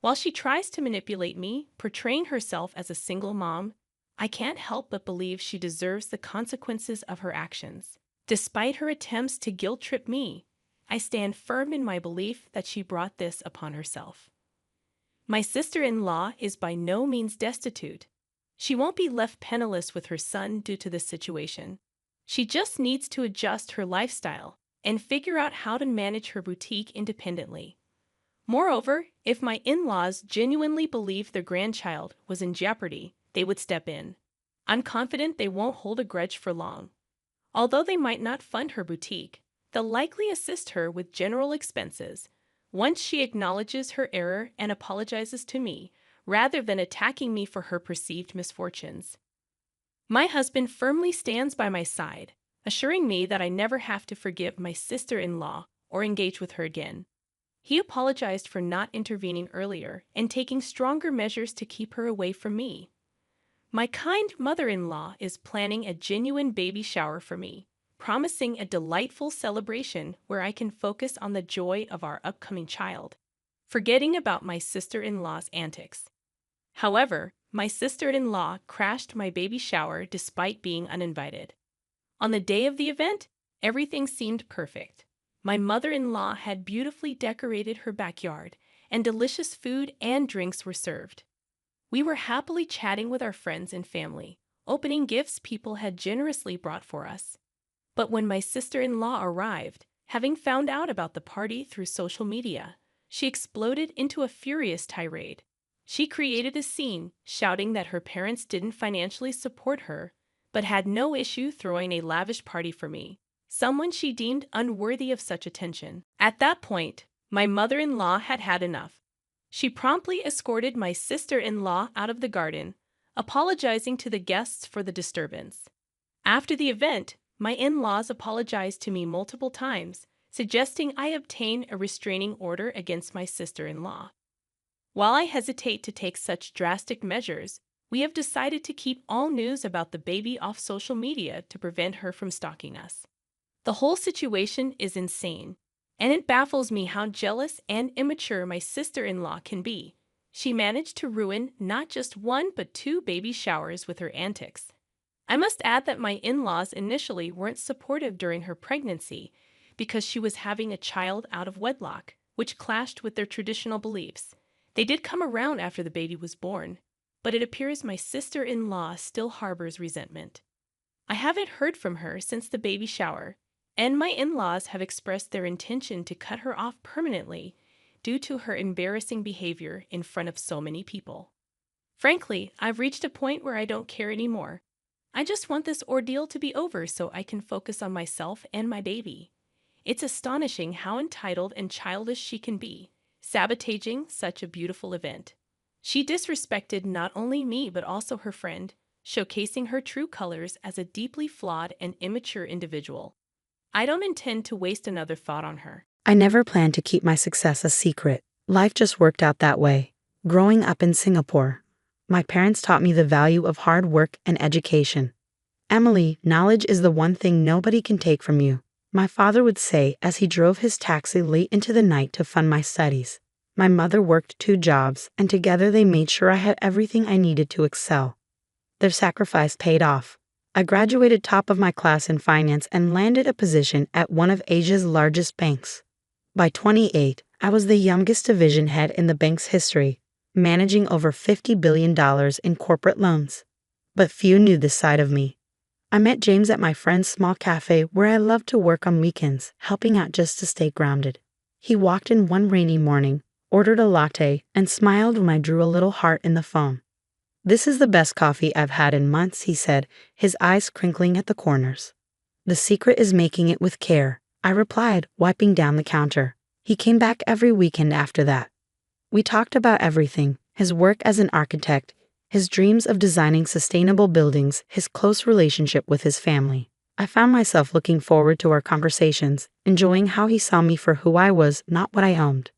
While she tries to manipulate me, portraying herself as a single mom, I can't help but believe she deserves the consequences of her actions. Despite her attempts to guilt-trip me, I stand firm in my belief that she brought this upon herself. My sister-in-law is by no means destitute. She won't be left penniless with her son due to this situation. She just needs to adjust her lifestyle and figure out how to manage her boutique independently. Moreover, if my in-laws genuinely believed their grandchild was in jeopardy, they would step in. I'm confident they won't hold a grudge for long. Although they might not fund her boutique, they'll likely assist her with general expenses once she acknowledges her error and apologizes to me, rather than attacking me for her perceived misfortunes. My husband firmly stands by my side, assuring me that I never have to forgive my sister-in-law or engage with her again. He apologized for not intervening earlier and taking stronger measures to keep her away from me. My kind mother-in-law is planning a genuine baby shower for me, promising a delightful celebration where I can focus on the joy of our upcoming child, forgetting about my sister-in-law's antics. However, my sister-in-law crashed my baby shower despite being uninvited. On the day of the event, everything seemed perfect. My mother-in-law had beautifully decorated her backyard, and delicious food and drinks were served. We were happily chatting with our friends and family, opening gifts people had generously brought for us. But when my sister-in-law arrived, having found out about the party through social media, she exploded into a furious tirade. She created a scene, shouting that her parents didn't financially support her, but had no issue throwing a lavish party for me, someone she deemed unworthy of such attention. At that point, my mother-in-law had had enough. She promptly escorted my sister-in-law out of the garden, apologizing to the guests for the disturbance. After the event, my in-laws apologized to me multiple times, suggesting I obtain a restraining order against my sister-in-law. While I hesitate to take such drastic measures, we have decided to keep all news about the baby off social media to prevent her from stalking us. The whole situation is insane, and it baffles me how jealous and immature my sister-in-law can be. She managed to ruin not just one but two baby showers with her antics. I must add that my in-laws initially weren't supportive during her pregnancy because she was having a child out of wedlock, which clashed with their traditional beliefs. They did come around after the baby was born, but it appears my sister-in-law still harbors resentment. I haven't heard from her since the baby shower, and my in-laws have expressed their intention to cut her off permanently due to her embarrassing behavior in front of so many people. Frankly, I've reached a point where I don't care anymore. I just want this ordeal to be over so I can focus on myself and my baby. It's astonishing how entitled and childish she can be, sabotaging such a beautiful event. She disrespected not only me but also her friend, showcasing her true colors as a deeply flawed and immature individual. I don't intend to waste another thought on her. I never planned to keep my success a secret. Life just worked out that way. Growing up in Singapore, my parents taught me the value of hard work and education. Emily, knowledge is the one thing nobody can take from you, my father would say as he drove his taxi late into the night to fund my studies. My mother worked 2 jobs, and together they made sure I had everything I needed to excel. Their sacrifice paid off. I graduated top of my class in finance and landed a position at one of Asia's largest banks. By 28, I was the youngest division head in the bank's history, managing over $50 billion in corporate loans. But few knew this side of me. I met James at my friend's small cafe where I loved to work on weekends, helping out just to stay grounded. He walked in one rainy morning, ordered a latte, and smiled when I drew a little heart in the foam. "This is the best coffee I've had in months," he said, his eyes crinkling at the corners. "The secret is making it with care," I replied, wiping down the counter. He came back every weekend after that. We talked about everything: his work as an architect, his dreams of designing sustainable buildings, his close relationship with his family. I found myself looking forward to our conversations, enjoying how he saw me for who I was, not what I owned.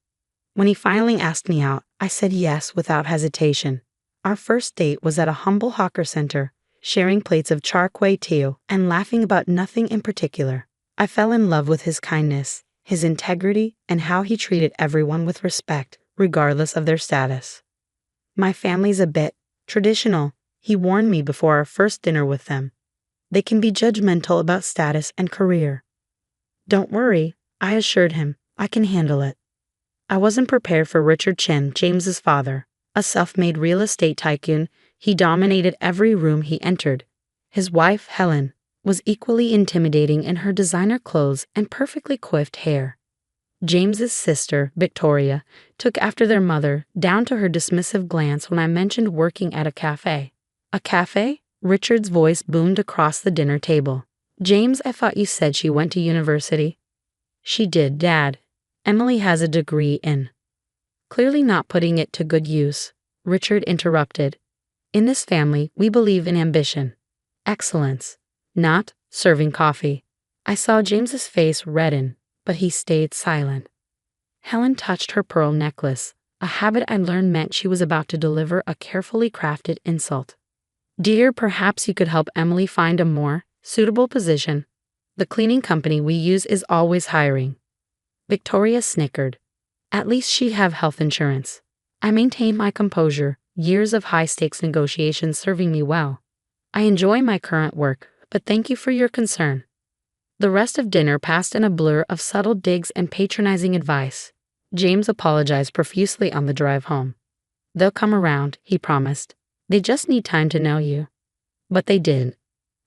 When he finally asked me out, I said yes without hesitation. Our first date was at a humble hawker center, sharing plates of char kway teow and laughing about nothing in particular. I fell in love with his kindness, his integrity, and how he treated everyone with respect, regardless of their status. "My family's a bit traditional," he warned me before our first dinner with them. "They can be judgmental about status and career." "Don't worry," I assured him, "I can handle it." I wasn't prepared for Richard Chen, James's father. A self-made real estate tycoon, he dominated every room he entered. His wife, Helen, was equally intimidating in her designer clothes and perfectly coiffed hair. James's sister, Victoria, took after their mother, down to her dismissive glance when I mentioned working at a cafe. "A cafe?" Richard's voice boomed across the dinner table. "James, I thought you said she went to university." "She did, Dad. Emily has a degree in—" Clearly not putting it to good use, Richard interrupted. "In this family, we believe in ambition. Excellence. Not, serving coffee. I saw James's face redden, but he stayed silent. Helen touched her pearl necklace, a habit I learned meant she was about to deliver a carefully crafted insult. Dear, perhaps you could help Emily find a more suitable position. The cleaning company we use is always hiring. Victoria snickered. At least she'd have health insurance. I maintained my composure, years of high-stakes negotiations serving me well. I enjoy my current work, but thank you for your concern. The rest of dinner passed in a blur of subtle digs and patronizing advice. James apologized profusely on the drive home. They'll come around, he promised. They just need time to know you. But they didn't.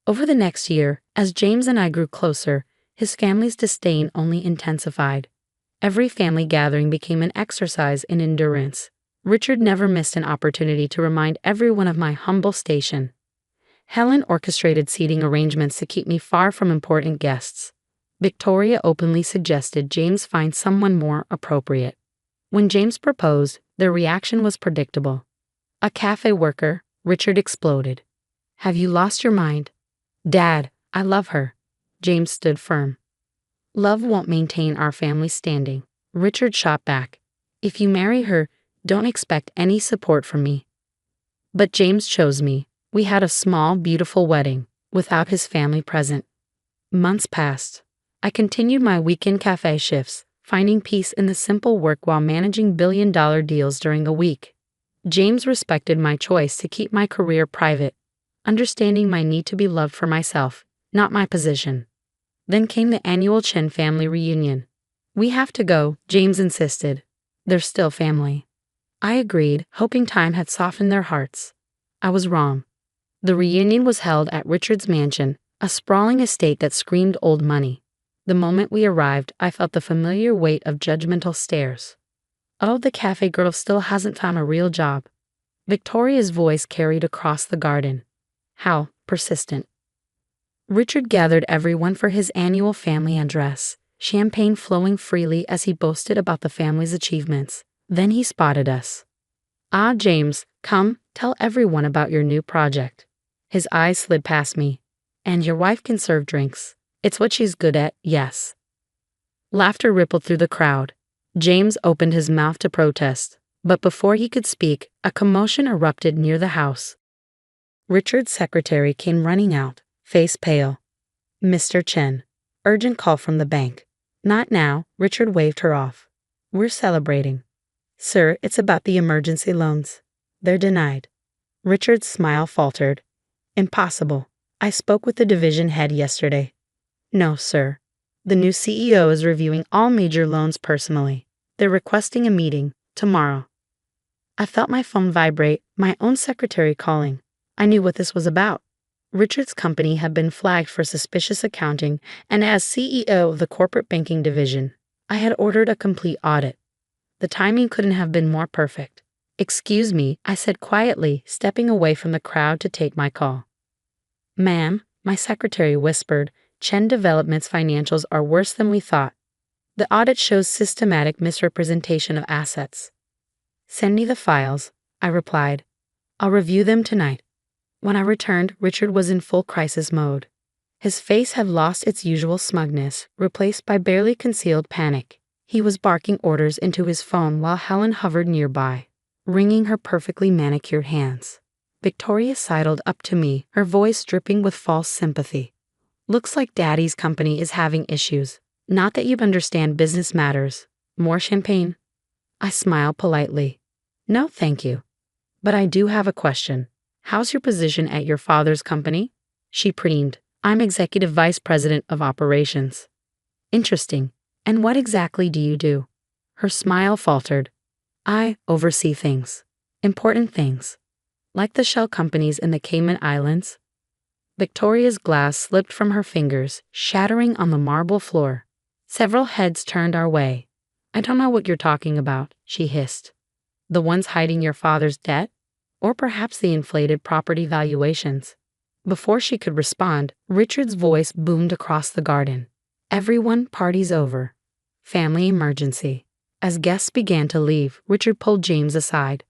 Over the next year, as James and I grew closer, his family's disdain only intensified. Every family gathering became an exercise in endurance. Richard never missed an opportunity to remind everyone of my humble station. Helen orchestrated seating arrangements to keep me far from important guests. Victoria openly suggested James find someone more appropriate. When James proposed, their reaction was predictable. A cafe worker, Richard exploded. Have you lost your mind? Dad, I love her. James stood firm. Love won't maintain our family standing. Richard shot back. If you marry her, don't expect any support from me. But James chose me. We had a small, beautiful wedding, without his family present. Months passed. I continued my weekend cafe shifts, finding peace in the simple work while managing billion-dollar deals during the week. James respected my choice to keep my career private, understanding my need to be loved for myself, not my position. Then came the annual Chen family reunion. We have to go, James insisted. They're still family. I agreed, hoping time had softened their hearts. I was wrong. The reunion was held at Richard's mansion, a sprawling estate that screamed old money. The moment we arrived, I felt the familiar weight of judgmental stares. Oh, the cafe girl still hasn't found a real job. Victoria's voice carried across the garden. How persistent. Richard gathered everyone for his annual family address, champagne flowing freely as he boasted about the family's achievements. Then he spotted us. Ah, James, come, tell everyone about your new project. His eyes slid past me. And your wife can serve drinks. It's what she's good at, yes. Laughter rippled through the crowd. James opened his mouth to protest, but before he could speak, a commotion erupted near the house. Richard's secretary came running out, face pale. Mr. Chen. Urgent call from the bank. Not now, Richard waved her off. We're celebrating. Sir, it's about the emergency loans. They're denied. Richard's smile faltered. Impossible. I spoke with the division head yesterday. No, sir. The new CEO is reviewing all major loans personally. They're requesting a meeting tomorrow. I felt my phone vibrate, my own secretary calling. I knew what this was about. Richard's company had been flagged for suspicious accounting, and as CEO of the corporate banking division, I had ordered a complete audit. The timing couldn't have been more perfect. Excuse me, I said quietly, stepping away from the crowd to take my call. Ma'am, my secretary whispered, Chen Development's financials are worse than we thought. The audit shows systematic misrepresentation of assets. Send me the files, I replied. I'll review them tonight. When I returned, Richard was in full crisis mode. His face had lost its usual smugness, replaced by barely concealed panic. He was barking orders into his phone while Helen hovered nearby, wringing her perfectly manicured hands. Victoria sidled up to me, her voice dripping with false sympathy. Looks like Daddy's company is having issues. Not that you understand business matters. More champagne? I smiled politely. No, thank you. But I do have a question. How's your position at your father's company? She preened. I'm Executive Vice President of Operations. Interesting. And what exactly do you do? Her smile faltered. I oversee things. Important things. Like the shell companies in the Cayman Islands. Victoria's glass slipped from her fingers, shattering on the marble floor. Several heads turned our way. I don't know what you're talking about, she hissed. The ones hiding your father's debt? Or perhaps the inflated property valuations? Before she could respond, Richard's voice boomed across the garden. Everyone, party's over. Family emergency. As guests began to leave, Richard pulled James aside.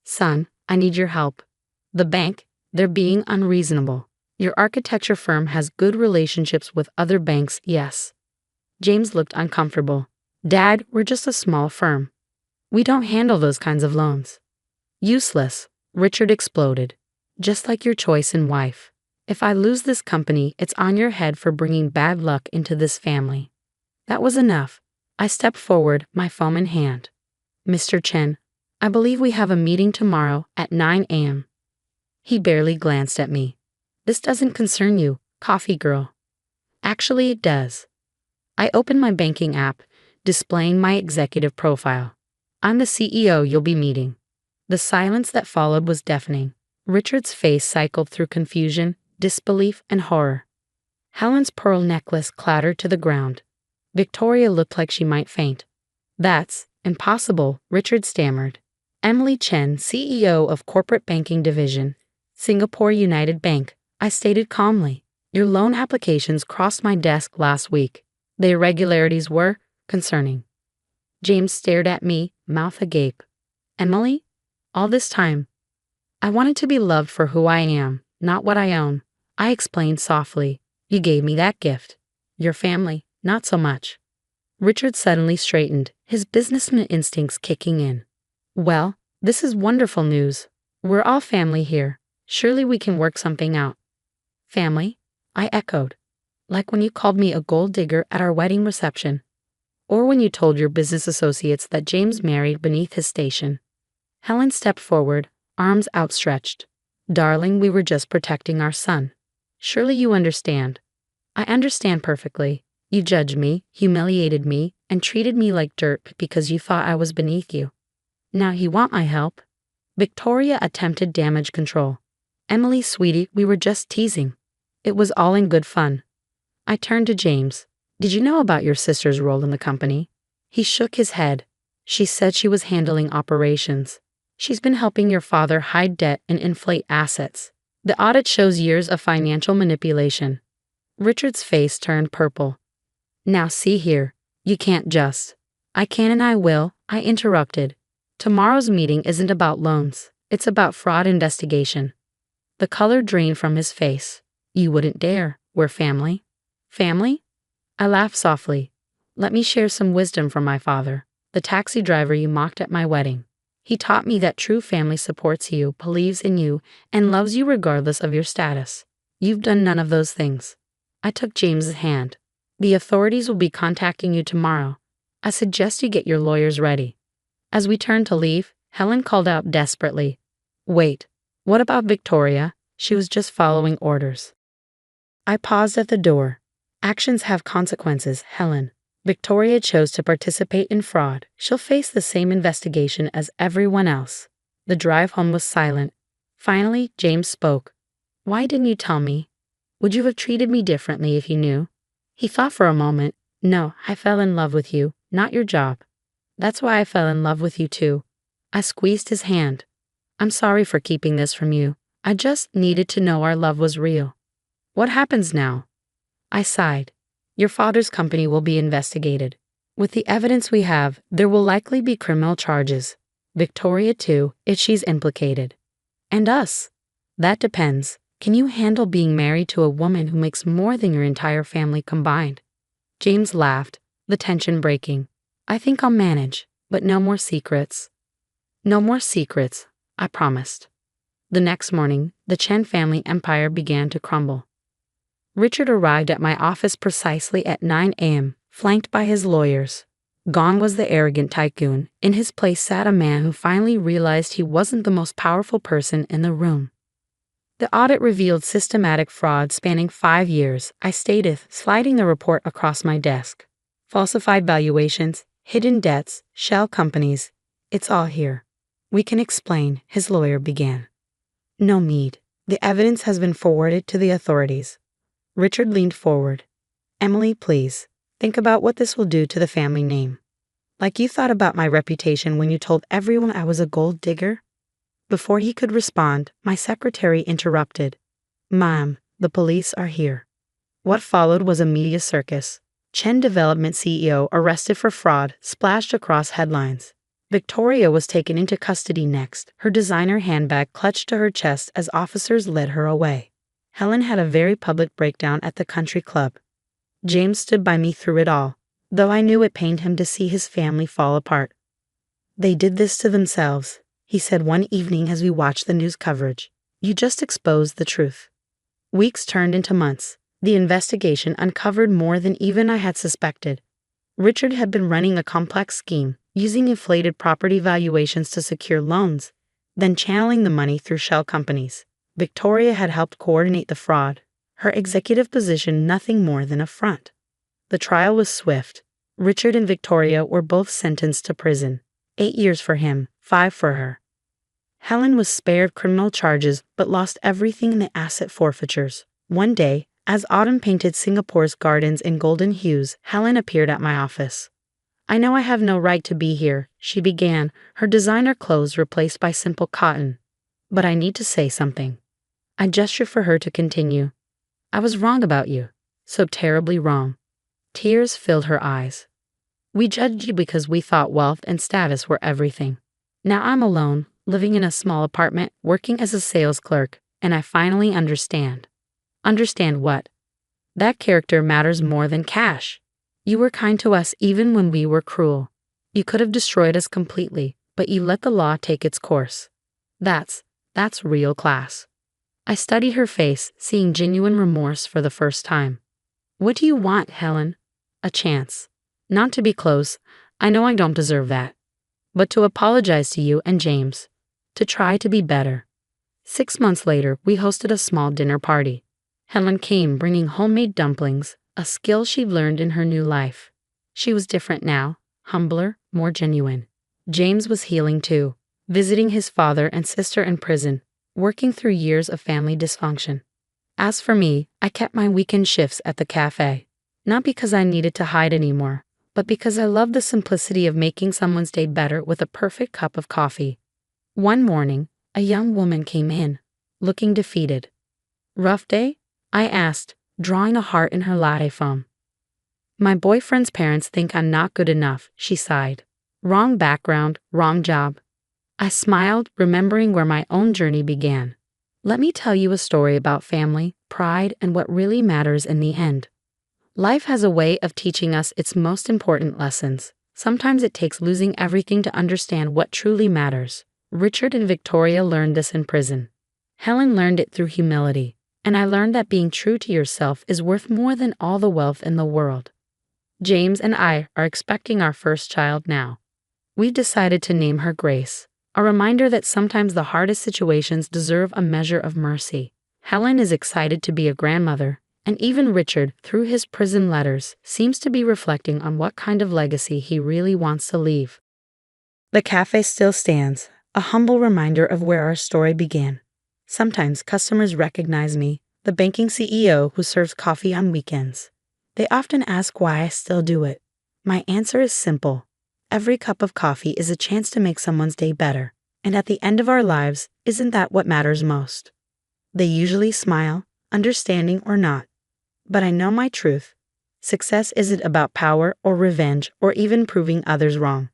Son, I need your help. The bank, they're being unreasonable. Your architecture firm has good relationships with other banks, yes. James looked uncomfortable. Dad, we're just a small firm. We don't handle those kinds of loans. Useless, Richard exploded. Just like your choice in wife. If I lose this company, it's on your head for bringing bad luck into this family. That was enough. I stepped forward, my phone in hand. Mr. Chen, I believe we have a meeting tomorrow at 9 a.m. He barely glanced at me. This doesn't concern you, coffee girl. Actually, it does. I opened my banking app, displaying my executive profile. I'm the CEO you'll be meeting. The silence that followed was deafening. Richard's face cycled through confusion, disbelief, and horror. Helen's pearl necklace clattered to the ground. Victoria looked like she might faint. That's impossible, Richard stammered. Emily Chen, CEO of Corporate Banking Division, Singapore United Bank, I stated calmly. Your loan applications crossed my desk last week. The irregularities were concerning. James stared at me, mouth agape. Emily? All this time. I wanted to be loved for who I am, not what I own. I explained softly. You gave me that gift. Your family, not so much. Richard suddenly straightened, his businessman instincts kicking in. Well, this is wonderful news. We're all family here. Surely we can work something out. Family? I echoed. Like when you called me a gold digger at our wedding reception. Or when you told your business associates that James married beneath his station. Helen stepped forward, arms outstretched. Darling, we were just protecting our son. Surely you understand. I understand perfectly. You judged me, humiliated me, and treated me like dirt because you thought I was beneath you. Now you want my help? Victoria attempted damage control. Emily, sweetie, we were just teasing. It was all in good fun. I turned to James. Did you know about your sister's role in the company? He shook his head. She said she was handling operations. She's been helping your father hide debt and inflate assets. The audit shows years of financial manipulation. Richard's face turned purple. Now see here. You can't just. I can and I will, I interrupted. Tomorrow's meeting isn't about loans. It's about fraud investigation. The color drained from his face. You wouldn't dare. We're family. Family? I laughed softly. Let me share some wisdom from my father, the taxi driver you mocked at my wedding. He taught me that true family supports you, believes in you, and loves you regardless of your status. You've done none of those things. I took James's hand. The authorities will be contacting you tomorrow. I suggest you get your lawyers ready. As we turned to leave, Helen called out desperately. Wait, what about Victoria? She was just following orders. I paused at the door. Actions have consequences, Helen. Victoria chose to participate in fraud. She'll face the same investigation as everyone else. The drive home was silent. Finally, James spoke. Why didn't you tell me? Would you have treated me differently if you knew? He thought for a moment. No, I fell in love with you, not your job. That's why I fell in love with you too. I squeezed his hand. I'm sorry for keeping this from you. I just needed to know our love was real. What happens now? I sighed. Your father's company will be investigated. With the evidence we have, there will likely be criminal charges. Victoria too, if she's implicated. And us. That depends. Can you handle being married to a woman who makes more than your entire family combined? James laughed, the tension breaking. I think I'll manage, but no more secrets. No more secrets, I promised. The next morning, the Chen family empire began to crumble. Richard arrived at my office precisely at 9 a.m., flanked by his lawyers. Gone was the arrogant tycoon. In his place sat a man who finally realized he wasn't the most powerful person in the room. The audit revealed systematic fraud spanning 5 years, I stated, sliding the report across my desk. Falsified valuations, hidden debts, shell companies. It's all here. We can explain, his lawyer began. No need. The evidence has been forwarded to the authorities. Richard leaned forward. Emily, please, think about what this will do to the family name. Like you thought about my reputation when you told everyone I was a gold digger? Before he could respond, my secretary interrupted. Ma'am, the police are here. What followed was a media circus. Chen Development CEO arrested for fraud splashed across headlines. Victoria was taken into custody next, her designer handbag clutched to her chest as officers led her away. Helen had a very public breakdown at the country club. James stood by me through it all, though I knew it pained him to see his family fall apart. "They did this to themselves," he said one evening as we watched the news coverage. "You just exposed the truth." Weeks turned into months. The investigation uncovered more than even I had suspected. Richard had been running a complex scheme, using inflated property valuations to secure loans, then channeling the money through shell companies. Victoria had helped coordinate the fraud, her executive position nothing more than a front. The trial was swift. Richard and Victoria were both sentenced to prison. 8 years for him, 5 for her. Helen was spared criminal charges but lost everything in the asset forfeitures. One day, as autumn painted Singapore's gardens in golden hues, Helen appeared at my office. "I know I have no right to be here," she began, her designer clothes replaced by simple cotton. "But I need to say something." I gestured for her to continue. "I was wrong about you. So terribly wrong." Tears filled her eyes. "We judged you because we thought wealth and status were everything. Now I'm alone, living in a small apartment, working as a sales clerk, and I finally understand." "Understand what?" "That character matters more than cash. You were kind to us even when we were cruel. You could have destroyed us completely, but you let the law take its course. That's real class." I studied her face, seeing genuine remorse for the first time. "What do you want, Helen?" "A chance. Not to be close. I know I don't deserve that. But to apologize to you and James. To try to be better." 6 months later, we hosted a small dinner party. Helen came bringing homemade dumplings, a skill she'd learned in her new life. She was different now, humbler, more genuine. James was healing too, visiting his father and sister in prison, working through years of family dysfunction. As for me, I kept my weekend shifts at the cafe. Not because I needed to hide anymore, but because I loved the simplicity of making someone's day better with a perfect cup of coffee. One morning, a young woman came in, looking defeated. "Rough day?" I asked, drawing a heart in her latte foam. "My boyfriend's parents think I'm not good enough," she sighed. "Wrong background, wrong job." I smiled, remembering where my own journey began. "Let me tell you a story about family, pride, and what really matters in the end. Life has a way of teaching us its most important lessons. Sometimes it takes losing everything to understand what truly matters." Richard and Victoria learned this in prison. Helen learned it through humility, and I learned that being true to yourself is worth more than all the wealth in the world. James and I are expecting our first child now. We've decided to name her Grace, a reminder that sometimes the hardest situations deserve a measure of mercy. Helen is excited to be a grandmother, and even Richard, through his prison letters, seems to be reflecting on what kind of legacy he really wants to leave. The cafe still stands, a humble reminder of where our story began. Sometimes customers recognize me, the banking CEO who serves coffee on weekends. They often ask why I still do it. My answer is simple. Every cup of coffee is a chance to make someone's day better, and at the end of our lives, isn't that what matters most? They usually smile, understanding or not. But I know my truth. Success isn't about power or revenge or even proving others wrong.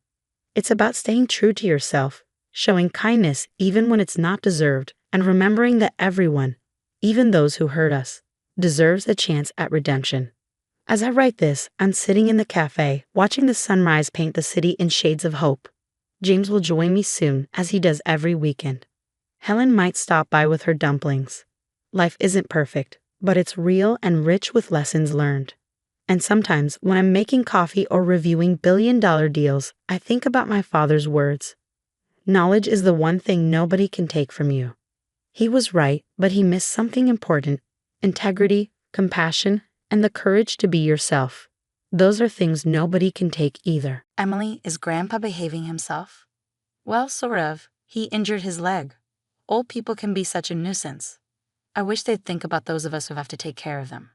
It's about staying true to yourself, showing kindness even when it's not deserved, and remembering that everyone, even those who hurt us, deserves a chance at redemption. As I write this, I'm sitting in the cafe, watching the sunrise paint the city in shades of hope. James will join me soon, as he does every weekend. Helen might stop by with her dumplings. Life isn't perfect, but it's real and rich with lessons learned. And sometimes, when I'm making coffee or reviewing billion-dollar deals, I think about my father's words. Knowledge is the one thing nobody can take from you. He was right, but he missed something important: integrity, compassion, and the courage to be yourself. Those are things nobody can take either. "Emily, is Grandpa behaving himself?" "Well, sort of. He injured his leg. Old people can be such a nuisance. I wish they'd think about those of us who have to take care of them."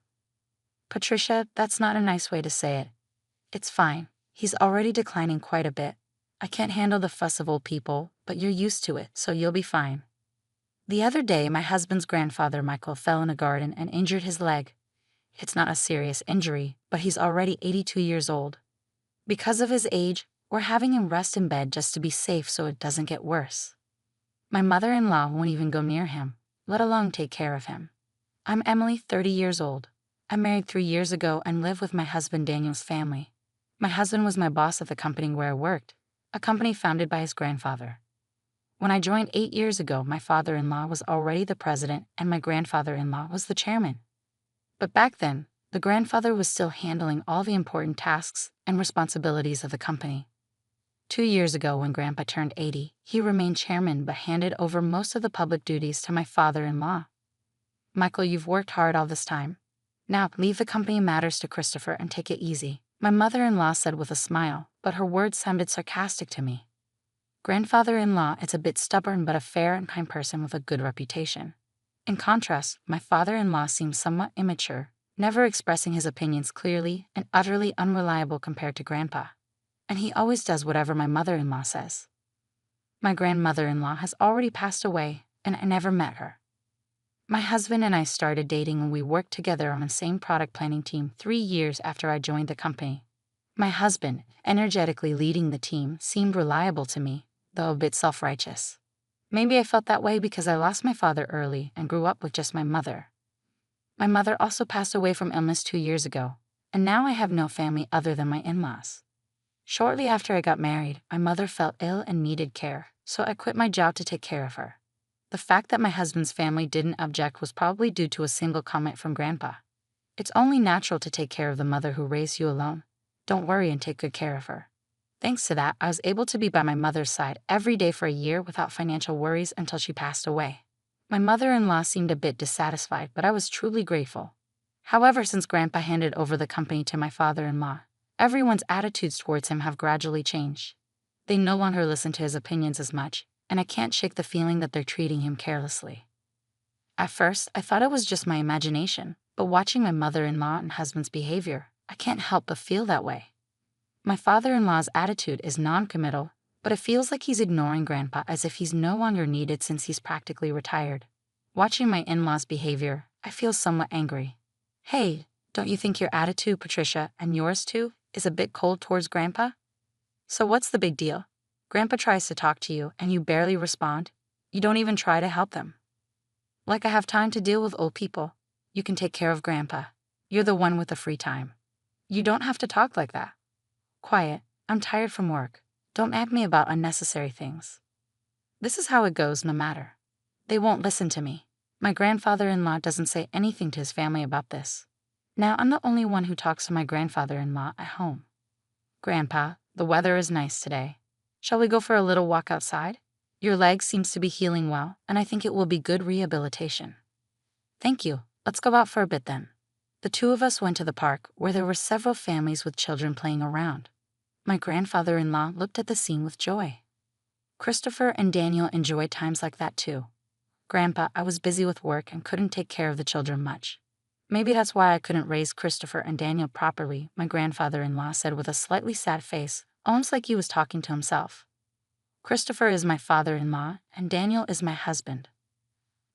"Patricia, that's not a nice way to say it. It's fine. He's already declining quite a bit. I can't handle the fuss of old people, but you're used to it, so you'll be fine." "The other day, my husband's grandfather, Michael, fell in a garden and injured his leg. It's not a serious injury, but he's already 82 years old. Because of his age, we're having him rest in bed just to be safe so it doesn't get worse. My mother-in-law won't even go near him, let alone take care of him. I'm Emily, 30 years old. I married 3 years ago and live with my husband Daniel's family. My husband was my boss at the company where I worked, a company founded by his grandfather. When I joined 8 years ago, my father-in-law was already the president and my grandfather-in-law was the chairman. But back then, the grandfather was still handling all the important tasks and responsibilities of the company. 2 years ago, when Grandpa turned 80, he remained chairman but handed over most of the public duties to my father-in-law. Michael, you've worked hard all this time. Now, leave the company matters to Christopher and take it easy, my mother-in-law said with a smile, but her words sounded sarcastic to me. Grandfather-in-law is a bit stubborn but a fair and kind person with a good reputation. In contrast, my father-in-law seems somewhat immature, never expressing his opinions clearly and utterly unreliable compared to Grandpa. And he always does whatever my mother-in-law says. My grandmother-in-law has already passed away, and I never met her. My husband and I started dating when we worked together on the same product planning team 3 years after I joined the company. My husband, energetically leading the team, seemed reliable to me, though a bit self-righteous. Maybe I felt that way because I lost my father early and grew up with just my mother. My mother also passed away from illness 2 years ago, and now I have no family other than my in-laws. Shortly after I got married, my mother felt ill and needed care, so I quit my job to take care of her. The fact that my husband's family didn't object was probably due to a single comment from Grandpa. It's only natural to take care of the mother who raised you alone. Don't worry and take good care of her. Thanks to that, I was able to be by my mother's side every day for a year without financial worries until she passed away. My mother-in-law seemed a bit dissatisfied, but I was truly grateful. However, since Grandpa handed over the company to my father-in-law, everyone's attitudes towards him have gradually changed. They no longer listen to his opinions as much, and I can't shake the feeling that they're treating him carelessly. At first, I thought it was just my imagination, but watching my mother-in-law and husband's behavior, I can't help but feel that way. My father-in-law's attitude is non-committal, but it feels like he's ignoring Grandpa as if he's no longer needed since he's practically retired. Watching my in-laws' behavior, I feel somewhat angry. Hey, don't you think your attitude, Patricia, and yours too, is a bit cold towards Grandpa? So what's the big deal? Grandpa tries to talk to you and you barely respond. You don't even try to help them. Like I have time to deal with old people. You can take care of Grandpa. You're the one with the free time. You don't have to talk like that. Quiet, I'm tired from work. Don't nag me about unnecessary things. This is how it goes no matter. They won't listen to me. My grandfather-in-law doesn't say anything to his family about this. Now I'm the only one who talks to my grandfather-in-law at home. Grandpa, the weather is nice today. Shall we go for a little walk outside? Your leg seems to be healing well, and I think it will be good rehabilitation. Thank you. Let's go out for a bit then. The two of us went to the park, where there were several families with children playing around. My grandfather-in-law looked at the scene with joy. Christopher and Daniel enjoyed times like that too. Grandpa, I was busy with work and couldn't take care of the children much. Maybe that's why I couldn't raise Christopher and Daniel properly, my grandfather-in-law said with a slightly sad face, almost like he was talking to himself. Christopher is my father-in-law, and Daniel is my husband.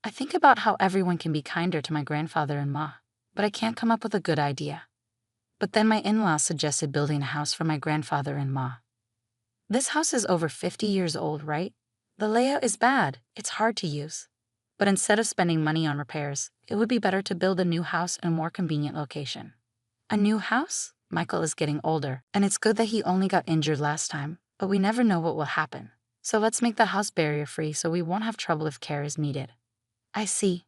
I think about how everyone can be kinder to my grandfather-in-law, but I can't come up with a good idea. But then my in-laws suggested building a house for my grandfather-in-law. This house is over 50 years old, right? The layout is bad, it's hard to use. But instead of spending money on repairs, it would be better to build a new house in a more convenient location. A new house? Michael is getting older, and it's good that he only got injured last time, but we never know what will happen. So let's make the house barrier-free so we won't have trouble if care is needed. I see.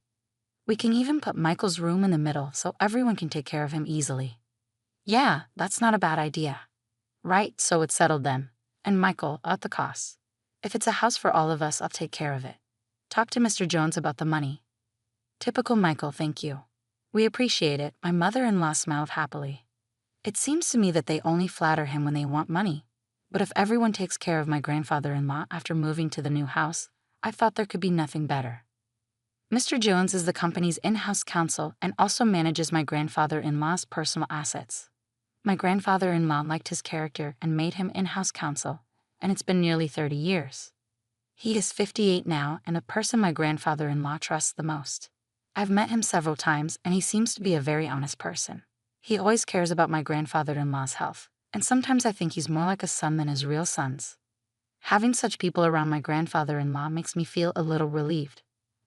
We can even put Michael's room in the middle so everyone can take care of him easily. Yeah, that's not a bad idea. Right, so it's settled then. And Michael, at the cost. If it's a house for all of us, I'll take care of it. Talk to Mr. Jones about the money. Typical Michael, thank you. We appreciate it, my mother-in-law smiled happily. It seems to me that they only flatter him when they want money. But if everyone takes care of my grandfather-in-law after moving to the new house, I thought there could be nothing better. Mr. Jones is the company's in-house counsel and also manages my grandfather-in-law's personal assets. My grandfather-in-law liked his character and made him in-house counsel, and it's been nearly 30 years. He is 58 now and the person my grandfather-in-law trusts the most. I've met him several times and he seems to be a very honest person. He always cares about my grandfather-in-law's health, and sometimes I think he's more like a son than his real sons. Having such people around my grandfather-in-law makes me feel a little relieved.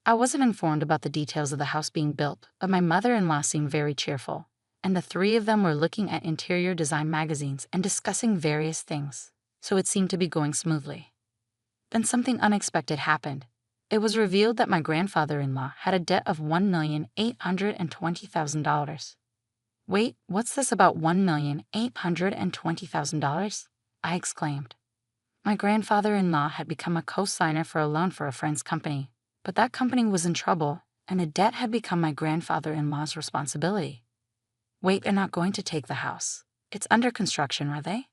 I wasn't informed about the details of the house being built, but my mother-in-law seemed very cheerful, and the three of them were looking at interior design magazines and discussing various things, so it seemed to be going smoothly. Then something unexpected happened. It was revealed that my grandfather-in-law had a debt of $1,820,000. Wait, what's this about $1,820,000? I exclaimed. My grandfather-in-law had become a co-signer for a loan for a friend's company, but that company was in trouble, and a debt had become my grandfather-in-law's responsibility. Wait, they're not going to take the house. It's under construction, are they?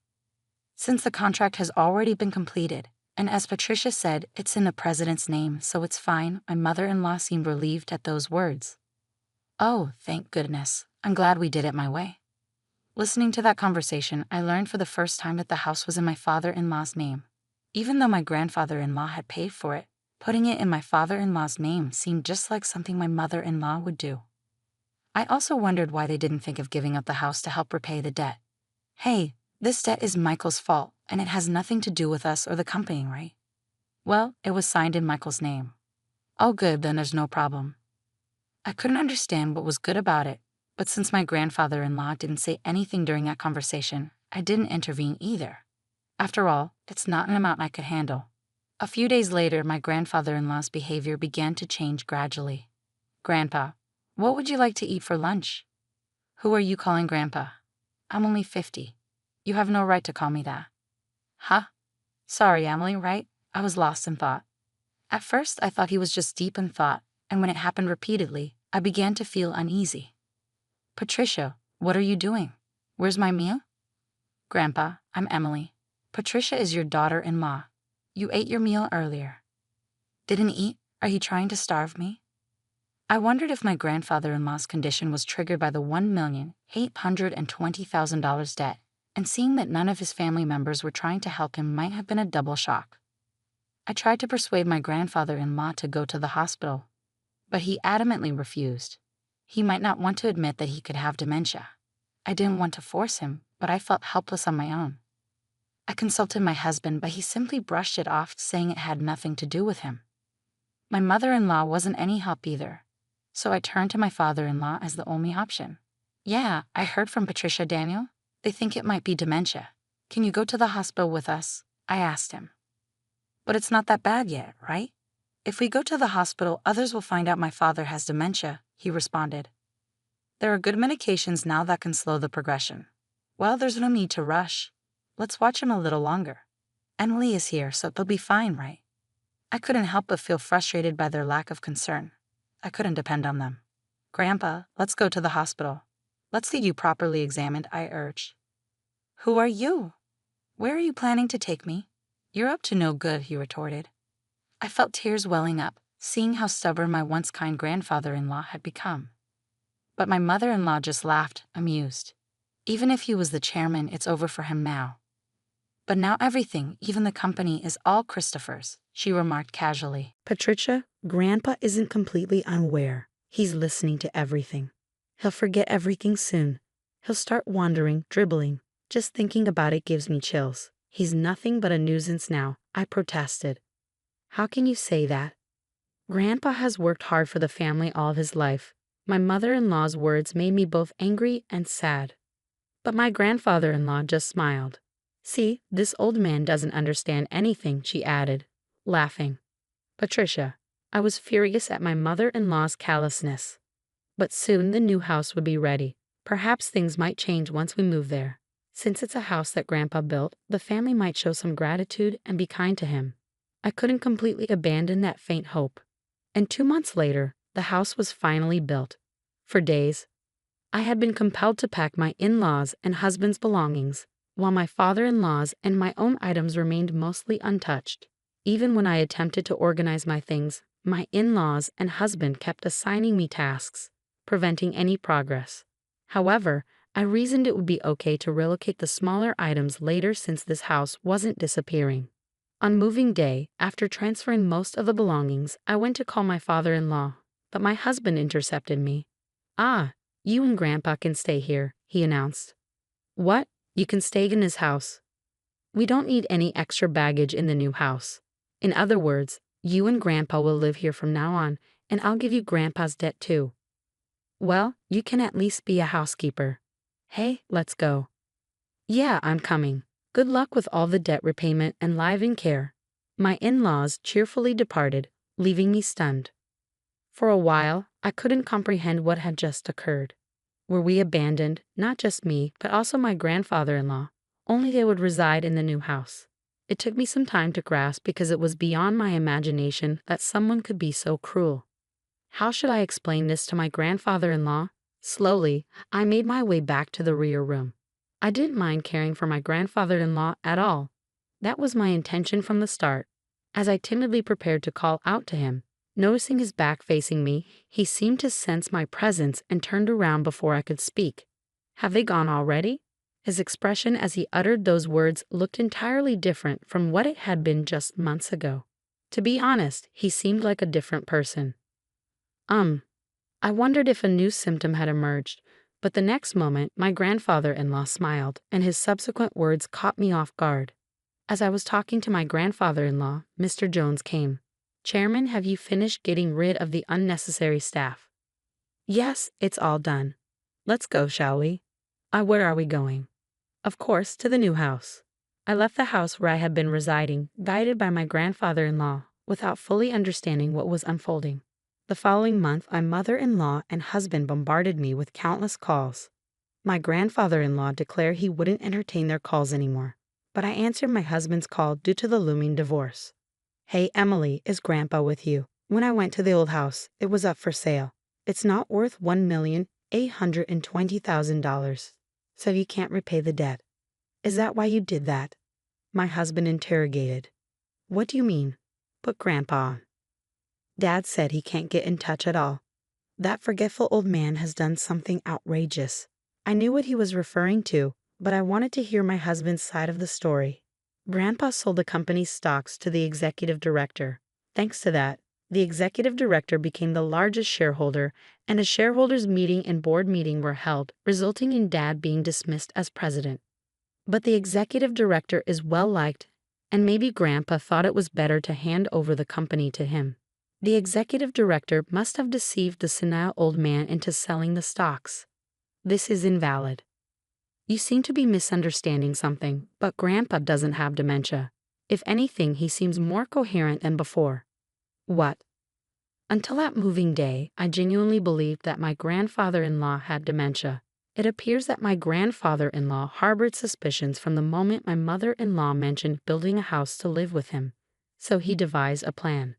Since the contract has already been completed, and as Patricia said, it's in the president's name, so it's fine, my mother-in-law seemed relieved at those words. Oh, thank goodness. I'm glad we did it my way. Listening to that conversation, I learned for the first time that the house was in my father-in-law's name. Even though my grandfather-in-law had paid for it, putting it in my father-in-law's name seemed just like something my mother-in-law would do. I also wondered why they didn't think of giving up the house to help repay the debt. Hey, this debt is Michael's fault, and it has nothing to do with us or the company, right? Well, it was signed in Michael's name. Oh good, then there's no problem. I couldn't understand what was good about it, but since my grandfather-in-law didn't say anything during that conversation, I didn't intervene either. After all, it's not an amount I could handle. A few days later, my grandfather-in-law's behavior began to change gradually. Grandpa, what would you like to eat for lunch? Who are you calling Grandpa? I'm only 50. You have no right to call me that. Huh? Sorry, Emily, right? I was lost in thought. At first, I thought he was just deep in thought, and when it happened repeatedly, I began to feel uneasy. Patricia, what are you doing? Where's my meal? Grandpa, I'm Emily. Patricia is your daughter-in-law. You ate your meal earlier. Didn't eat? Are you trying to starve me? I wondered if my grandfather-in-law's condition was triggered by the $1,820,000 debt, and seeing that none of his family members were trying to help him might have been a double shock. I tried to persuade my grandfather-in-law to go to the hospital, but he adamantly refused. He might not want to admit that he could have dementia. I didn't want to force him, but I felt helpless on my own. I consulted my husband, but he simply brushed it off, saying it had nothing to do with him. My mother-in-law wasn't any help either, so I turned to my father-in-law as the only option. Yeah, I heard from Patricia, Daniel. They think it might be dementia. Can you go to the hospital with us? I asked him. But it's not that bad yet, right? If we go to the hospital, others will find out my father has dementia, he responded. There are good medications now that can slow the progression. Well, there's no need to rush. Let's watch him a little longer. Emily is here, so they'll be fine, right? I couldn't help but feel frustrated by their lack of concern. I couldn't depend on them. Grandpa, let's go to the hospital. Let's get you properly examined, I urged. Who are you? Where are you planning to take me? You're up to no good, he retorted. I felt tears welling up, seeing how stubborn my once kind grandfather-in-law had become. But my mother-in-law just laughed, amused. Even if he was the chairman, it's over for him now. But now everything, even the company, is all Christopher's, she remarked casually. Patricia, Grandpa isn't completely unaware. He's listening to everything. He'll forget everything soon. He'll start wandering, dribbling. Just thinking about it gives me chills. He's nothing but a nuisance now, I protested. How can you say that? Grandpa has worked hard for the family all of his life. My mother-in-law's words made me both angry and sad. But my grandfather-in-law just smiled. See, this old man doesn't understand anything, she added, laughing. Patricia, I was furious at my mother-in-law's callousness. But soon the new house would be ready. Perhaps things might change once we move there. Since it's a house that Grandpa built, the family might show some gratitude and be kind to him. I couldn't completely abandon that faint hope. And 2 months later, the house was finally built. For days, I had been compelled to pack my in-laws' and husband's belongings, while my father-in-law's and my own items remained mostly untouched. Even when I attempted to organize my things, my in-laws and husband kept assigning me tasks, preventing any progress. However, I reasoned it would be okay to relocate the smaller items later since this house wasn't disappearing. On moving day, after transferring most of the belongings, I went to call my father-in-law, but my husband intercepted me. Ah, you and Grandpa can stay here, he announced. What? You can stay in his house. We don't need any extra baggage in the new house. In other words, you and Grandpa will live here from now on, And I'll give you Grandpa's debt too. Well, you can at least be a housekeeper. Hey, let's go. Yeah, I'm coming. Good luck with all the debt repayment and live-in care. My in-laws cheerfully departed, leaving me stunned. For a while, I couldn't comprehend what had just occurred. Were we abandoned, not just me, but also my grandfather-in-law, only they would reside in the new house? It took me some time to grasp because it was beyond my imagination that someone could be so cruel. How should I explain this to my grandfather-in-law? Slowly, I made my way back to the rear room. I didn't mind caring for my grandfather-in-law at all. That was my intention from the start. As I timidly prepared to call out to him, noticing his back facing me, he seemed to sense my presence and turned around before I could speak. Have they gone already? His expression as he uttered those words looked entirely different from what it had been just months ago. To be honest, he seemed like a different person. I wondered if a new symptom had emerged, but the next moment my grandfather-in-law smiled, and his subsequent words caught me off guard. As I was talking to my grandfather-in-law, Mr. Jones came. Chairman, have you finished getting rid of the unnecessary staff? Yes, it's all done. Let's go, shall we? Where are we going? Of course, to the new house. I left the house where I had been residing, guided by my grandfather-in-law, without fully understanding what was unfolding. The following month, my mother-in-law and husband bombarded me with countless calls. My grandfather-in-law declared he wouldn't entertain their calls anymore, but I answered my husband's call due to the looming divorce. Hey, Emily, is Grandpa with you? When I went to the old house, it was up for sale. It's not worth $1,820,000, so you can't repay the debt. Is that why you did that? My husband interrogated. What do you mean? Put Grandpa on. Dad said he can't get in touch at all. That forgetful old man has done something outrageous. I knew what he was referring to, but I wanted to hear my husband's side of the story. Grandpa sold the company's stocks to the executive director. Thanks to that, the executive director became the largest shareholder, and a shareholders' meeting and board meeting were held, resulting in Dad being dismissed as president. But the executive director is well liked, and maybe Grandpa thought it was better to hand over the company to him. The executive director must have deceived the senile old man into selling the stocks. This is invalid. You seem to be misunderstanding something, but Grandpa doesn't have dementia. If anything, he seems more coherent than before. What? Until that moving day, I genuinely believed that my grandfather-in-law had dementia. It appears that my grandfather-in-law harbored suspicions from the moment my mother-in-law mentioned building a house to live with him, so he devised a plan.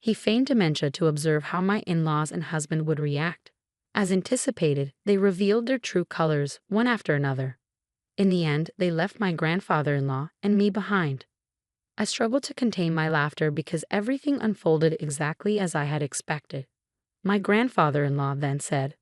He feigned dementia to observe how my in-laws and husband would react. As anticipated, they revealed their true colors one after another. In the end, they left my grandfather-in-law and me behind. I struggled to contain my laughter because everything unfolded exactly as I had expected. My grandfather-in-law then said,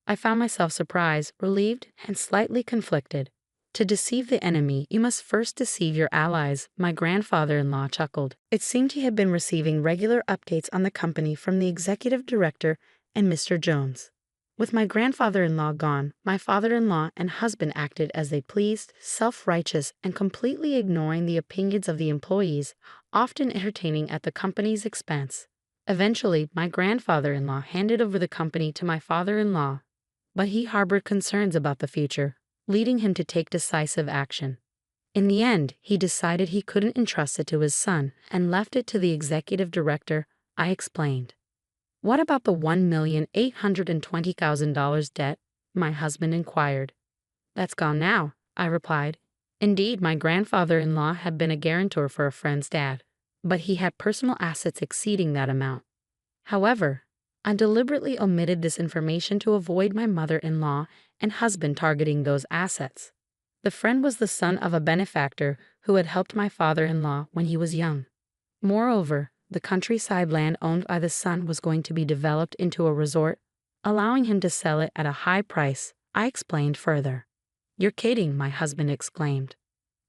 I found myself surprised, relieved, and slightly conflicted. To deceive the enemy, you must first deceive your allies, my grandfather-in-law chuckled. It seemed he had been receiving regular updates on the company from the executive director and Mr. Jones. With my grandfather-in-law gone, my father-in-law and husband acted as they pleased, self-righteous, and completely ignoring the opinions of the employees, often entertaining at the company's expense. Eventually, my grandfather-in-law handed over the company to my father-in-law, but he harbored concerns about the future, leading him to take decisive action. In the end, he decided he couldn't entrust it to his son and left it to the executive director. I explained. What about the $1,820,000 debt? My husband inquired. That's gone now, I replied. Indeed, my grandfather-in-law had been a guarantor for a friend's dad, but he had personal assets exceeding that amount. However, I deliberately omitted this information to avoid my mother-in-law and husband targeting those assets. The friend was the son of a benefactor who had helped my father-in-law when he was young. Moreover, the countryside land owned by the son was going to be developed into a resort, allowing him to sell it at a high price. I explained further. You're kidding, my husband exclaimed.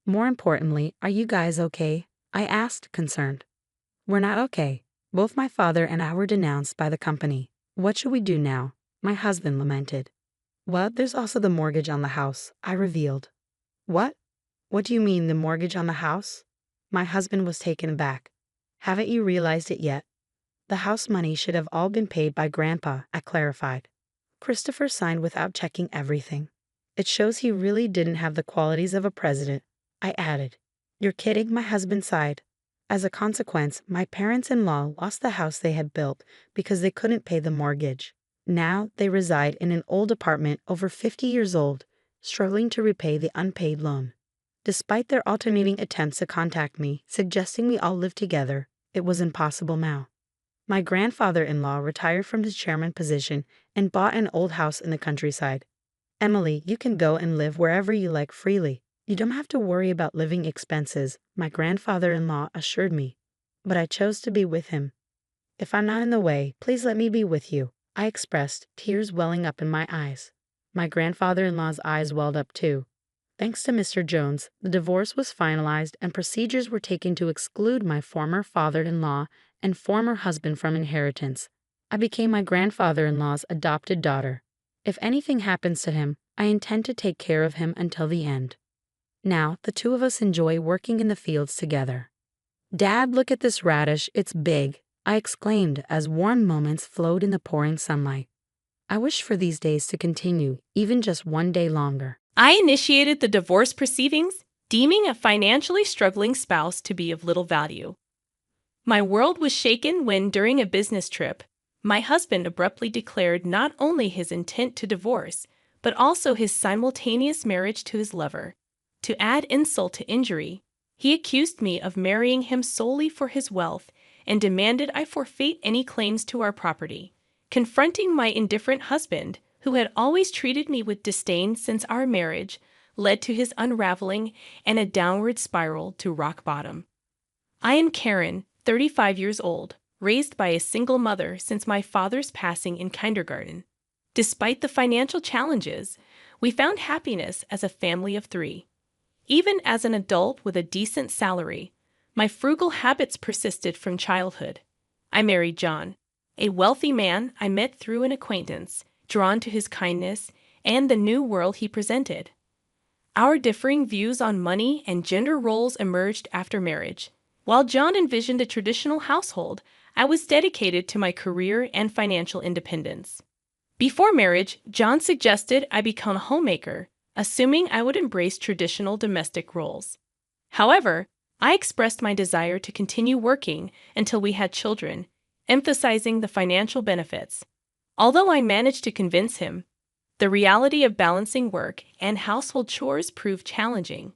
More importantly, are you guys okay? I asked, concerned. We're not okay. Both my father and I were denounced by the company. What should we do now? My husband lamented. Well, there's also the mortgage on the house, I revealed. What? What do you mean, the mortgage on the house? My husband was taken aback. Haven't you realized it yet? The house money should have all been paid by Grandpa, I clarified. Christopher signed without checking everything. It shows he really didn't have the qualities of a president, I added. You're kidding, my husband sighed. As a consequence, my parents-in-law lost the house they had built because they couldn't pay the mortgage. Now they reside in an old apartment over 50 years old, struggling to repay the unpaid loan. Despite their alternating attempts to contact me, suggesting we all live together, it was impossible now. My grandfather-in-law retired from his chairman position and bought an old house in the countryside. Emily, you can go and live wherever you like freely. You don't have to worry about living expenses, my grandfather-in-law assured me. But I chose to be with him. If I'm not in the way, please let me be with you, I expressed, tears welling up in my eyes. My grandfather-in-law's eyes welled up too. Thanks to Mr. Jones, the divorce was finalized and procedures were taken to exclude my former father-in-law and former husband from inheritance. I became my grandfather-in-law's adopted daughter. If anything happens to him, I intend to take care of him until the end. Now, the two of us enjoy working in the fields together. Dad, look at this radish, it's big, I exclaimed as warm moments flowed in the pouring sunlight. I wish for these days to continue, even just one day longer. I initiated the divorce proceedings, deeming a financially struggling spouse to be of little value. My world was shaken when, during a business trip, my husband abruptly declared not only his intent to divorce, but also his simultaneous marriage to his lover. To add insult to injury, he accused me of marrying him solely for his wealth and demanded I forfeit any claims to our property. Confronting my indifferent husband, who had always treated me with disdain since our marriage, led to his unraveling and a downward spiral to rock bottom. I am Karen, 35 years old, raised by a single mother since my father's passing in kindergarten. Despite the financial challenges, we found happiness as a family of 3. Even as an adult with a decent salary, my frugal habits persisted from childhood. I married John, a wealthy man I met through an acquaintance, drawn to his kindness and the new world he presented. Our differing views on money and gender roles emerged after marriage. While John envisioned a traditional household, I was dedicated to my career and financial independence. Before marriage, John suggested I become a homemaker, assuming I would embrace traditional domestic roles. However, I expressed my desire to continue working until we had children, emphasizing the financial benefits. Although I managed to convince him, the reality of balancing work and household chores proved challenging.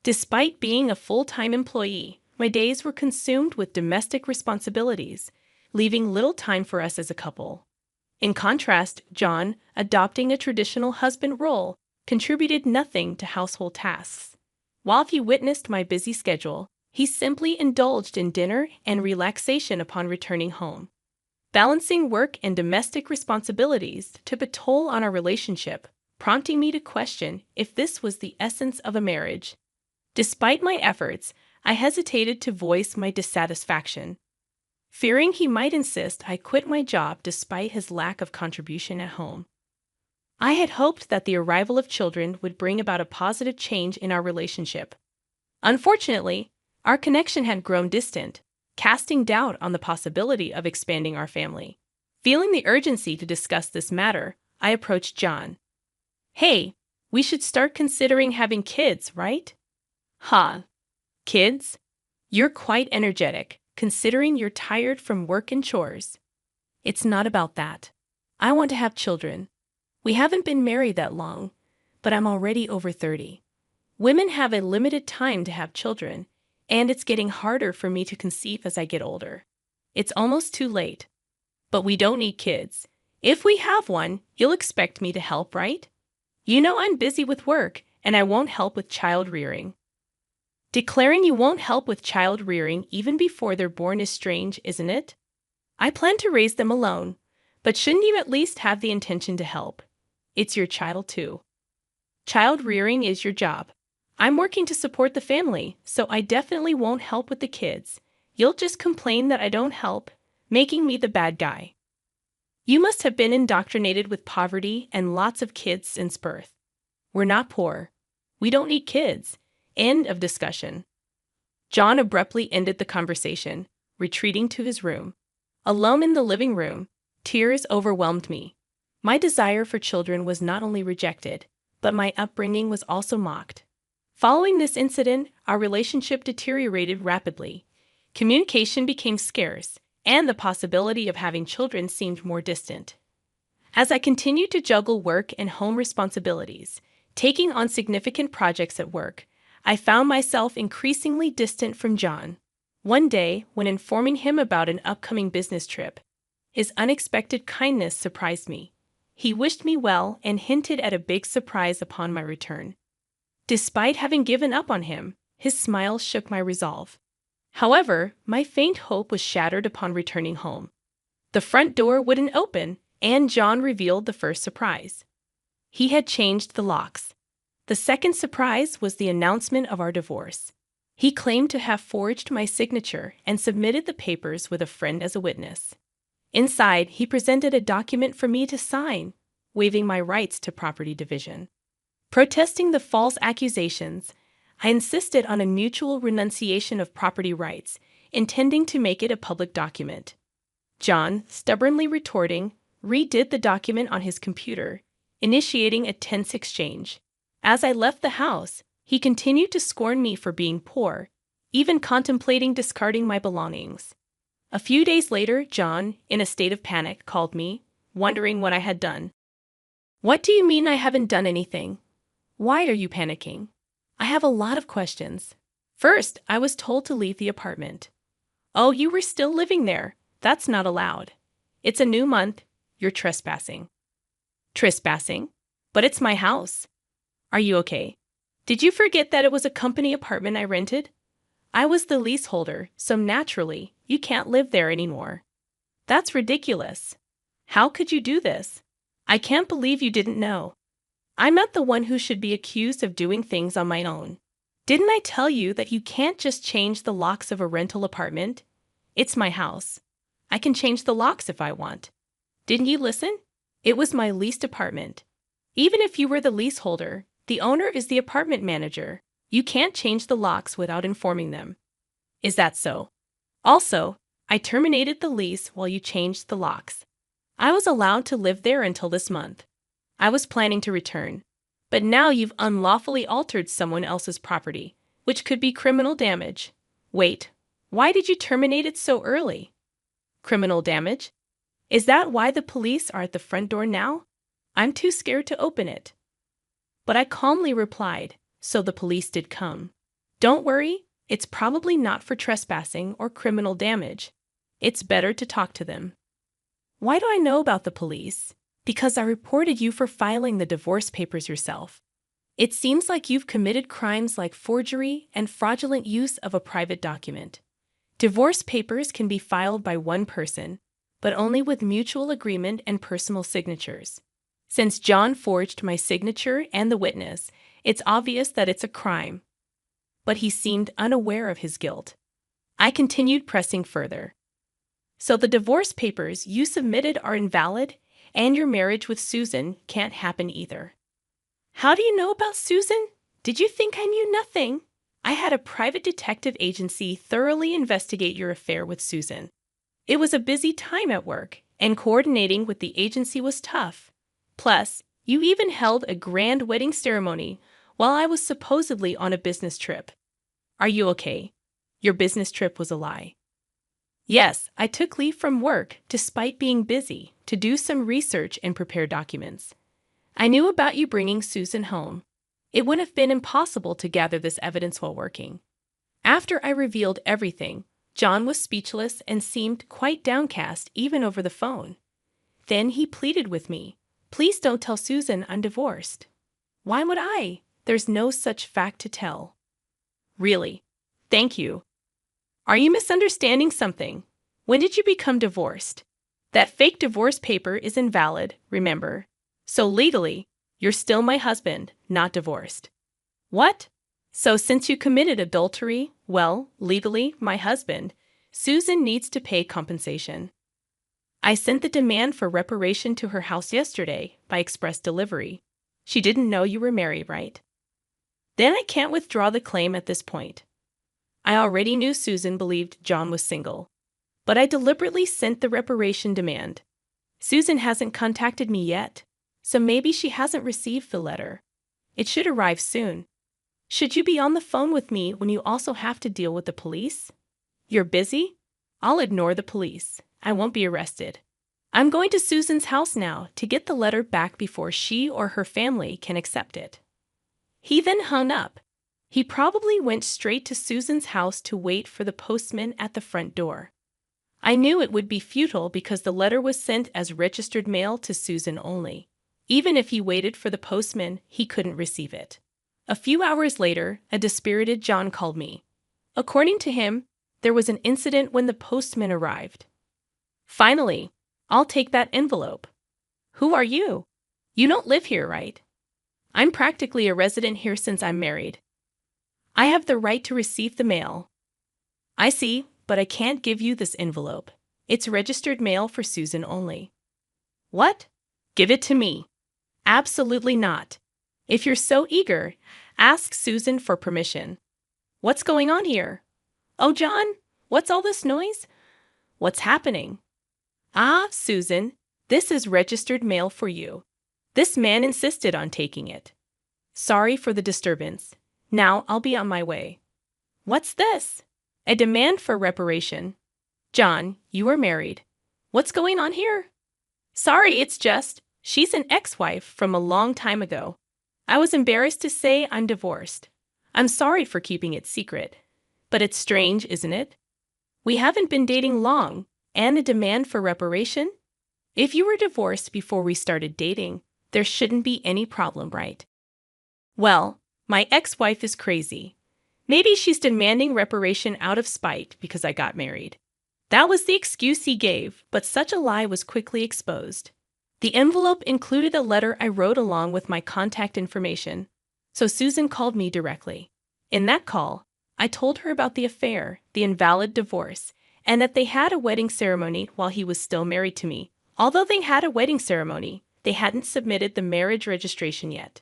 Despite being a full-time employee, my days were consumed with domestic responsibilities, leaving little time for us as a couple. In contrast, John, adopting a traditional husband role, contributed nothing to household tasks. While he witnessed my busy schedule, he simply indulged in dinner and relaxation upon returning home. Balancing work and domestic responsibilities took a toll on our relationship, prompting me to question if this was the essence of a marriage. Despite my efforts, I hesitated to voice my dissatisfaction. Fearing he might insist I quit my job despite his lack of contribution at home. I had hoped that the arrival of children would bring about a positive change in our relationship. Unfortunately, our connection had grown distant, casting doubt on the possibility of expanding our family. Feeling the urgency to discuss this matter, I approached John. Hey, we should start considering having kids, right? Ha! Kids? You're quite energetic, considering you're tired from work and chores. It's not about that. I want to have children. We haven't been married that long, but I'm already over 30. Women have a limited time to have children, and it's getting harder for me to conceive as I get older. It's almost too late. But we don't need kids. If we have one, you'll expect me to help, right? You know I'm busy with work, and I won't help with child rearing. Declaring you won't help with child rearing even before they're born is strange, isn't it? I plan to raise them alone, but shouldn't you at least have the intention to help? It's your child too. Child rearing is your job. I'm working to support the family, so I definitely won't help with the kids. You'll just complain that I don't help, making me the bad guy. You must have been indoctrinated with poverty and lots of kids since birth. We're not poor. We don't need kids. End of discussion. John abruptly ended the conversation, retreating to his room. Alone in the living room, tears overwhelmed me. My desire for children was not only rejected, but my upbringing was also mocked. Following this incident, our relationship deteriorated rapidly. Communication became scarce, and the possibility of having children seemed more distant. As I continued to juggle work and home responsibilities, taking on significant projects at work, I found myself increasingly distant from John. One day, when informing him about an upcoming business trip, his unexpected kindness surprised me. He wished me well and hinted at a big surprise upon my return. Despite having given up on him, his smile shook my resolve. However, my faint hope was shattered upon returning home. The front door wouldn't open, and John revealed the first surprise. He had changed the locks. The second surprise was the announcement of our divorce. He claimed to have forged my signature and submitted the papers with a friend as a witness. Inside, he presented a document for me to sign, waiving my rights to property division. Protesting the false accusations, I insisted on a mutual renunciation of property rights, intending to make it a public document. John, stubbornly retorting, redid the document on his computer, initiating a tense exchange. As I left the house, he continued to scorn me for being poor, even contemplating discarding my belongings. A few days later, John, in a state of panic, called me, wondering what I had done. "What do you mean I haven't done anything? Why are you panicking? I have a lot of questions. First, I was told to leave the apartment. Oh, you were still living there. That's not allowed. It's a new month. You're trespassing." Trespassing? But it's my house. Are you okay? Did you forget that it was a company apartment I rented? I was the leaseholder, so naturally, you can't live there anymore. That's ridiculous. How could you do this? I can't believe you didn't know. I'm not the one who should be accused of doing things on my own. Didn't I tell you that you can't just change the locks of a rental apartment? It's my house. I can change the locks if I want. Didn't you listen? It was my leased apartment. Even if you were the leaseholder, the owner is the apartment manager. You can't change the locks without informing them. Is that so? Also, I terminated the lease while you changed the locks. I was allowed to live there until this month. I was planning to return. But now you've unlawfully altered someone else's property, which could be criminal damage. Wait, why did you terminate it so early? Criminal damage? Is that why the police are at the front door now? I'm too scared to open it. But I calmly replied, so the police did come. Don't worry, it's probably not for trespassing or criminal damage. It's better to talk to them. Why do I know about the police? Because I reported you for filing the divorce papers yourself. It seems like you've committed crimes like forgery and fraudulent use of a private document. Divorce papers can be filed by one person, but only with mutual agreement and personal signatures. Since John forged my signature and the witness, it's obvious that it's a crime. But he seemed unaware of his guilt. I continued pressing further. So the divorce papers you submitted are invalid, and your marriage with Susan can't happen either. How do you know about Susan? Did you think I knew nothing? I had a private detective agency thoroughly investigate your affair with Susan. It was a busy time at work, and coordinating with the agency was tough. Plus, you even held a grand wedding ceremony while I was supposedly on a business trip. Are you okay? Your business trip was a lie. Yes, I took leave from work, despite being busy, to do some research and prepare documents. I knew about you bringing Susan home. It would have been impossible to gather this evidence while working. After I revealed everything, John was speechless and seemed quite downcast even over the phone. Then he pleaded with me, "Please don't tell Susan I'm divorced." Why would I? There's no such fact to tell. Really? Thank you. Are you misunderstanding something? When did you become divorced? That fake divorce paper is invalid, remember. So legally, you're still my husband, not divorced. What? So since you committed adultery, well, legally, my husband, Susan needs to pay compensation. I sent the demand for reparation to her house yesterday by express delivery. She didn't know you were married, right? Then I can't withdraw the claim at this point. I already knew Susan believed John was single. but I deliberately sent the reparation demand. Susan hasn't contacted me yet, so maybe she hasn't received the letter. It should arrive soon. Should you be on the phone with me when you also have to deal with the police? You're busy? I'll ignore the police. I won't be arrested. I'm going to Susan's house now to get the letter back before she or her family can accept it." He then hung up. He probably went straight to Susan's house to wait for the postman at the front door. I knew it would be futile because the letter was sent as registered mail to Susan only. Even if he waited for the postman, he couldn't receive it. A few hours later, a dispirited John called me. According to him, there was an incident when the postman arrived. "Finally, I'll take that envelope." "Who are you? You don't live here, right?" "I'm practically a resident here since I'm married. I have the right to receive the mail." "I see, but I can't give you this envelope. It's registered mail for Susan only." "What? Give it to me." "Absolutely not. If you're so eager, ask Susan for permission." "What's going on here?" "Oh, John, what's all this noise? What's happening?" "Ah, Susan, this is registered mail for you. This man insisted on taking it." "Sorry for the disturbance. Now I'll be on my way." "What's this? A demand for reparation." "John, you are married. What's going on here?" "Sorry, it's just, she's an ex-wife from a long time ago. I was embarrassed to say I'm divorced. I'm sorry for keeping it secret. But it's strange, isn't it? We haven't been dating long, and a demand for reparation? If you were divorced before we started dating, there shouldn't be any problem, right?" "Well, my ex-wife is crazy. Maybe she's demanding reparation out of spite because I got married." That was the excuse he gave, but such a lie was quickly exposed. The envelope included a letter I wrote along with my contact information, so Susan called me directly. In that call, I told her about the affair, the invalid divorce, and that they had a wedding ceremony while he was still married to me. Although they had a wedding ceremony, they hadn't submitted the marriage registration yet.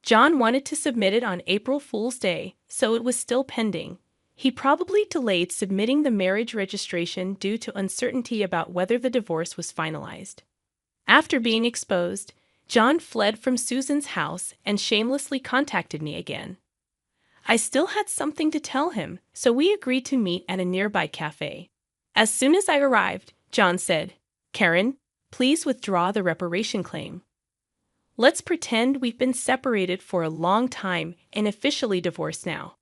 John wanted to submit it on April Fool's Day, so it was still pending. He probably delayed submitting the marriage registration due to uncertainty about whether the divorce was finalized. After being exposed, John fled from Susan's house and shamelessly contacted me again. I still had something to tell him, so we agreed to meet at a nearby cafe. As soon as I arrived, John said, "Karen, please withdraw the reparation claim. Let's pretend we've been separated for a long time and officially divorced now.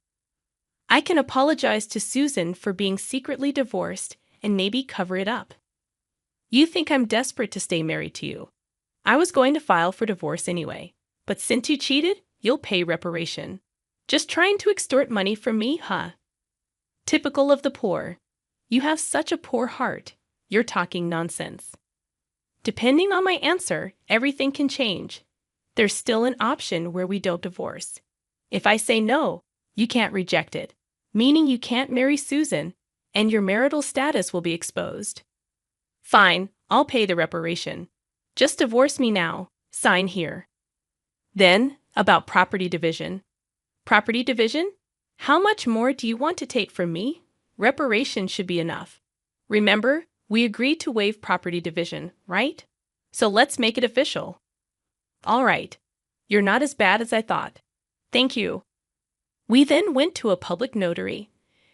I can apologize to Susan for being secretly divorced and maybe cover it up. You think I'm desperate to stay married to you. I was going to file for divorce anyway, but since you cheated, you'll pay reparation. Just trying to extort money from me, huh? Typical of the poor. You have such a poor heart. You're talking nonsense. Depending on my answer, everything can change. There's still an option where we don't divorce. If I say no, you can't reject it, meaning you can't marry Susan, and your marital status will be exposed. Fine, I'll pay the reparation. Just divorce me now. Sign here." Then, about property division. "Property division? How much more do you want to take from me? Reparation should be enough. Remember, we agreed to waive property division, right? So let's make it official." "All right. You're not as bad as I thought. Thank you." We then went to a public notary,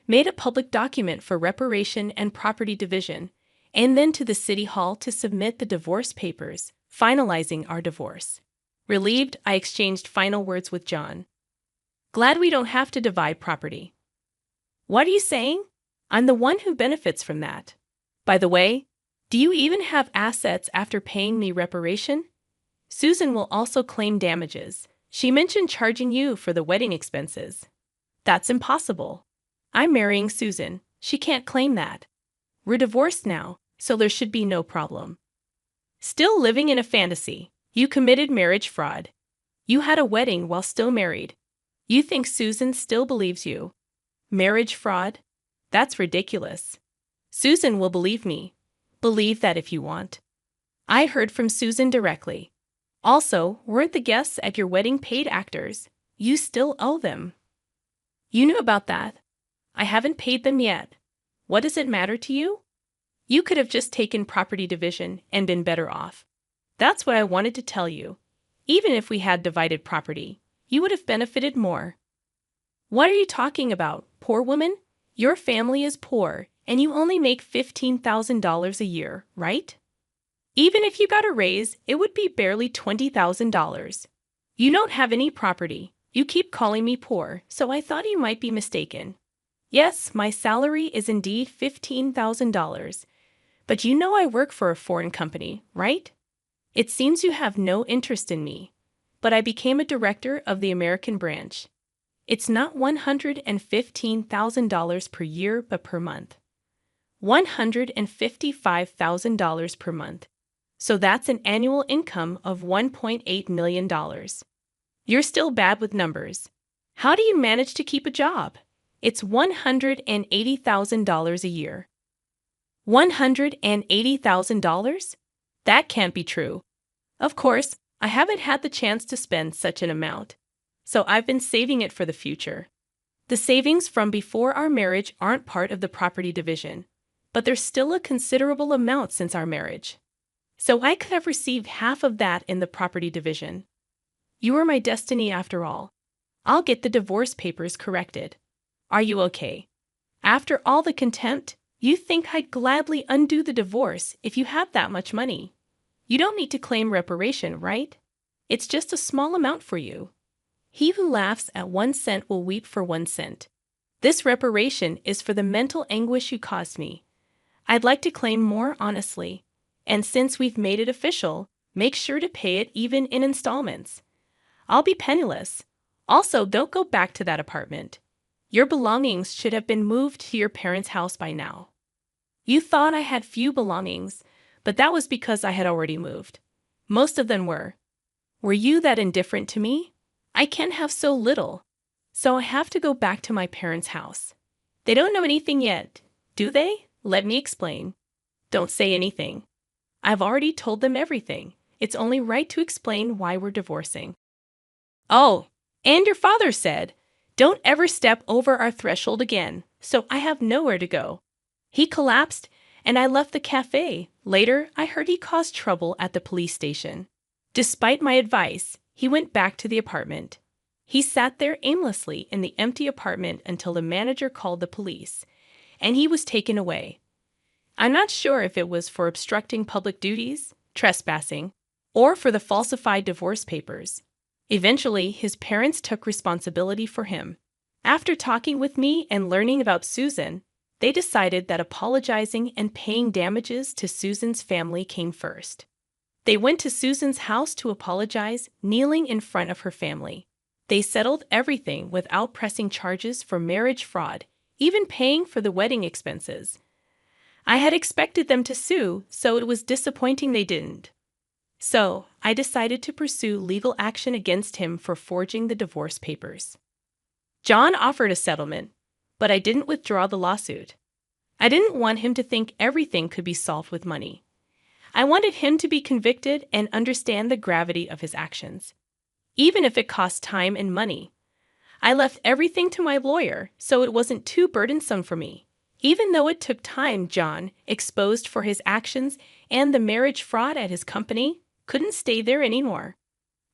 made a public document for reparation and property division, and then to the city hall to submit the divorce papers, finalizing our divorce. Relieved, I exchanged final words with John. "Glad we don't have to divide property." "What are you saying? I'm the one who benefits from that. By the way, do you even have assets after paying me reparation? Susan will also claim damages. She mentioned charging you for the wedding expenses." "That's impossible. I'm marrying Susan. She can't claim that. We're divorced now, so there should be no problem." "Still living in a fantasy. You committed marriage fraud. You had a wedding while still married. You think Susan still believes you. Marriage fraud? That's ridiculous. Susan will believe me. Believe that if you want. I heard from Susan directly. Also, weren't the guests at your wedding paid actors? You still owe them." "You knew about that. I haven't paid them yet. What does it matter to you?" You could have just taken property division and been better off. That's what I wanted to tell you. Even if we had divided property, you would have benefited more. What are you talking about, poor woman? Your family is poor, and you only make $15,000 a year, right? Even if you got a raise, it would be barely $20,000. You don't have any property. You keep calling me poor, so I thought you might be mistaken. Yes, my salary is indeed $15,000. But you know I work for a foreign company, right? It seems you have no interest in me, but I became a director of the American branch. It's not $115,000 per year, but per month. $155,000 per month. So that's an annual income of $1.8 million. You're still bad with numbers. How do you manage to keep a job? It's $180,000 a year. $180,000? That can't be true. Of course, I haven't had the chance to spend such an amount, so I've been saving it for the future. The savings from before our marriage aren't part of the property division, but there's still a considerable amount since our marriage. So I could have received half of that in the property division. You are my destiny after all. I'll get the divorce papers corrected. Are you okay? After all the contempt, you think I'd gladly undo the divorce if you had that much money. You don't need to claim reparation, right? It's just a small amount for you. He who laughs at 1 cent will weep for 1 cent. This reparation is for the mental anguish you caused me. I'd like to claim more honestly. And since we've made it official, make sure to pay it even in installments. I'll be penniless. Also, don't go back to that apartment. Your belongings should have been moved to your parents' house by now. You thought I had few belongings, but that was because I had already moved. Most of them were. Were you that indifferent to me? I can't have so little, so I have to go back to my parents' house. They don't know anything yet, do they? Let me explain. Don't say anything. I've already told them everything. It's only right to explain why we're divorcing. Oh, and your father said, don't ever step over our threshold again, so I have nowhere to go. He collapsed, and I left the cafe. Later, I heard he caused trouble at the police station. Despite my advice, he went back to the apartment. He sat there aimlessly in the empty apartment until the manager called the police, and he was taken away. I'm not sure if it was for obstructing public duties, trespassing, or for the falsified divorce papers. Eventually, his parents took responsibility for him. After talking with me and learning about Susan, they decided that apologizing and paying damages to Susan's family came first. They went to Susan's house to apologize, kneeling in front of her family. They settled everything without pressing charges for marriage fraud, even paying for the wedding expenses. I had expected them to sue, so it was disappointing they didn't. So, I decided to pursue legal action against him for forging the divorce papers. John offered a settlement, but I didn't withdraw the lawsuit. I didn't want him to think everything could be solved with money. I wanted him to be convicted and understand the gravity of his actions, even if it cost time and money. I left everything to my lawyer, so it wasn't too burdensome for me. Even though it took time, John, exposed for his actions and the marriage fraud at his company, couldn't stay there anymore.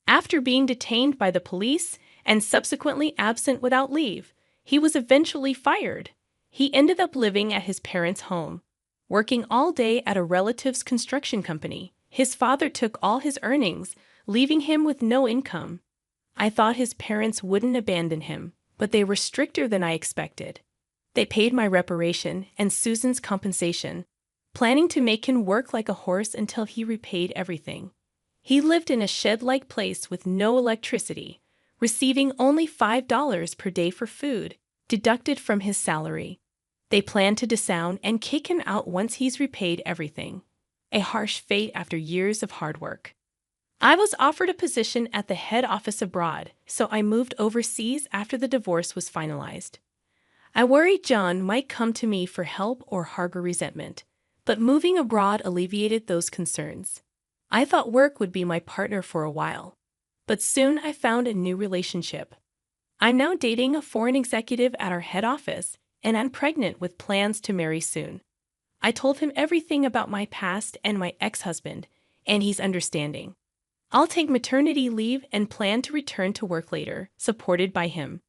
After being detained by the police and subsequently absent without leave, he was eventually fired. He ended up living at his parents' home, working all day at a relative's construction company. His father took all his earnings, leaving him with no income. I thought his parents wouldn't abandon him, but they were stricter than I expected. They paid my reparation and Susan's compensation, planning to make him work like a horse until he repaid everything. He lived in a shed-like place with no electricity, receiving only $5 per day for food, deducted from his salary. They plan to disown and kick him out once he's repaid everything. A harsh fate after years of hard work. I was offered a position at the head office abroad, so I moved overseas after the divorce was finalized. I worried John might come to me for help or harbor resentment, but moving abroad alleviated those concerns. I thought work would be my partner for a while, but soon I found a new relationship. I'm now dating a foreign executive at our head office, and I'm pregnant with plans to marry soon. I told him everything about my past and my ex-husband, and he's understanding. I'll take maternity leave and plan to return to work later, supported by him.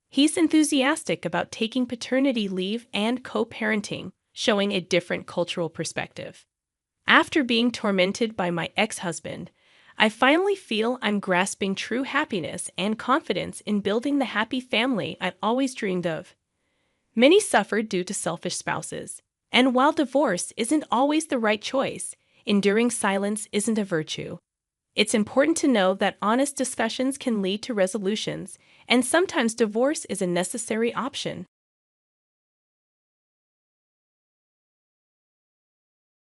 He's enthusiastic about taking paternity leave and co-parenting, showing a different cultural perspective. After being tormented by my ex-husband, I finally feel I'm grasping true happiness and confidence in building the happy family I'd always dreamed of. Many suffer due to selfish spouses, and while divorce isn't always the right choice, enduring silence isn't a virtue. It's important to know that honest discussions can lead to resolutions, and sometimes divorce is a necessary option.